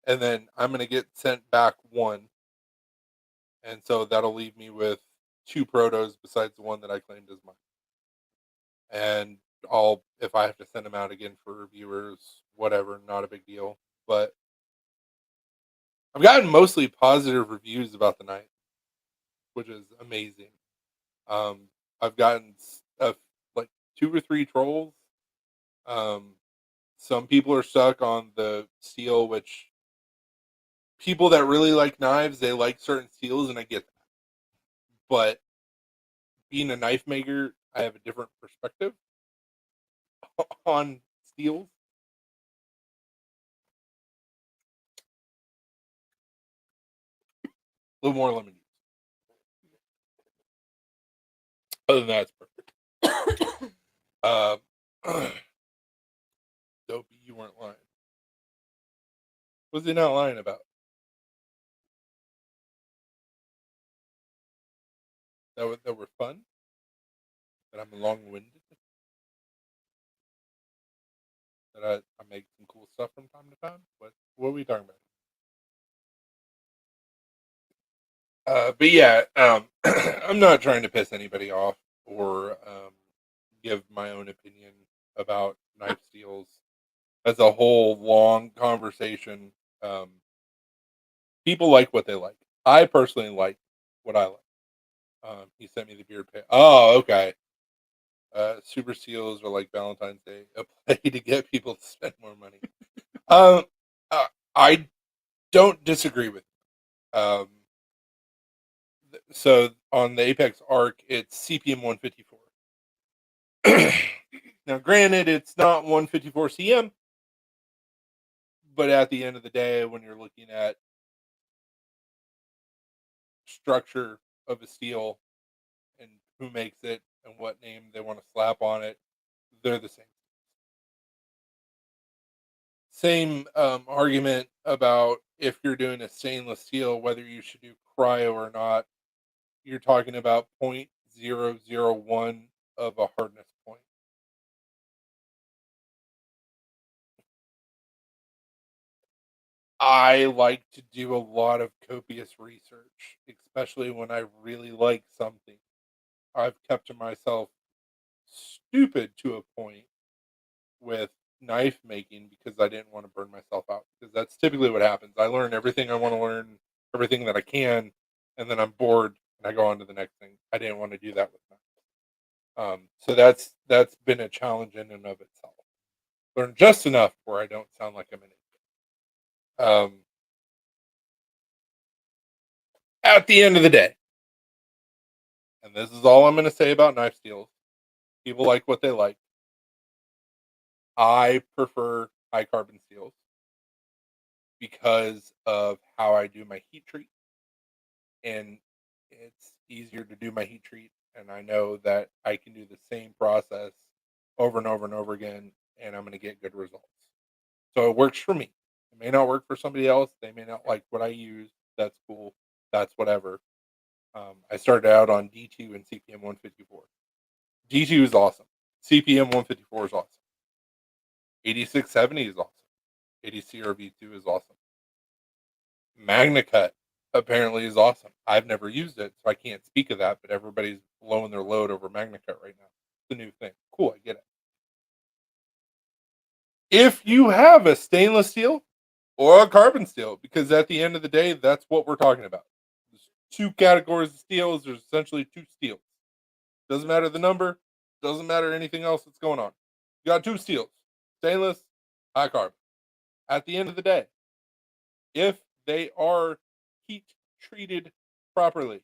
And then I'm going to get sent back one. And so that'll leave me with 2 protos besides the one that I claimed as mine. And if I have to send them out again for reviewers, whatever, not a big deal. But I've gotten mostly positive reviews about the knife, which is amazing. I've gotten like 2 or 3 trolls. Some people are stuck on the steel, which people that really like knives, they like certain steels, and I get that. But being a knife maker, I have a different perspective on steels. A little more lemon juice. Other than that, it's perfect. Dopey, you weren't lying. What's he not lying about? That were fun? That I'm long-winded? That I make some cool stuff from time to time? What are we talking about? But yeah, I'm not trying to piss anybody off or give my own opinion about knife steels. That's a whole long conversation. People like what they like. I personally like what I like. He sent me the beard pit. Oh, okay. Super seals are like Valentine's Day, a play to get people to spend more money. Um, I don't disagree with you. So on the Apex Arc, it's CPM 154. Now, granted, it's not 154 CM, but at the end of the day, when you're looking at structure of a steel and who makes it and what name they want to slap on it, they're the same. Same argument about if you're doing a stainless steel, whether you should do cryo or not. You're talking about 0.001 of a hardness point. I like to do a lot of copious research, especially when I really like something. I've kept to myself stupid to a point with knife making because I didn't want to burn myself out. Because that's typically what happens. I learn everything I want to learn, everything that I can, and then I'm bored and I go on to the next thing. I didn't want to do that with knives. So that's been a challenge in and of itself. Learn just enough where I don't sound like I'm an idiot. At the end of the day, and this is all I'm going to say about knife steels. People like what they like. I prefer high carbon steels because of how I do my heat treat. And it's easier to do my heat treat. And I know that I can do the same process over and over and over again, and I'm going to get good results. So it works for me. It may not work for somebody else. They may not like what I use. That's cool. That's whatever. I started out on D2 and CPM 154. D2 is awesome. CPM 154 is awesome. 8670 is awesome. 80CRV2 is awesome. MagnaCut apparently is awesome. I've never used it, so I can't speak of that, but everybody's blowing their load over MagnaCut right now. It's a new thing. Cool, I get it. If you have a stainless steel or a carbon steel, because at the end of the day, that's what we're talking about. There's 2 categories of steels. There's essentially 2 steels. Doesn't matter the number. Doesn't matter anything else that's going on. You got 2 steels, stainless, high carbon. At the end of the day, if they are heat treated properly,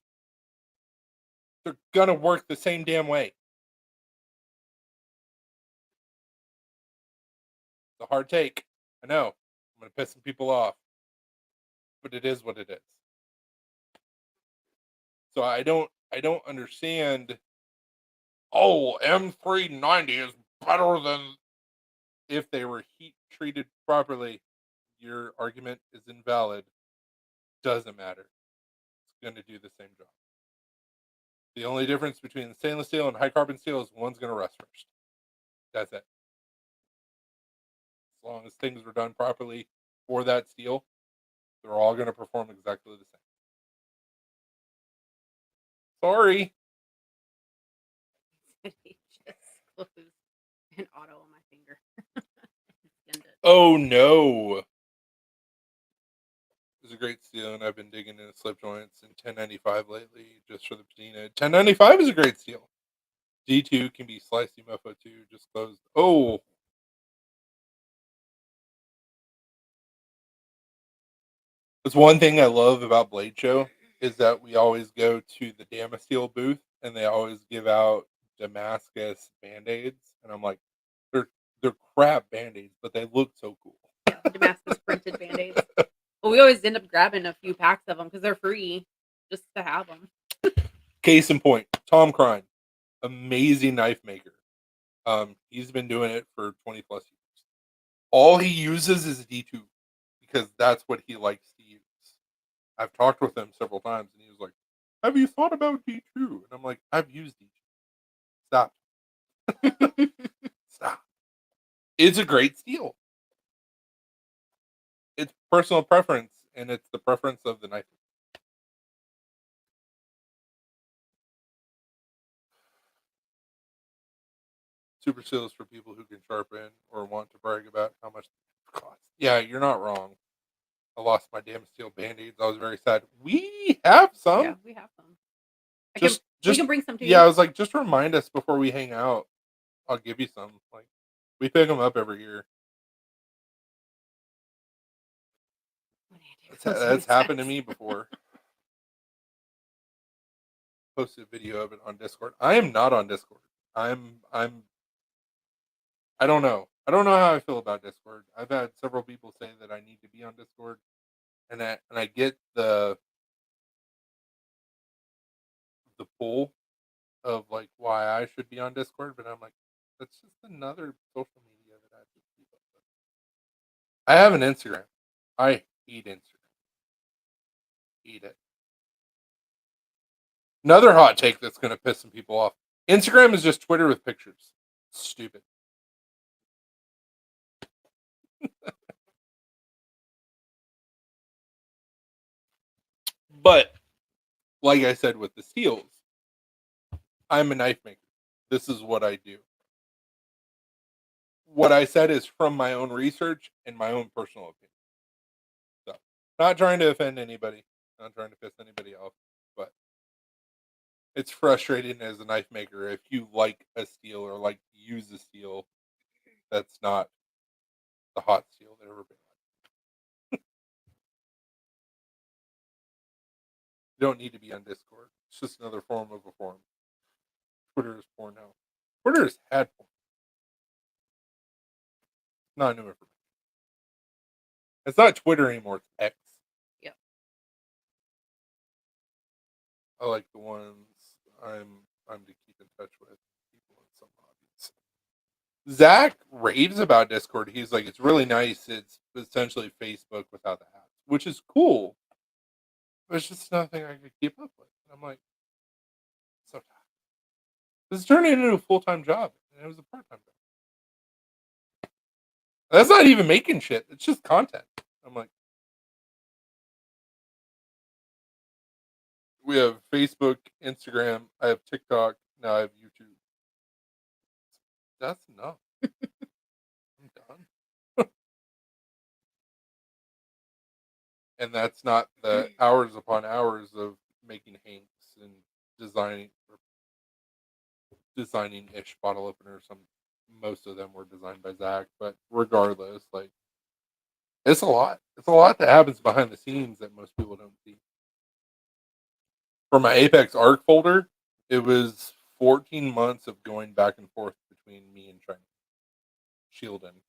they're gonna work the same damn way. It's a hard take. I know. I'm gonna piss some people off, but it is what it is. So I don't understand. Oh, M390 is better than if they were heat treated properly. Your argument is invalid. Doesn't matter. It's going to do the same job. The only difference between the stainless steel and high carbon steel is one's going to rust first. That's it. As long as things were done properly for that steel, they're all going to perform exactly the same. Sorry. It just closed an auto on my finger. Skinned it. Oh no. It's a great steel, and I've been digging into slip joints and 1095 lately just for the patina. 1095 is a great steel. D2 can be sliced UFO 2, just closed. Oh, that's one thing I love about Blade Show is that we always go to the Damasteel booth and they always give out Damascus band-aids, and I'm like, they're crap band-aids, but they look so cool. Yeah, the Damascus printed band-aids. Well, we always end up grabbing a few packs of them because they're free, just to have them. Case in point, Tom Crine, amazing knife maker. He's been doing it for 20 plus years. All he uses is D2 because that's what he likes to use. I've talked with him several times, and he was like, "Have you thought about D2?" And I'm like, "I've used D2. Stop, stop. It's a great steel. It's personal preference, and it's the preference of the knife. Super steel is for people who can sharpen or want to brag about how much it costs. Yeah, you're not wrong. I lost my damn steel band-aids. I was very sad. We have some. Yeah, we have some. We can bring some to Yeah, I you. was like, just remind us before we hang out. I'll give you some. Like, we pick them up every year. That's happened to me before. Posted a video of it on Discord. I am not on Discord. I don't know. I don't know how I feel about Discord. I've had several people say that I need to be on Discord, and I get the pull of like why I should be on Discord, but I'm like, that's just another social media that I have to keep up with. I have an Instagram. I hate Instagram. Eat it. Another hot take that's going to piss some people off. Instagram is just Twitter with pictures. Stupid. But like I said with the steels, I'm a knife maker. This is what I do. What I said is from my own research and my own personal opinion. So, not trying to offend anybody, not trying to piss anybody off, but it's frustrating as a knife maker if you like a steel or like to use a steel that's not the hot steel that ever been. You don't need to be on Discord. It's just another form of a forum. Twitter is porn now. Twitter has had porn. Not new information. It's not Twitter anymore. It's X. Yep. I like the ones I'm to keep in touch with people in some hobbies. Zach raves about Discord. He's like, it's really nice. It's essentially Facebook without the apps, which is cool. But it's just nothing I could keep up with. And I'm like, so tired. This is turning into a full-time job, and it was a part-time job. That's not even making shit. It's just content. I'm like, we have Facebook, Instagram. I have TikTok. Now I have YouTube. That's enough. I'm done. And that's not the hours upon hours of making hanks and designing. designing ish bottle openers. Most of them were designed by Zach, but regardless, like it's a lot. It's a lot that happens behind the scenes that most people don't see. For my Apex Arc folder, it was 14 months of going back and forth between me and China. Shielding.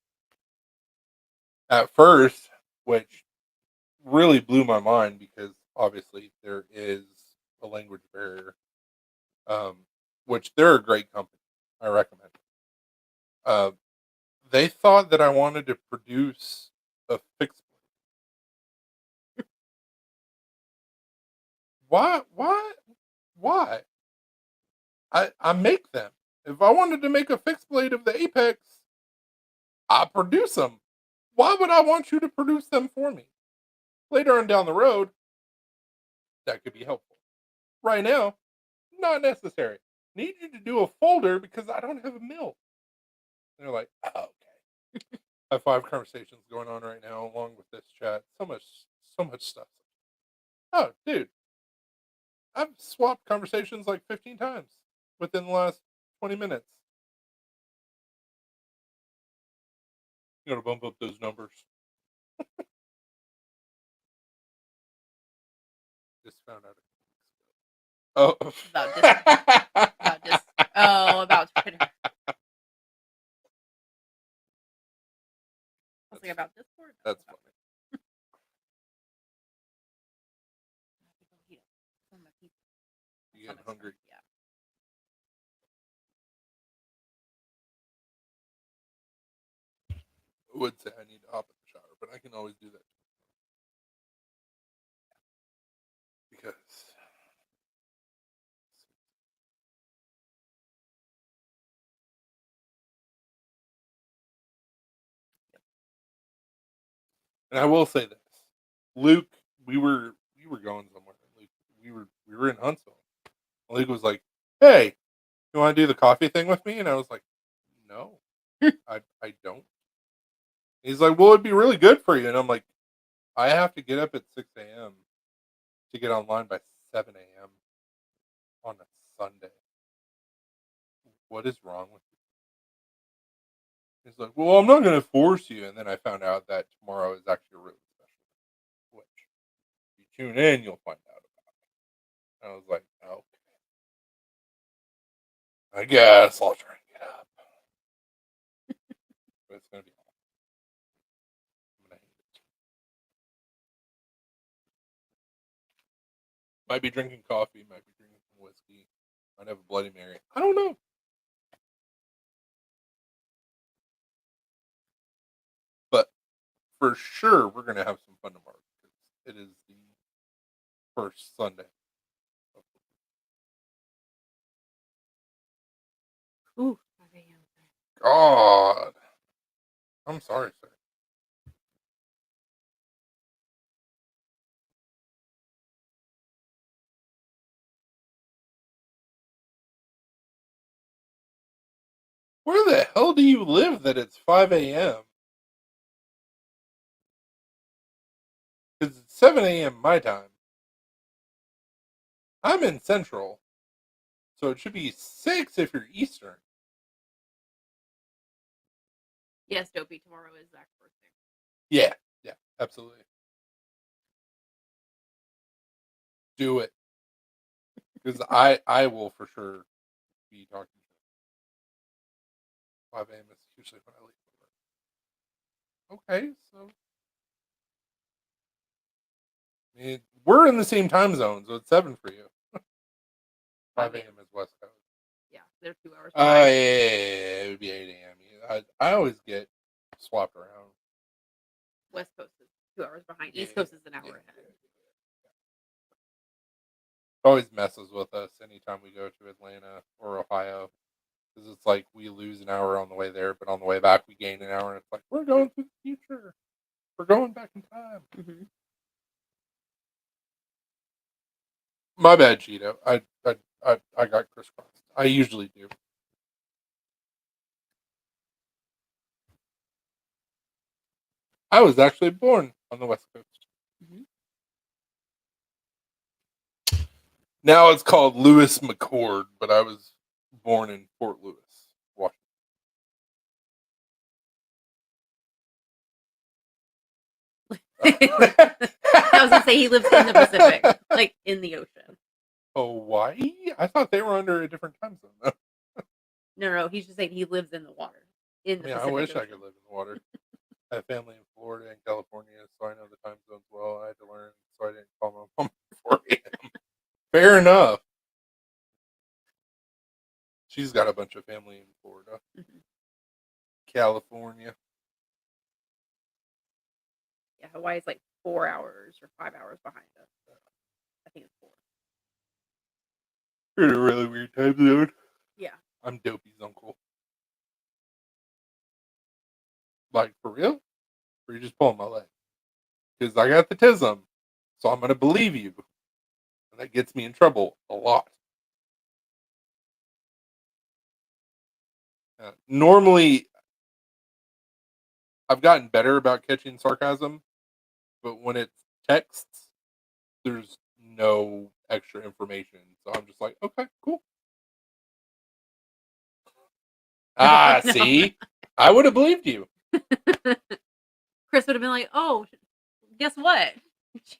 At first, which really blew my mind because obviously there is a language barrier, which they're a great company. I recommend it. They thought that I wanted to produce a fixed blade. Why? Why? Why? I make them. If I wanted to make a fixed blade of the Apex, I produce them. Why would I want you to produce them for me? Later on down the road, that could be helpful. Right now, not necessary. Need you to do a folder because I don't have a mill. And they're like, oh, okay. I have 5 conversations going on right now along with this chat. So much stuff. Oh, dude. I've swapped conversations like 15 times within the last 20 minutes. You gotta bump up those numbers. Just found out. Oh. About Twitter. Something about Discord? That's funny. You get hungry. Yeah. I would say I need to hop in the shower, but I can always do that. Because and I will say this. Luke, we were going somewhere. Luke, we were in Huntsville. Luke was like, "Hey, you want to do the coffee thing with me?" And I was like, "No, I don't." He's like, "Well, it'd be really good for you." And I'm like, "I have to get up at 6 a.m. to get online by 7 a.m. on a Sunday. What is wrong with you?" He's like, "Well, I'm not going to force you." And then I found out that tomorrow is actually a really special, which if you tune in, you'll find out about it. And I was like, "Okay, I guess I'll try and get up." But it's going to be awful. I'm going to hate it. Might be drinking coffee, might be drinking some whiskey, might have a Bloody Mary. I don't know. But for sure, we're going to have some fun tomorrow because it is the first Sunday. Ooh, 5 a.m. God. I'm sorry, sir. Where the hell do you live that it's 5 a.m.? Because it's 7 a.m. my time. I'm in Central. So it should be 6 if you're Eastern. Yes, Dopey, tomorrow is Zach's birthday. Yeah, absolutely. Do it. Because I will for sure be talking to you. 5 a.m. is usually when I leave. Okay, so I mean, we're in the same time zone, so it's 7 for you. 5 a.m. is West Coast. Yeah, they're 2 hours. Yeah, it would be 8 a.m. I always get swapped around. West Coast is 2 hours behind. East Coast is an hour ahead. Always messes with us anytime we go to Atlanta or Ohio. Because it's like we lose an hour on the way there, but on the way back we gain an hour, and it's like we're going to the future. We're going back in time. Mm-hmm. My bad, Cheeto. I got crisscrossed. I usually do. I was actually born on the West Coast. Mm-hmm. Now it's called Lewis McCord, but I was born in Fort Lewis, Washington. I was gonna say he lives in the Pacific, like in the ocean. Hawaii? I thought they were under a different time zone, though. No, he's just saying he lives in the water. In the I Pacific wish I Ocean. could live in the water. I have family in Florida and California, so I know the time zones well. I had to learn, so I didn't call my mom before a.m. Fair enough. She's got a bunch of family in Florida, Mhm. California. Yeah, Hawaii's like 4 hours or 5 hours behind us. I think it's 4. You're in a really weird time zone. Yeah. I'm Dopey's uncle. Like, for real? Or you just pulling my leg? Because I got the tism, so I'm going to believe you. And that gets me in trouble a lot. Normally, I've gotten better about catching sarcasm, but when it's texts, there's no extra information. So I'm just like, okay, cool. Ah, No. see? I would have believed you. Chris would have been like, "Oh, guess what?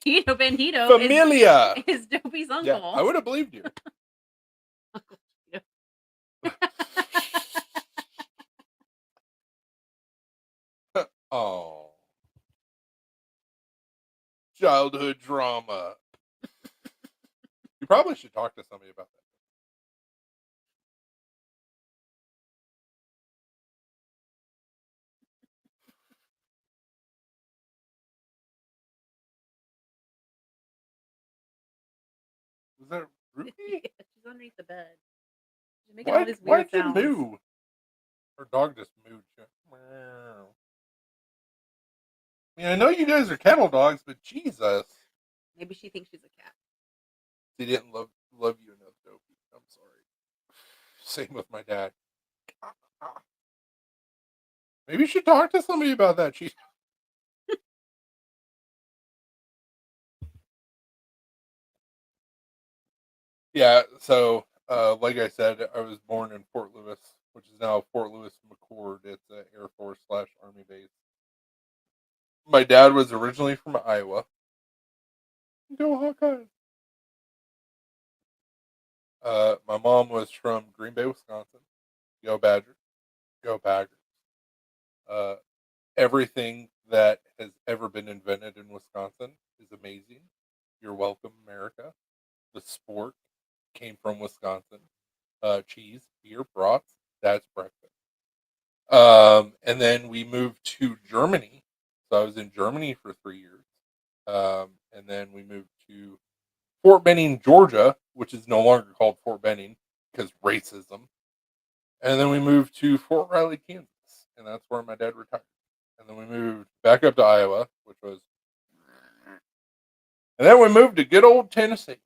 Cheeto Bandito Familia. is Dopey's uncle." Yeah, I would have believed you. Uncle Cheeto. Oh. Childhood drama. You probably should talk to somebody about that. Was that Ruby? Yeah, she's underneath the bed. She's making all these weird Why'd you sounds. moo? Her dog just mooed. Meow. I mean, I know you guys are kennel dogs, but Jesus. Maybe she thinks she's a cat. They didn't love you enough, Dopey. I'm sorry. Same with my dad. Maybe you should talk to somebody about that. Yeah, so like I said, I was born in Fort Lewis, which is now Fort Lewis McChord. It's an Air Force / Army base. My dad was originally from Iowa. Go Hawkeyes. My mom was from Green Bay, Wisconsin. Go Badgers. Go Packers. Uh, everything that has ever been invented in Wisconsin is amazing. You're welcome, America. The sport came from Wisconsin. Cheese, beer, brats. That's breakfast. And then we moved to Germany. So I was in Germany for 3 years. And then we moved to Fort Benning, Georgia, which is no longer called Fort Benning because racism. And then we moved to Fort Riley, Kansas, and that's where my dad retired. And then we moved back up to Iowa, which was, and then we moved to good old Tennessee.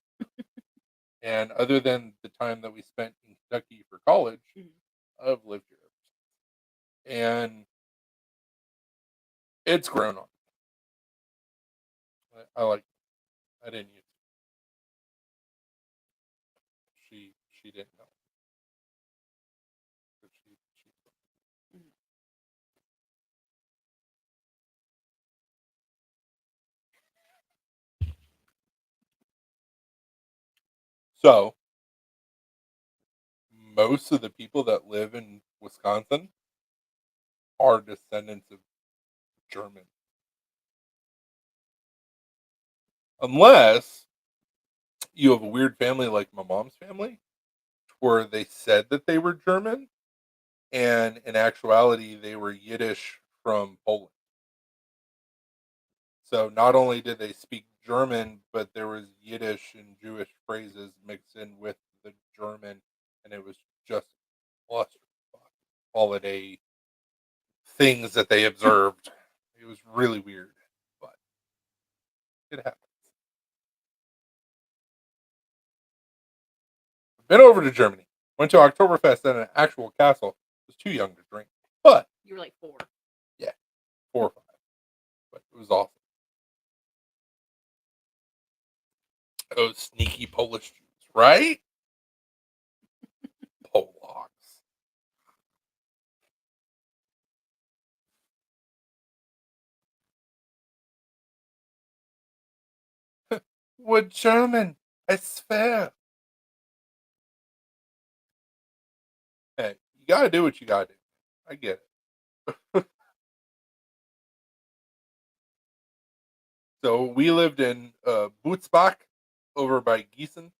And other than the time that we spent in Kentucky for college, I've lived here ever since. And it's grown on me. I like it. I didn't use it. She didn't know. But she So most of the people that live in Wisconsin are descendants of German. Unless you have a weird family like my mom's family, where they said that they were German, and in actuality, they were Yiddish from Poland. So not only did they speak German, but there was Yiddish and Jewish phrases mixed in with the German, and it was just clusterfuck holiday things that they observed. It was really weird, but it happens. Been over to Germany. Went to Oktoberfest at an actual castle. Was too young to drink, but You were like 4. yeah, 4 or 5. But it was awesome. Those sneaky Polish Jews, right? Polak. We're German. I swear. Hey, you gotta do what you gotta do. I get it. So we lived in Butzbach over by Gießen.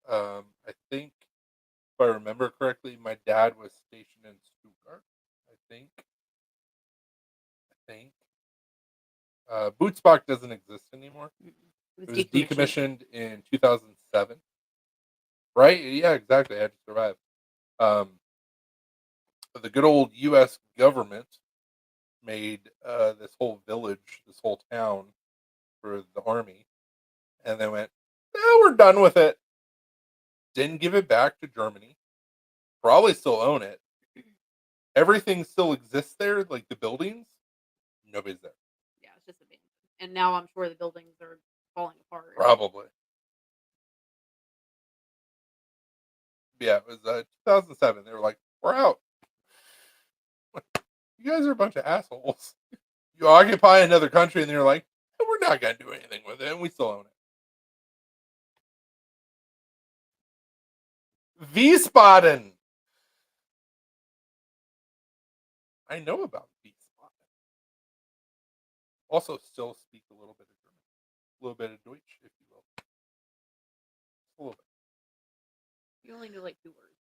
I think if I remember correctly, my dad was stationed in Stuttgart. I think. I think. Butzbach doesn't exist anymore. Mm-mm. It It was was decommissioned. decommissioned in 2007. Right? Yeah, exactly. I had to survive. Um, the good old U.S. government made this whole village, this whole town for the army, and they went, "No, we're done with it." Didn't give it back to Germany. Probably still own it. Everything still exists there, like the buildings. Nobody's there. Yeah, it's just abandoned. And now I'm sure the buildings are falling apart. Probably. Yeah, it was 2007. They were like, "We're out. You guys are a bunch of assholes. You occupy another country, and they're like, we're not gonna do anything with it, and we still own it." Wiesbaden. I know about Wiesbaden. Also, still speak a little bit of German, a little bit of Deutsch, if you will, a little bit. You only know like 2 words,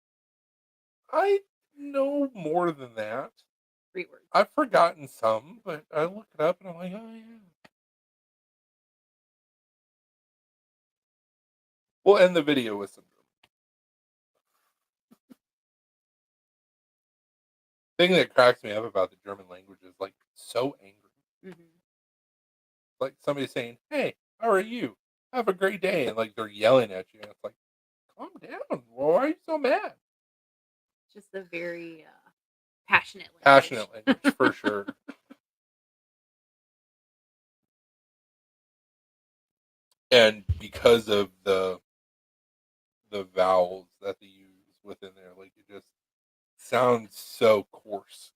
I know more than that. 3 words. I've forgotten some, but I look it up and I'm like, oh yeah. We'll end the video with some German. Thing that cracks me up about the German language is like so angry. Mm-hmm. Like somebody saying, "Hey, how are you? Have a great day," and like they're yelling at you, and it's like, calm down. Why are you so mad? Just a very passionate language. Passionate language for sure. And because of the vowels that they use within there, like it just sounds so coarse.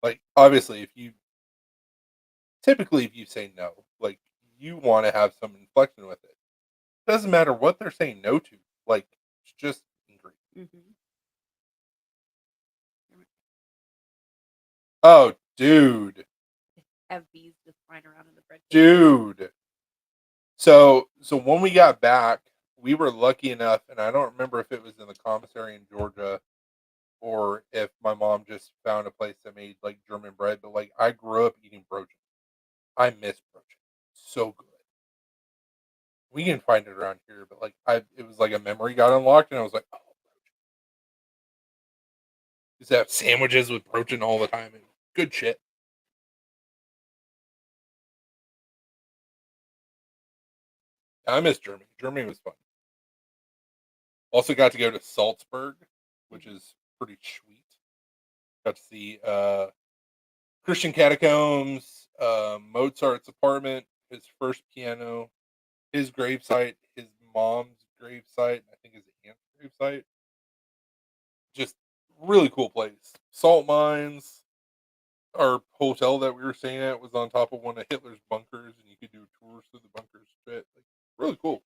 Like obviously, if you say no, like you want to have some inflection with it. Doesn't matter what they're saying no to. Like it's just angry. Mm-hmm. Oh, dude, Have bees just flying around in the bread cake. dude. So when we got back, we were lucky enough, and I don't remember if it was in the commissary in Georgia or if my mom just found a place that made like German bread. But like I grew up eating brochen. I miss brochen. So good. We can find it around here, but like it was like a memory got unlocked, and I was like, oh, used to have sandwiches with brochen all the time. And good shit. I miss Germany. Germany was fun. Also got to go to Salzburg, which is pretty sweet. Got to see Christian catacombs, Mozart's apartment, his first piano, his gravesite, his mom's gravesite, I think his aunt's gravesite. Just really cool place. Salt mines. Our hotel that we were staying at was on top of one of Hitler's bunkers, and you could do tours through the bunkers. Shit, like really cool.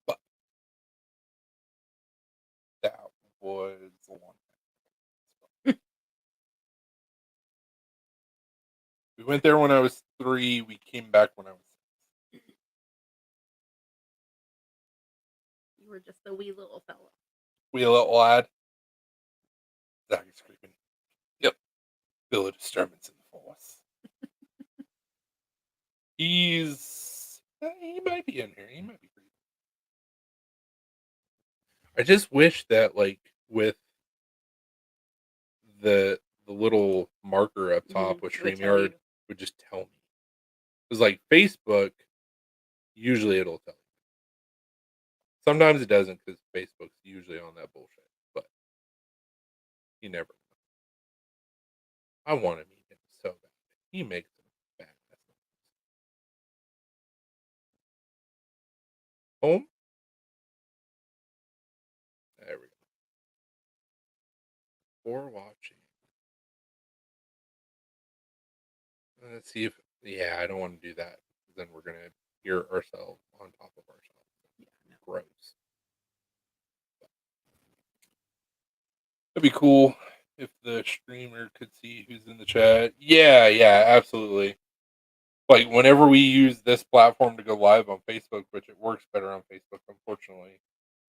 But that was a long time. We went there when I was 3. We came back when I was 6. You were just a wee little fellow. We a little lad. Zach is creeping. Yep. Feel a disturbance in the force. He might be in here. He might be creeping. I just wish that like with the little marker up top with It would tell StreamYard you. would just tell me. Because like Facebook, usually it'll tell you. Sometimes it doesn't because Facebook's usually on that bullshit. But you never know. I want to meet him so bad. He makes some bad messes. Home? There we go. before watching. Let's see if yeah, I don't want to do that. Then we're gonna hear ourselves on top of ourselves. Yeah, no. Gross. It'd be cool if the streamer could see who's in the chat. Yeah, yeah, absolutely. Like whenever we use this platform to go live on Facebook, which it works better on Facebook, unfortunately,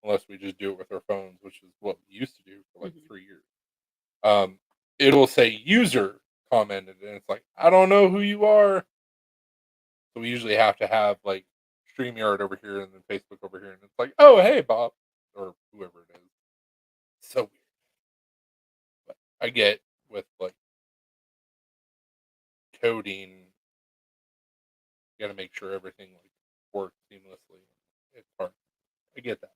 unless we just do it with our phones, which is what we used to do for like Mhm. 3 years. It'll say user commented, and it's like I don't know who you are. So we usually have to have like StreamYard over here and then Facebook over here, and it's like, oh hey Bob or whoever it is. So weird. But I get with like coding, you got to make sure everything like works seamlessly. It's hard. I get that.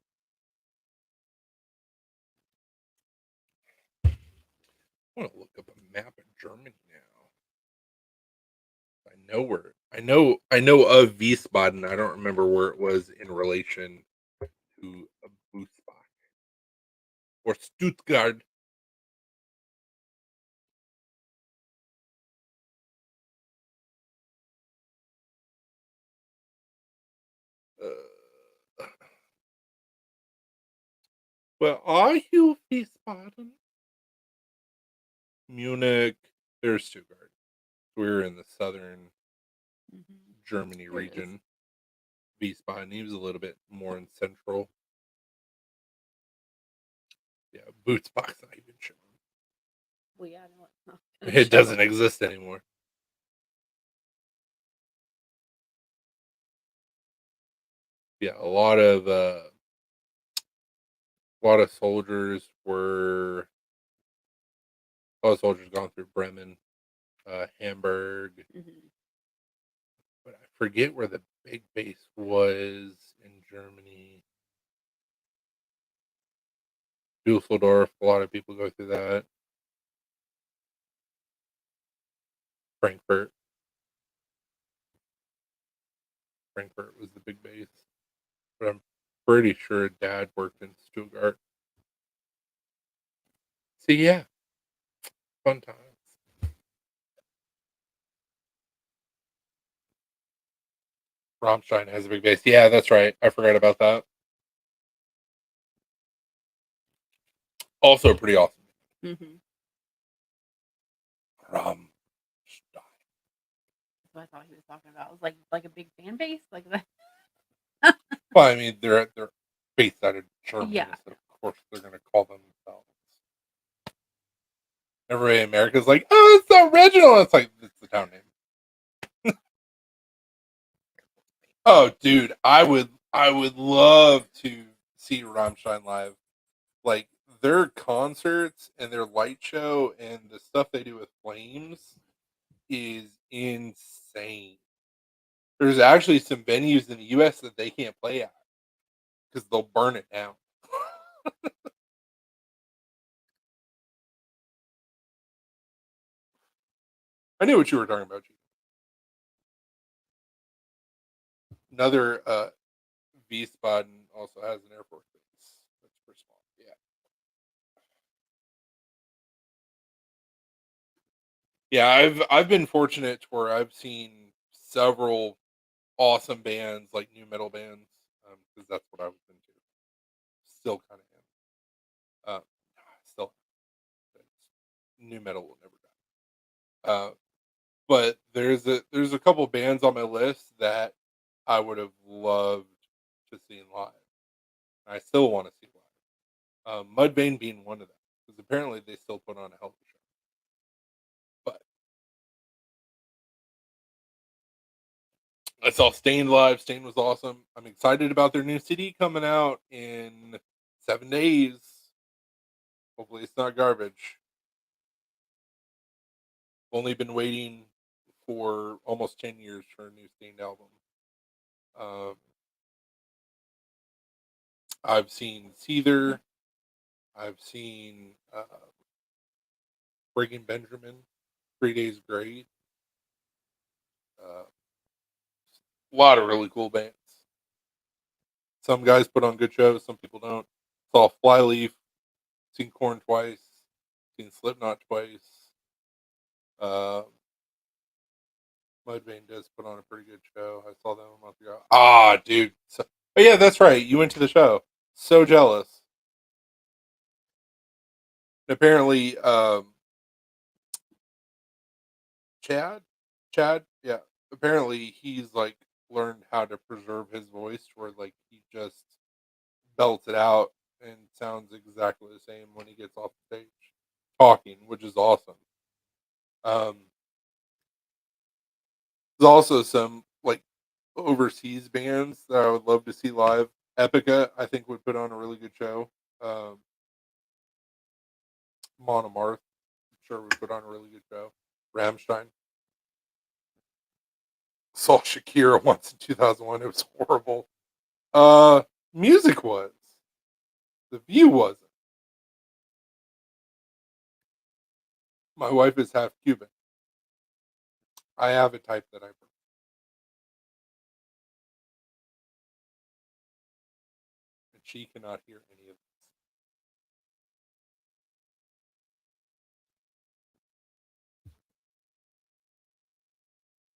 I want to look up a map of Germany now. I know of Wiesbaden. I don't remember where it was in relation to Bussbach or Stuttgart. Uh, where are you, Wiesbaden? Munich. There's Stuttgart. We're in the southern Mhm. Germany There it is. region. Wiesbaden. He was a little bit more in central. Yeah, Bootsbach's not even shown. Well, yeah, no, it's not. It doesn't exist anymore. Yeah, a lot of soldiers were a lot of soldiers gone through Bremen, Hamburg, Mhm. but I forget where the big base was in Germany. Dusseldorf, a lot of people go through that. Frankfurt. Frankfurt was the big base. But I'm pretty sure Dad worked in Stuttgart. So yeah, fun times. Rammstein has a big base. Yeah, that's right. I forgot about that. Also pretty awesome. Mhm. Rammstein. That's what I thought he was talking about. I was like a big fan base, like that. Well, I mean, they're based out of Germany, Yeah. so of course they're going to call themselves. Everybody in America's like, oh, it's the original. It's like it's the town name. Oh, dude, I would love to see Rammstein live. Like their concerts and their light show and the stuff they do with Flames is insane. There's actually some venues in the U.S. that they can't play at because they'll burn it down. I knew what you were talking about. G. Another Wiesbaden also has an Air Force base. That's pretty small. Yeah, yeah. I've been fortunate to where I've seen several awesome bands, like new metal bands, because that's what I was into. Still kind of am. Still, new metal will never die. But there's a couple bands on my list that I would have loved to see live. And I still want to see live. Mudvayne being one of them, because apparently they still put on a hell of a show. But I saw Stain live. Stain was awesome. I'm excited about their new CD coming out in 7 days. Hopefully, it's not garbage. Only been waiting for almost 10 years for a new Stain album. Um, I've seen Seether. I've seen Breaking Benjamin. 3 Days Grace. A lot of really cool bands. Some guys put on good shows. Some people don't. Saw Flyleaf. Seen Corn twice. Seen Slipknot twice. Uh, Mudvayne does put on a pretty good show. I saw them a month ago. Ah, dude. So, oh yeah, that's right. You went to the show. So jealous. Apparently, Chad, yeah. Apparently, he's like learned how to preserve his voice, where like he just belts it out and sounds exactly the same when he gets off the stage talking, which is awesome. Um, there's also some like overseas bands that I would love to see live. Epica, I think, would put on a really good show. Um, Monomarth, I'm sure would put on a really good show. Ramstein. Saw Shakira once in 2001. It was horrible. Uh, Music was. The View wasn't. My wife is half Cuban. I have a type that I prefer. And she cannot hear any of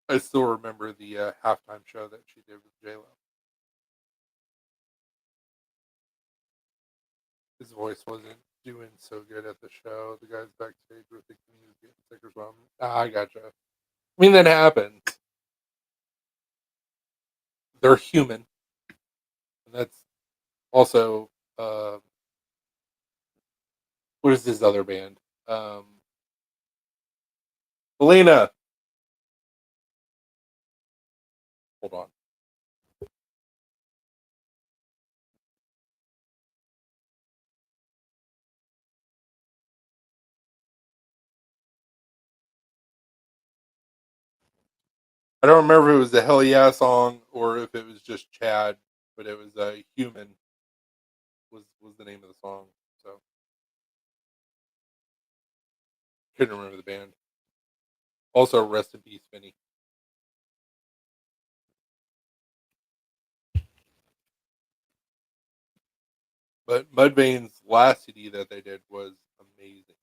this. I still remember the halftime show that she did with J Lo. His voice wasn't doing so good at the show. The guys backstage were thinking he was getting sick or something. I gotcha. I mean, that happens. They're human, and that's also what is this other band? Um, Elena, hold on. I don't remember if it was the Hell Yeah song or if it was just Chad, but it was Human was the name of the song. So couldn't remember the band. Also, rest in peace, Vinny. But Mudvayne's last CD that they did was amazing.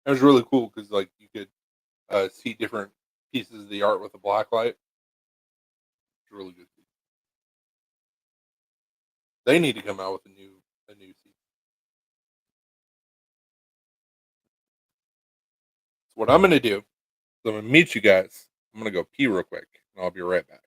It was really cool because like you could see different pieces of the art with a black light. It's really good. They need to come out with a new CD. So what I'm gonna do is I'm gonna meet you guys. I'm gonna go pee real quick, and I'll be right back.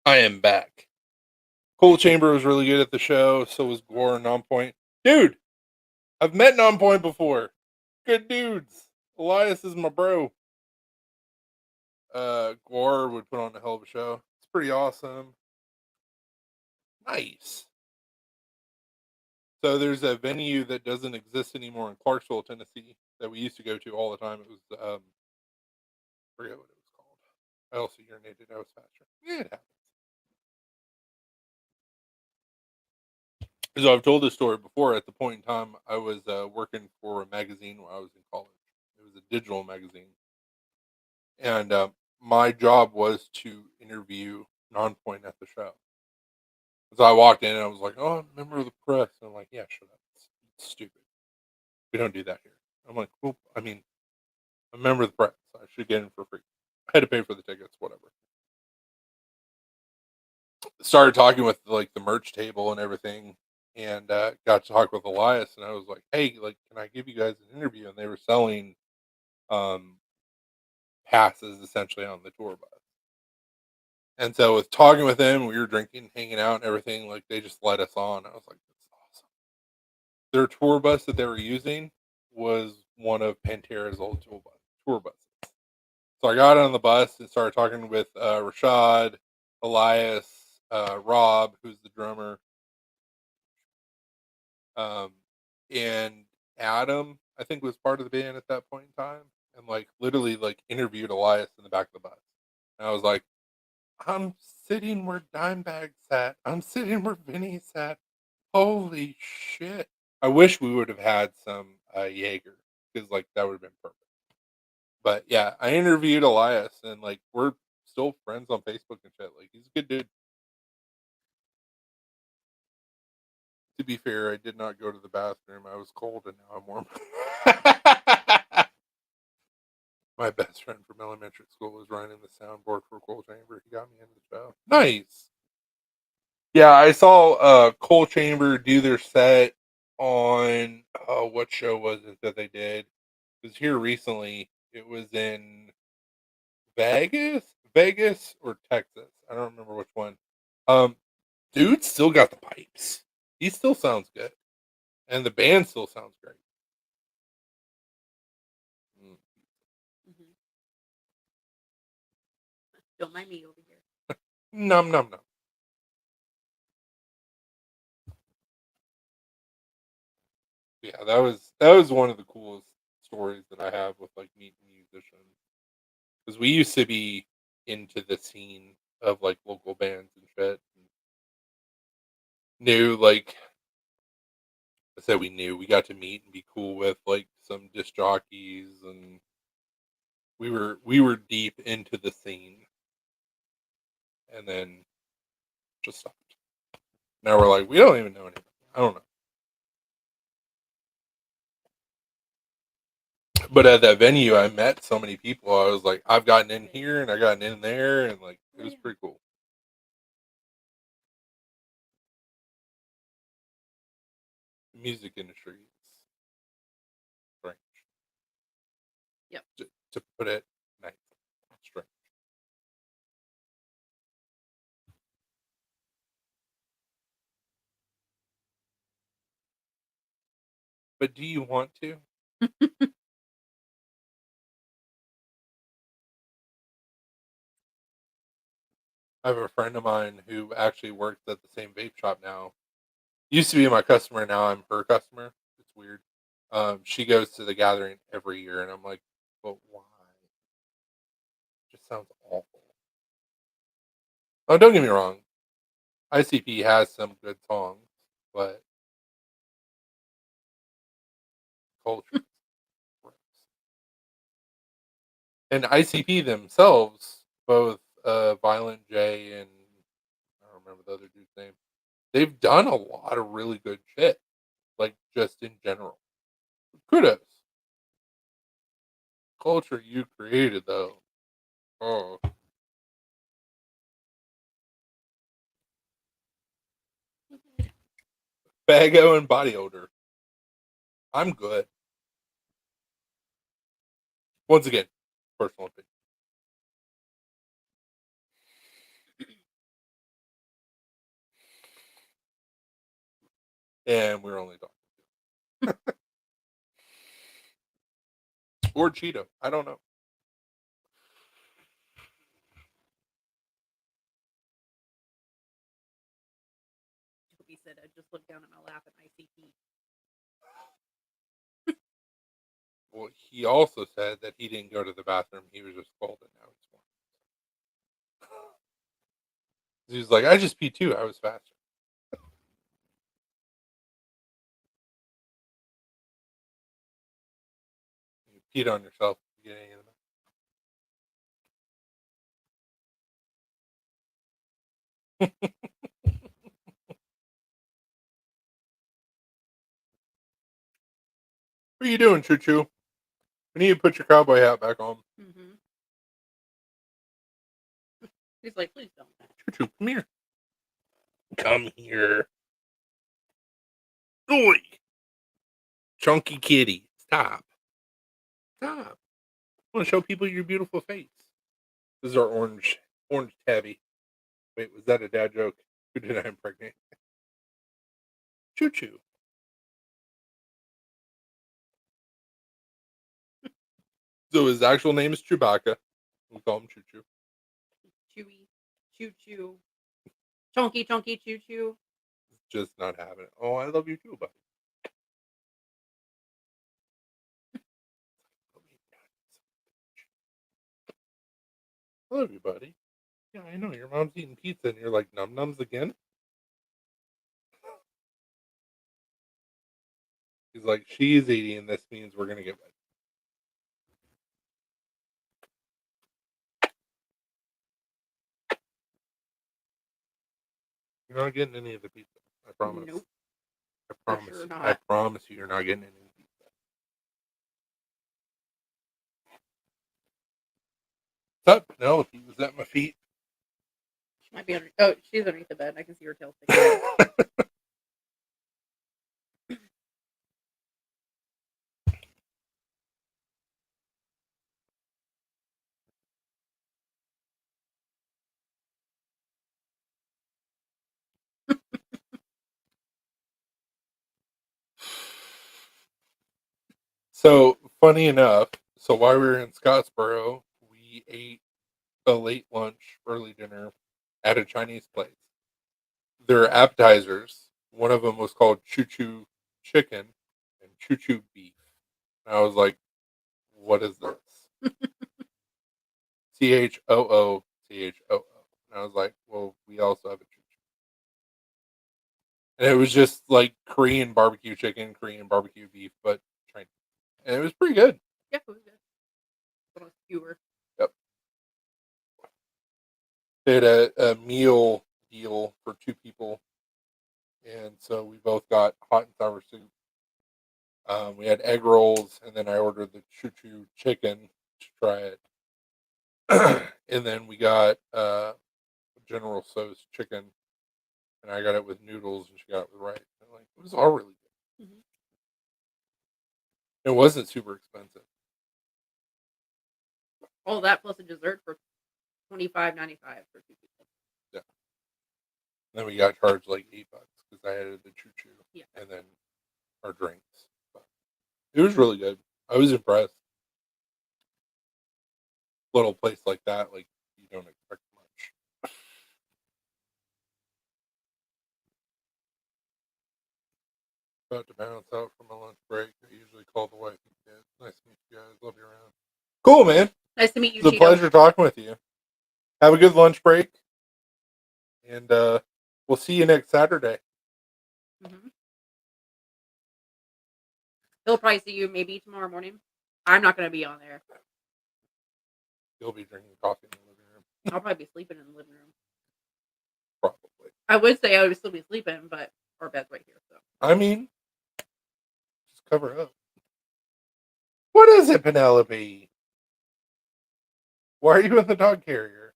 I am back. Cold Chamber was really good at the show. So was Gore and Nonpoint. Dude, I've met Nonpoint before. Good dudes. Elias is my bro. Gore would put on a hell of a show. It's pretty awesome. Nice. So there's a venue that doesn't exist anymore in Clarksville, Tennessee, that we used to go to all the time. It was I forget what it was called. I also urinated. I was faster. Yeah, it happens. So I've told this story before. At the point in time, I was working for a magazine when I was in college. It was a digital magazine, and my job was to interview Nonpoint at the show. So I walked in and I was like, "Oh, I'm a member of the press." And I'm like, "Yeah, shut up. It's stupid. We don't do that here." I'm like, "Well, I mean, I'm a member of the press. I should get in for free. I had to pay for the tickets, whatever." Started talking with like the merch table and everything, and got to talk with Elias. And I was like, "Hey, like, can I give you guys an interview?" And they were selling um, passes essentially on the tour bus. And so with talking with them, we were drinking, hanging out, and everything. Like they just let us on. I was like, "That's awesome." Their tour bus that they were using was one of Pantera's old tour buses. So I got on the bus and started talking with Rashad, Elias, Rob, who's the drummer, um, and Adam. I think was part of the band at that point in time, and like literally like interviewed Elias in the back of the bus. And I was like, "I'm sitting where Dimebag sat. I'm sitting where Vinny sat. Holy shit!" I wish we would have had some Jaeger because like that would have been perfect. But yeah, I interviewed Elias and like we're still friends on Facebook and shit. Like he's a good dude. To be fair, I did not go to the bathroom. I was cold and now I'm warm. My best friend from elementary school was running the soundboard for Coal Chamber. He got me into the show. Nice. Yeah, I saw Coal Chamber do their set on what show was it that they did? It was here recently. It was in Vegas or Texas. I don't remember which one. Um, dude still got the pipes. He still sounds good, and the band still sounds great. Mm. Mhm. Don't mind me over here. Num num num. Yeah, that was one of the coolest stories that I have with like meeting musicians because we used to be into the scene of like local bands and shit. And knew like I said, we knew we got to meet and be cool with like some disc jockeys, and we were deep into the scene, and then just stopped. Now we're like, we don't even know anybody. I don't know. But at that venue, I met so many people. I was like, I've gotten in here and I gotten in there, and like it was pretty cool. The music industry is strange, Yep. to put it nice. Strange. But do you want to? I have a friend of mine who actually works at the same vape shop now. Used to be my customer, now I'm her customer. It's weird. She goes to the gathering every year, and I'm like, but why? Just sounds awful. Oh, don't get me wrong. ICP has some good songs, but culture is gross. And ICP themselves, both Violent J and I don't remember the other dude's name, they've done a lot of really good shit, like just in general. Kudos. Culture you created, though. Oh, Fago and body odor. I'm good. Once again, personal opinion. And we're only talking. Or Cheeto. I don't know. wasted. I just looked down at my lap and ICT. Well, he also said that he didn't go to the bathroom. He was just cold, and now he's warm. He was like, "I just peed too. I was faster." You peed on yourself at the beginning of the night. What are you doing, Choo Choo? We need to put your cowboy hat back on. Mm-hmm. He's like, please don't. Choo Choo, come here. Come here. Oi! Chunky kitty. Stop. Stop. I want to show people your beautiful face. This is our orange tabby. Wait, was that a dad joke? Who did I impregnate? Choo Choo. So his actual name is Chewbacca. We call him Choo Choo. Chewy, choo choo, chunky, chunky, choo choo. Just not having it. Oh, I love you too, buddy. I love you, buddy. Yeah, I know. Your mom's eating pizza and you're like, num nums again? He's like, she's eating. This means we're going to get wet. You're not getting any of the pizza. I promise. Nope. I promise. Sure not. I promise you, you're not getting any of the pizza. What's up, Penelope? Was that my feet? She might be under. Oh, she's underneath the bed. I can see her tail sticking out. So, funny enough, so while we were in Scottsboro, we ate a late lunch, early dinner at a Chinese place. Their appetizers, one of them was called Choo Choo Chicken and Choo Choo Beef. And I was like, what is this? CHOO. And I was like, well, we also have a Choo Choo. And it was just like Korean barbecue chicken, Korean barbecue beef, but Chinese. And it was pretty good. Yeah, it was good. Almost fewer. Yep. They had a meal deal for 2 people. And so we both got hot and sour soup. We had egg rolls, and then I ordered the Choo Choo chicken to try it. And then we got General Tso's chicken, and I got it with noodles, and she got it with rice. And like, it was all really good. Mhm. It wasn't super expensive. All that plus a dessert for $25.95 for 2 people. Yeah. And then we got charged like $8 because I added the Choo Choo, Yeah. and then our drinks. But it was really good. I was impressed. Little place like that, like you don't expect much. About to bounce out from a lunch break. I usually call the wife and kids. Nice to meet you guys. Love you around. Cool, man. Nice to meet you, It's a Cheeto. pleasure talking with you. Have a good lunch break. And we'll see you next Saturday. Mm-hmm. He'll probably see you maybe tomorrow morning. I'm not going to be on there. You'll be drinking coffee in the living room. I'll probably be sleeping in the living room. Probably. I would say I would still be sleeping, but our bed's right here. So I mean, just cover up. What is it, Penelope? Why are you in the dog carrier?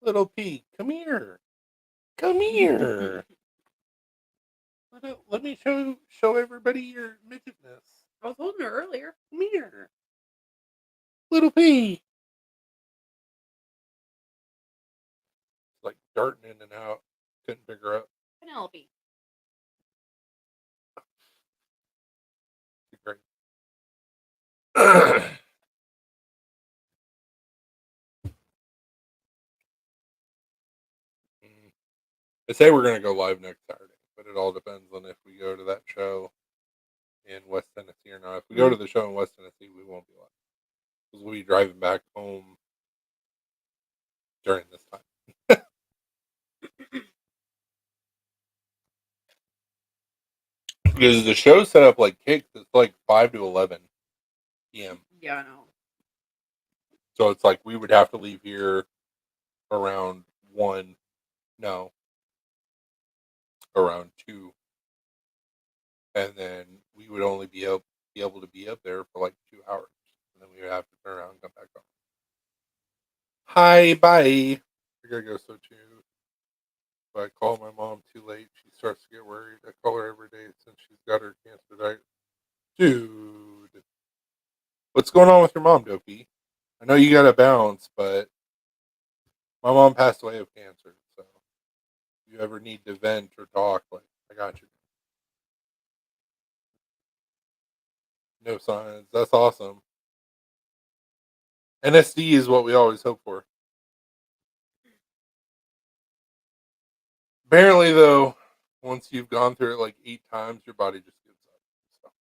Little Pete, come here. Come here. Let me show everybody your midgetness. I was holding her earlier. Come here. Little P. Like darting in and out. Couldn't pick her up. Penelope. Great. They say we're going to go live next Saturday, but it all depends on if we go to that show in West Tennessee or not. If we go to the show in West Tennessee, we won't be live because we'll be driving back home during this time. Because the show's set up like Kicks, it's like 5 to 11 p.m. Yeah, I know. So it's like we would have to leave here around 1. No. Around 2. And then we would only be able to be up there for like 2 hours. And then we would have to turn around and come back home. Hi, bye. I gotta go so too. If I call my mom too late, she starts to get worried. I call her every day since she's got her cancer diet. Dude. What's going on with your mom, Dopey? I know you gotta bounce, but my mom passed away of cancer, so if you ever need to vent or talk, like, I got you. No signs. That's awesome. NSD is what we always hope for. Apparently, though, once you've gone through it like 8 times, your body just gives up. So.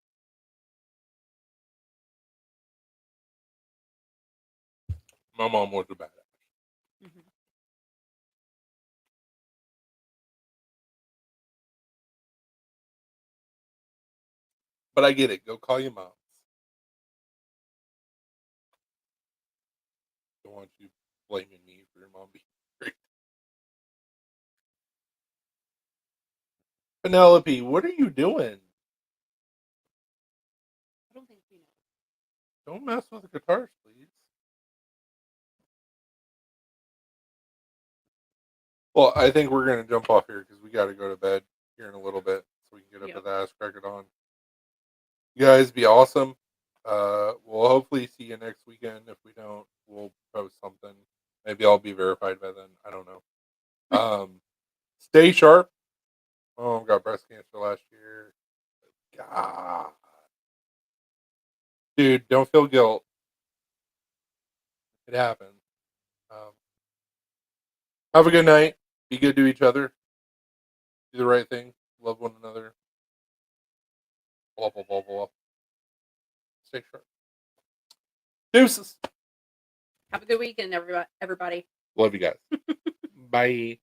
My mom was a badass. Mm-hmm. But I get it. Go call your moms. Don't want you blaming me for your mom being great. Penelope, what are you doing? I don't think you know. Don't mess with the guitars, please. Well, I think we're going to jump off here because we got to go to bed here in a little bit so we can get up with the ass crack it on. You guys be awesome. We'll hopefully see you next weekend. If we don't, we'll post something. Maybe I'll be verified by then. I don't know. Stay sharp. Oh, got breast cancer last year. God. Dude, don't feel guilt. It happens. Have a good night. Be good to each other. Do the right thing. Love one another. Blah, blah, blah, blah. Stay sharp. Deuces. Have a good weekend, everybody. Love you guys. Bye.